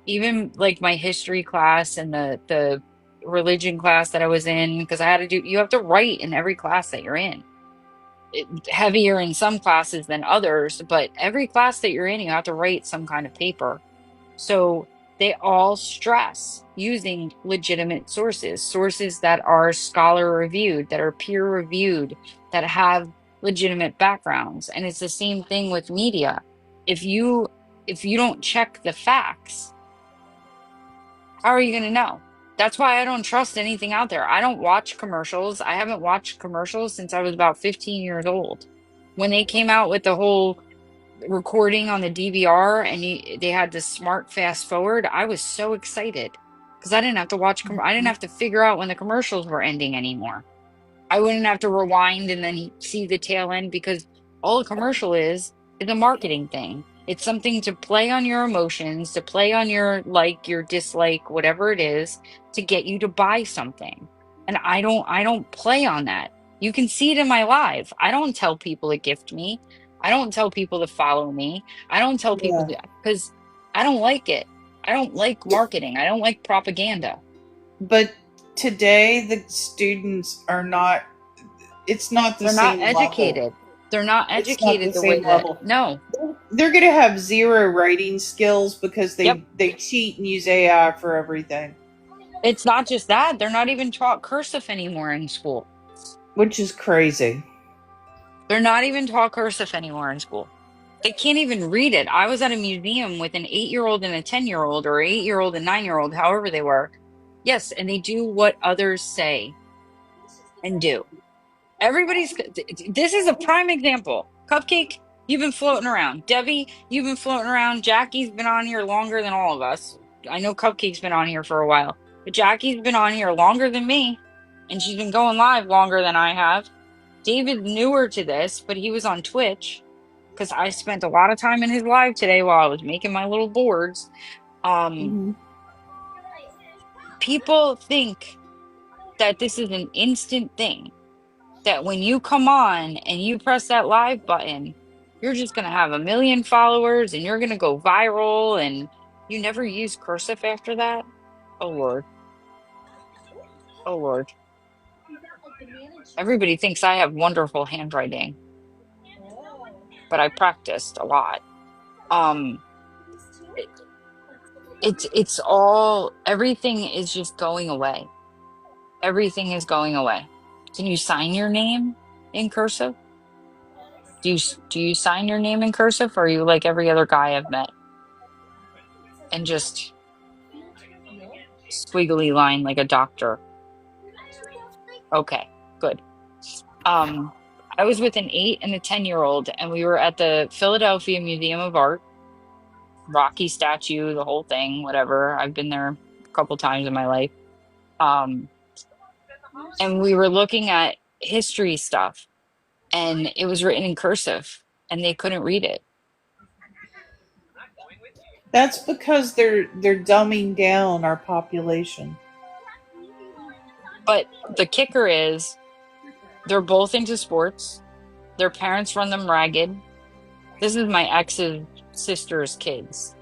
even like my history class and the religion class that I was in, because you have to write in every class that you're in. Heavier in some classes than others, but every class that you're in, you have to write some kind of paper. So they all stress using legitimate sources that are scholar reviewed, that are peer reviewed, that have legitimate backgrounds. And it's the same thing with media. If you don't check the facts, how are you going to know? That's why I don't trust anything out there. I don't watch commercials. I haven't watched commercials since I was about 15 years old. When they came out with the whole recording on the DVR and they had the smart fast forward, I was so excited because I didn't have to I didn't have to figure out when the commercials were ending anymore. I wouldn't have to rewind and then see the tail end, because all a commercial is a marketing thing. It's something to play on your emotions, to play on your like, your dislike, whatever it is, to get you to buy something. And I don't play on that. You can see it in my live. I don't tell people to gift me. I don't tell people to follow me. I don't tell people Yeah. to, because I don't like it. I don't like marketing. I don't like propaganda. But today the students are not, it's not the They're not same educated. level. They're not It's not educated the the way same that, level. no. They're going to have 0 writing skills because Yep. they cheat and use AI for everything. It's not just that. They're not even taught cursive anymore in school. Which is crazy. They're not even taught cursive anymore in school. They can't even read it. I was at a museum with an 8-year-old and a 10-year-old, or 8-year-old and 9-year-old, however they were. Yes, and they do what others say and do. This is a prime example. Cupcake, you've been floating around. Debbie, you've been floating around. Jackie's been on here longer than all of us. I know Cupcake's been on here for a while, but Jackie's been on here longer than me, and she's been going live longer than I have. David's newer to this, but he was on Twitch because I spent a lot of time in his live today while I was making my little boards. People think that this is an instant thing, that when you come on and you press that live button, you're just going to have 1 million followers and you're going to go viral, and you never use cursive after that. Oh, Lord. Oh, Lord. Everybody thinks I have wonderful handwriting, but I practiced a lot. it- it's all, everything is just going away. Everything is going away. Can you sign your name in cursive? Do you sign your name in cursive, or are you like every other guy I've met and just squiggly line like a doctor? Okay, good. I was with an 8 and a 10-year-old, and we were at the Philadelphia Museum of Art, Rocky statue, the whole thing, whatever. I've been there a couple times in my life. And we were looking at history stuff, and it was written in cursive, and they couldn't read it. That's because they're dumbing down our population. But the kicker is they're both into sports. Their parents run them ragged. This is my ex's sister's kids.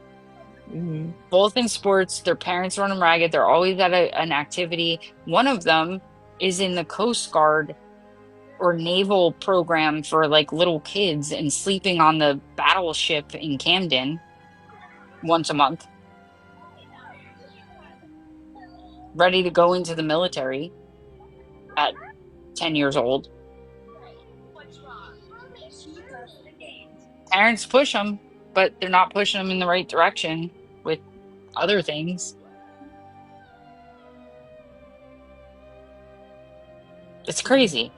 Both in sports. Their parents run them ragged. They're always at an activity. One of them is in the Coast Guard or naval program for like little kids and sleeping on the battleship in Camden once a month, ready to go into the military at 10 years old. Parents push them, but they're not pushing them in the right direction with other things. It's crazy.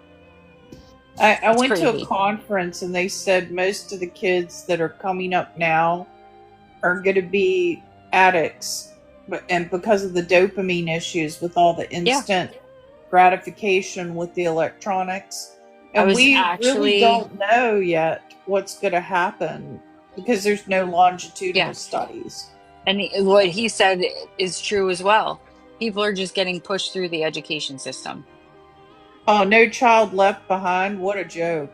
I went to a conference, and they said most of the kids that are coming up now are going to be addicts, and because of the dopamine issues with all the instant gratification with the electronics. And we really don't know yet what's going to happen because there's no longitudinal studies. And what he said is true as well. People are just getting pushed through the education system. Oh, No Child Left Behind. What a joke.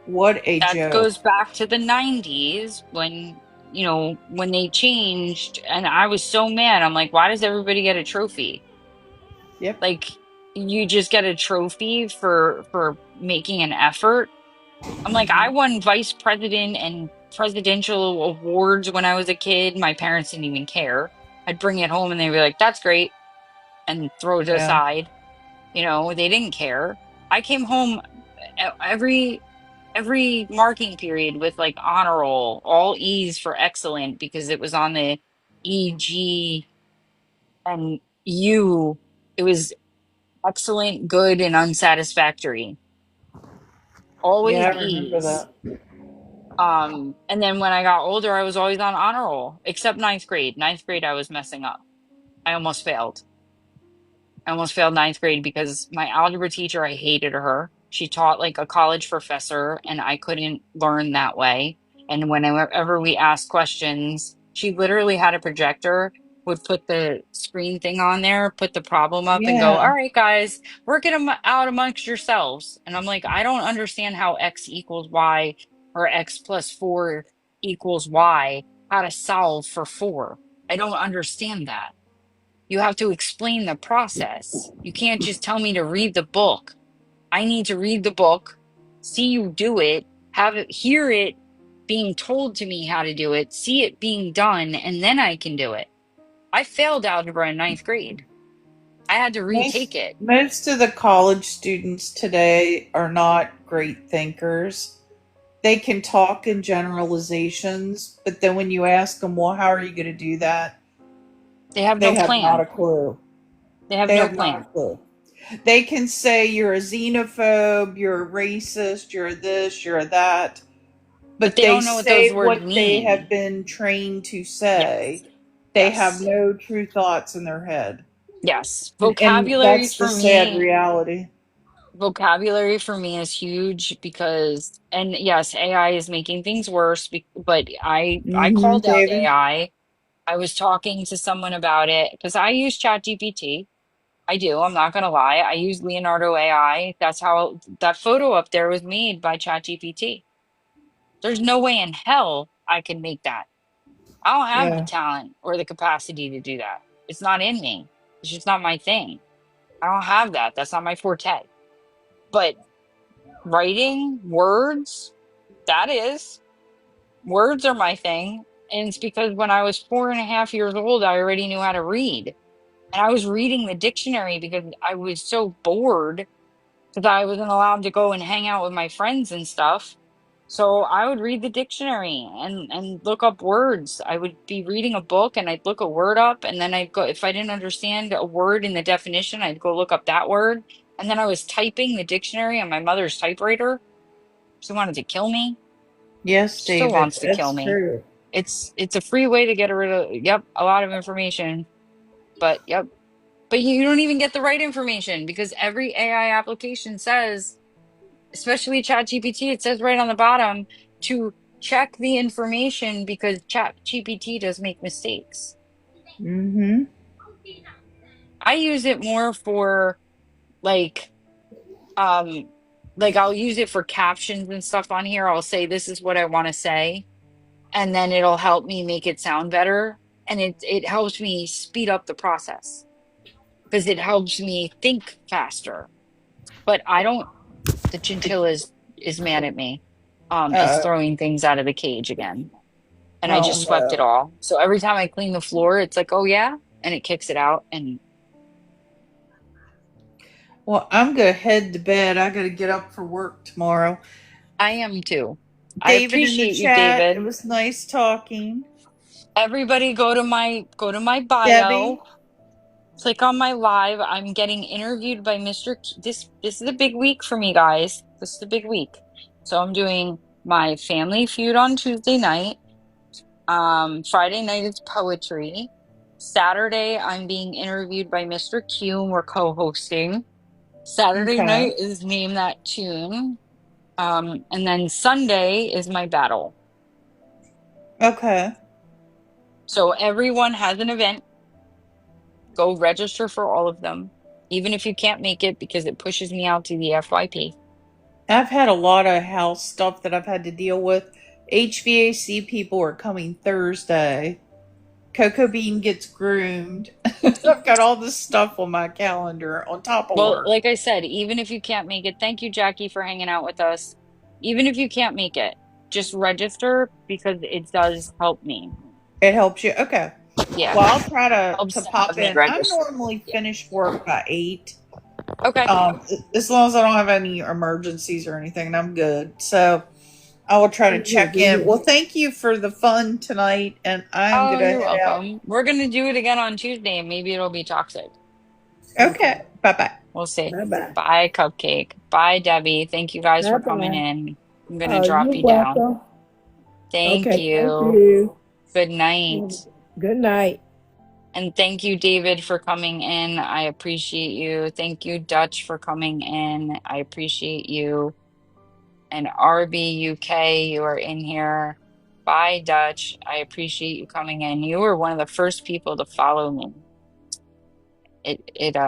What a joke. That goes back to the 90s when, you know, when they changed, and I was so mad. I'm like, why does everybody get a trophy? Yep. Like, you just get a trophy for making an effort. I'm like, I won vice president and presidential awards when I was a kid. My parents didn't even care. I'd bring it home and they'd be like, that's great, and throw it aside. You know, they didn't care. I came home every marking period with like honor roll, all E's for excellent, because it was on the E, G, and U. It was excellent, good, and unsatisfactory. Always I remember E's. that. And then when I got older, I was always on honor roll, except 9th grade. 9th grade, I was messing up. I almost failed. I almost failed 9th grade because my algebra teacher, I hated her. She taught like a college professor, and I couldn't learn that way. And whenever we asked questions, she literally had a projector, would put the screen thing on there, put the problem up, and go, all right, guys, work it out amongst yourselves. And I'm like, I don't understand how X equals Y or X plus 4 equals Y, how to solve for 4. I don't understand that. You have to explain the process. You can't just tell me to read the book. I need to read the book, see you do it, hear it being told to me how to do it, see it being done, and then I can do it. I failed algebra in 9th grade. I had to retake it. Most of the college students today are not great thinkers. they can talk in generalizations, but then when you ask them, well, how are you going to do that? They have They no have not plan. a clue. They have They no have not a plan. clue. They can say you're a xenophobe, you're a racist, you're this, you're that, But but they they don't know what those say words what they have mean. been trained to Yes. say. They have Yes. no true thoughts in their head. Yes. And Vocabulary that's the for sad me, reality. vocabulary for me is huge because, and yes, AI is making things worse, but I Mm-hmm, called out David. AI. I was talking to someone about it because I use ChatGPT. I do. I'm not gonna lie. I use Leonardo AI. That's how that photo up there was made by ChatGPT. There's no way in hell I can make that. I don't have the Yeah. talent or the capacity to do that. It's not in me. It's just not my thing. I don't have that. That's not my forte. But writing words, that is, words are my thing. And it's because when I was 4.5 years old, I already knew how to read. And I was reading the dictionary because I was so bored because I wasn't allowed to go and hang out with my friends and stuff. So I would read the dictionary and look up words. I would be reading a book and I'd look a word up and then I'd go, if I didn't understand a word in the definition, I'd go look up that word. And then I was typing the dictionary on my mother's typewriter. She wanted to kill me. Yes, She still David. wants to kill That's me. true. It's a free way to get rid of, yep, a lot of information. But yep. But you don't even get the right information because every AI application says, especially ChatGPT, it says right on the bottom to check the information because ChatGPT does make mistakes. Mm-hmm. I use it more for like um I'll use it for captions and stuff on here. I'll say this is what I want to say and then it'll help me make it sound better and it helps me speed up the process because it helps me think faster. But I don't the chinchilla is mad at me. It's Uh, throwing things out of the cage again. And I oh just swept it no. all. So every time I clean the floor, it's like, oh yeah, and it kicks it out. And Well, I'm gonna head to bed. I gotta get up for work tomorrow. I am too. I David in the appreciate you, chat. It David. was nice talking. Everybody go to my bio, Debbie. click on my live. I'm getting interviewed by This is a big week for me, guys. This is a big week. So I'm doing my family feud on Tuesday night. Friday night is poetry. Saturday, I'm being interviewed by Mr. Q and we're co-hosting. Saturday Okay. night is Name That Tune. And then Sunday is my battle. Okay. So everyone has an event. Go register for all of them, even if you can't make it because it pushes me out to the FYP. I've had a lot of house stuff that I've had to deal with. HVAC people are coming Thursday. Cocoa Bean gets groomed. I've got all this stuff on my calendar on top of Well, work. like I said, even if you can't make it, thank you, Jackie, for hanging out with us. Even if you can't make it, just register because it does help me. It helps you. Okay. Yeah, Well, I'll try to helps to have pop me in. I'm register. normally Yeah. finished work by 8. Okay. As long as I don't have any emergencies or anything, I'm good. So I will try to check in. Well, thank you for the fun tonight, and I'm Oh, gonna you're head out. welcome. We're gonna do it again on Tuesday, and maybe it'll be toxic. Okay. Bye bye. We'll see. Bye bye. Bye, Cupcake. Bye, Debbie. Thank you guys Bye for coming bye. in. I'm gonna Oh, drop you're you down. welcome. Thank Okay, thank you. you. Good night. Good night. And thank you, David, for coming in. I appreciate you. Thank you, Dutch, for coming in. I appreciate you. And RB UK, you are in here. Bye, Dutch. I appreciate you coming in. You were one of the first people to follow me. It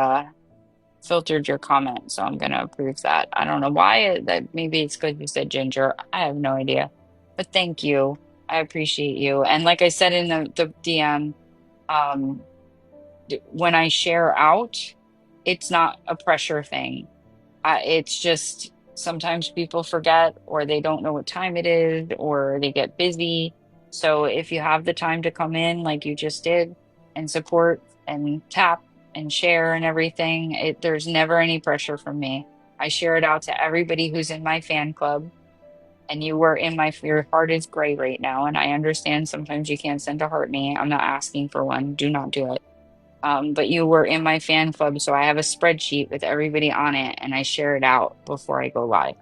filtered your comment, so I'm gonna approve that. I don't know why that maybe it's because you said ginger. I have no idea. But thank you. I appreciate you. And like I said in the DM, um, when I share out, it's not a pressure thing. It's just sometimes people forget or they don't know what time it is or they get busy. So if you have the time to come in like you just did and support and tap and share and everything, there's never any pressure from me. I share it out to everybody who's in my fan club and you were in my, your heart is gray right now, and I understand sometimes you can't send a heart me. I'm not asking for one. Do not do it. But you were in my fan club, so I have a spreadsheet with everybody on it, and I share it out before I go live.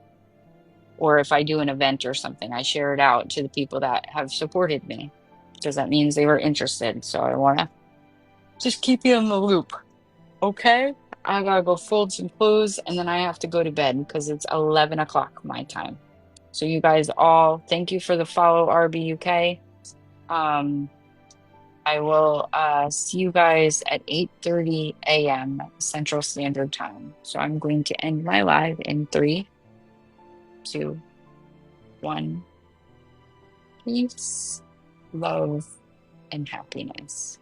Or if I do an event or something, I share it out to the people that have supported me, because that means they were interested. So I want to just keep you in the loop. Okay? I gotta go fold some clothes, and then I have to go to bed because it's 11 o'clock my time. So you guys all, thank you for the follow, RBUK. I will see you guys at 8:30 a.m. Central Standard Time. So I'm going to end my live in 3, 2, 1. Peace, love, and happiness.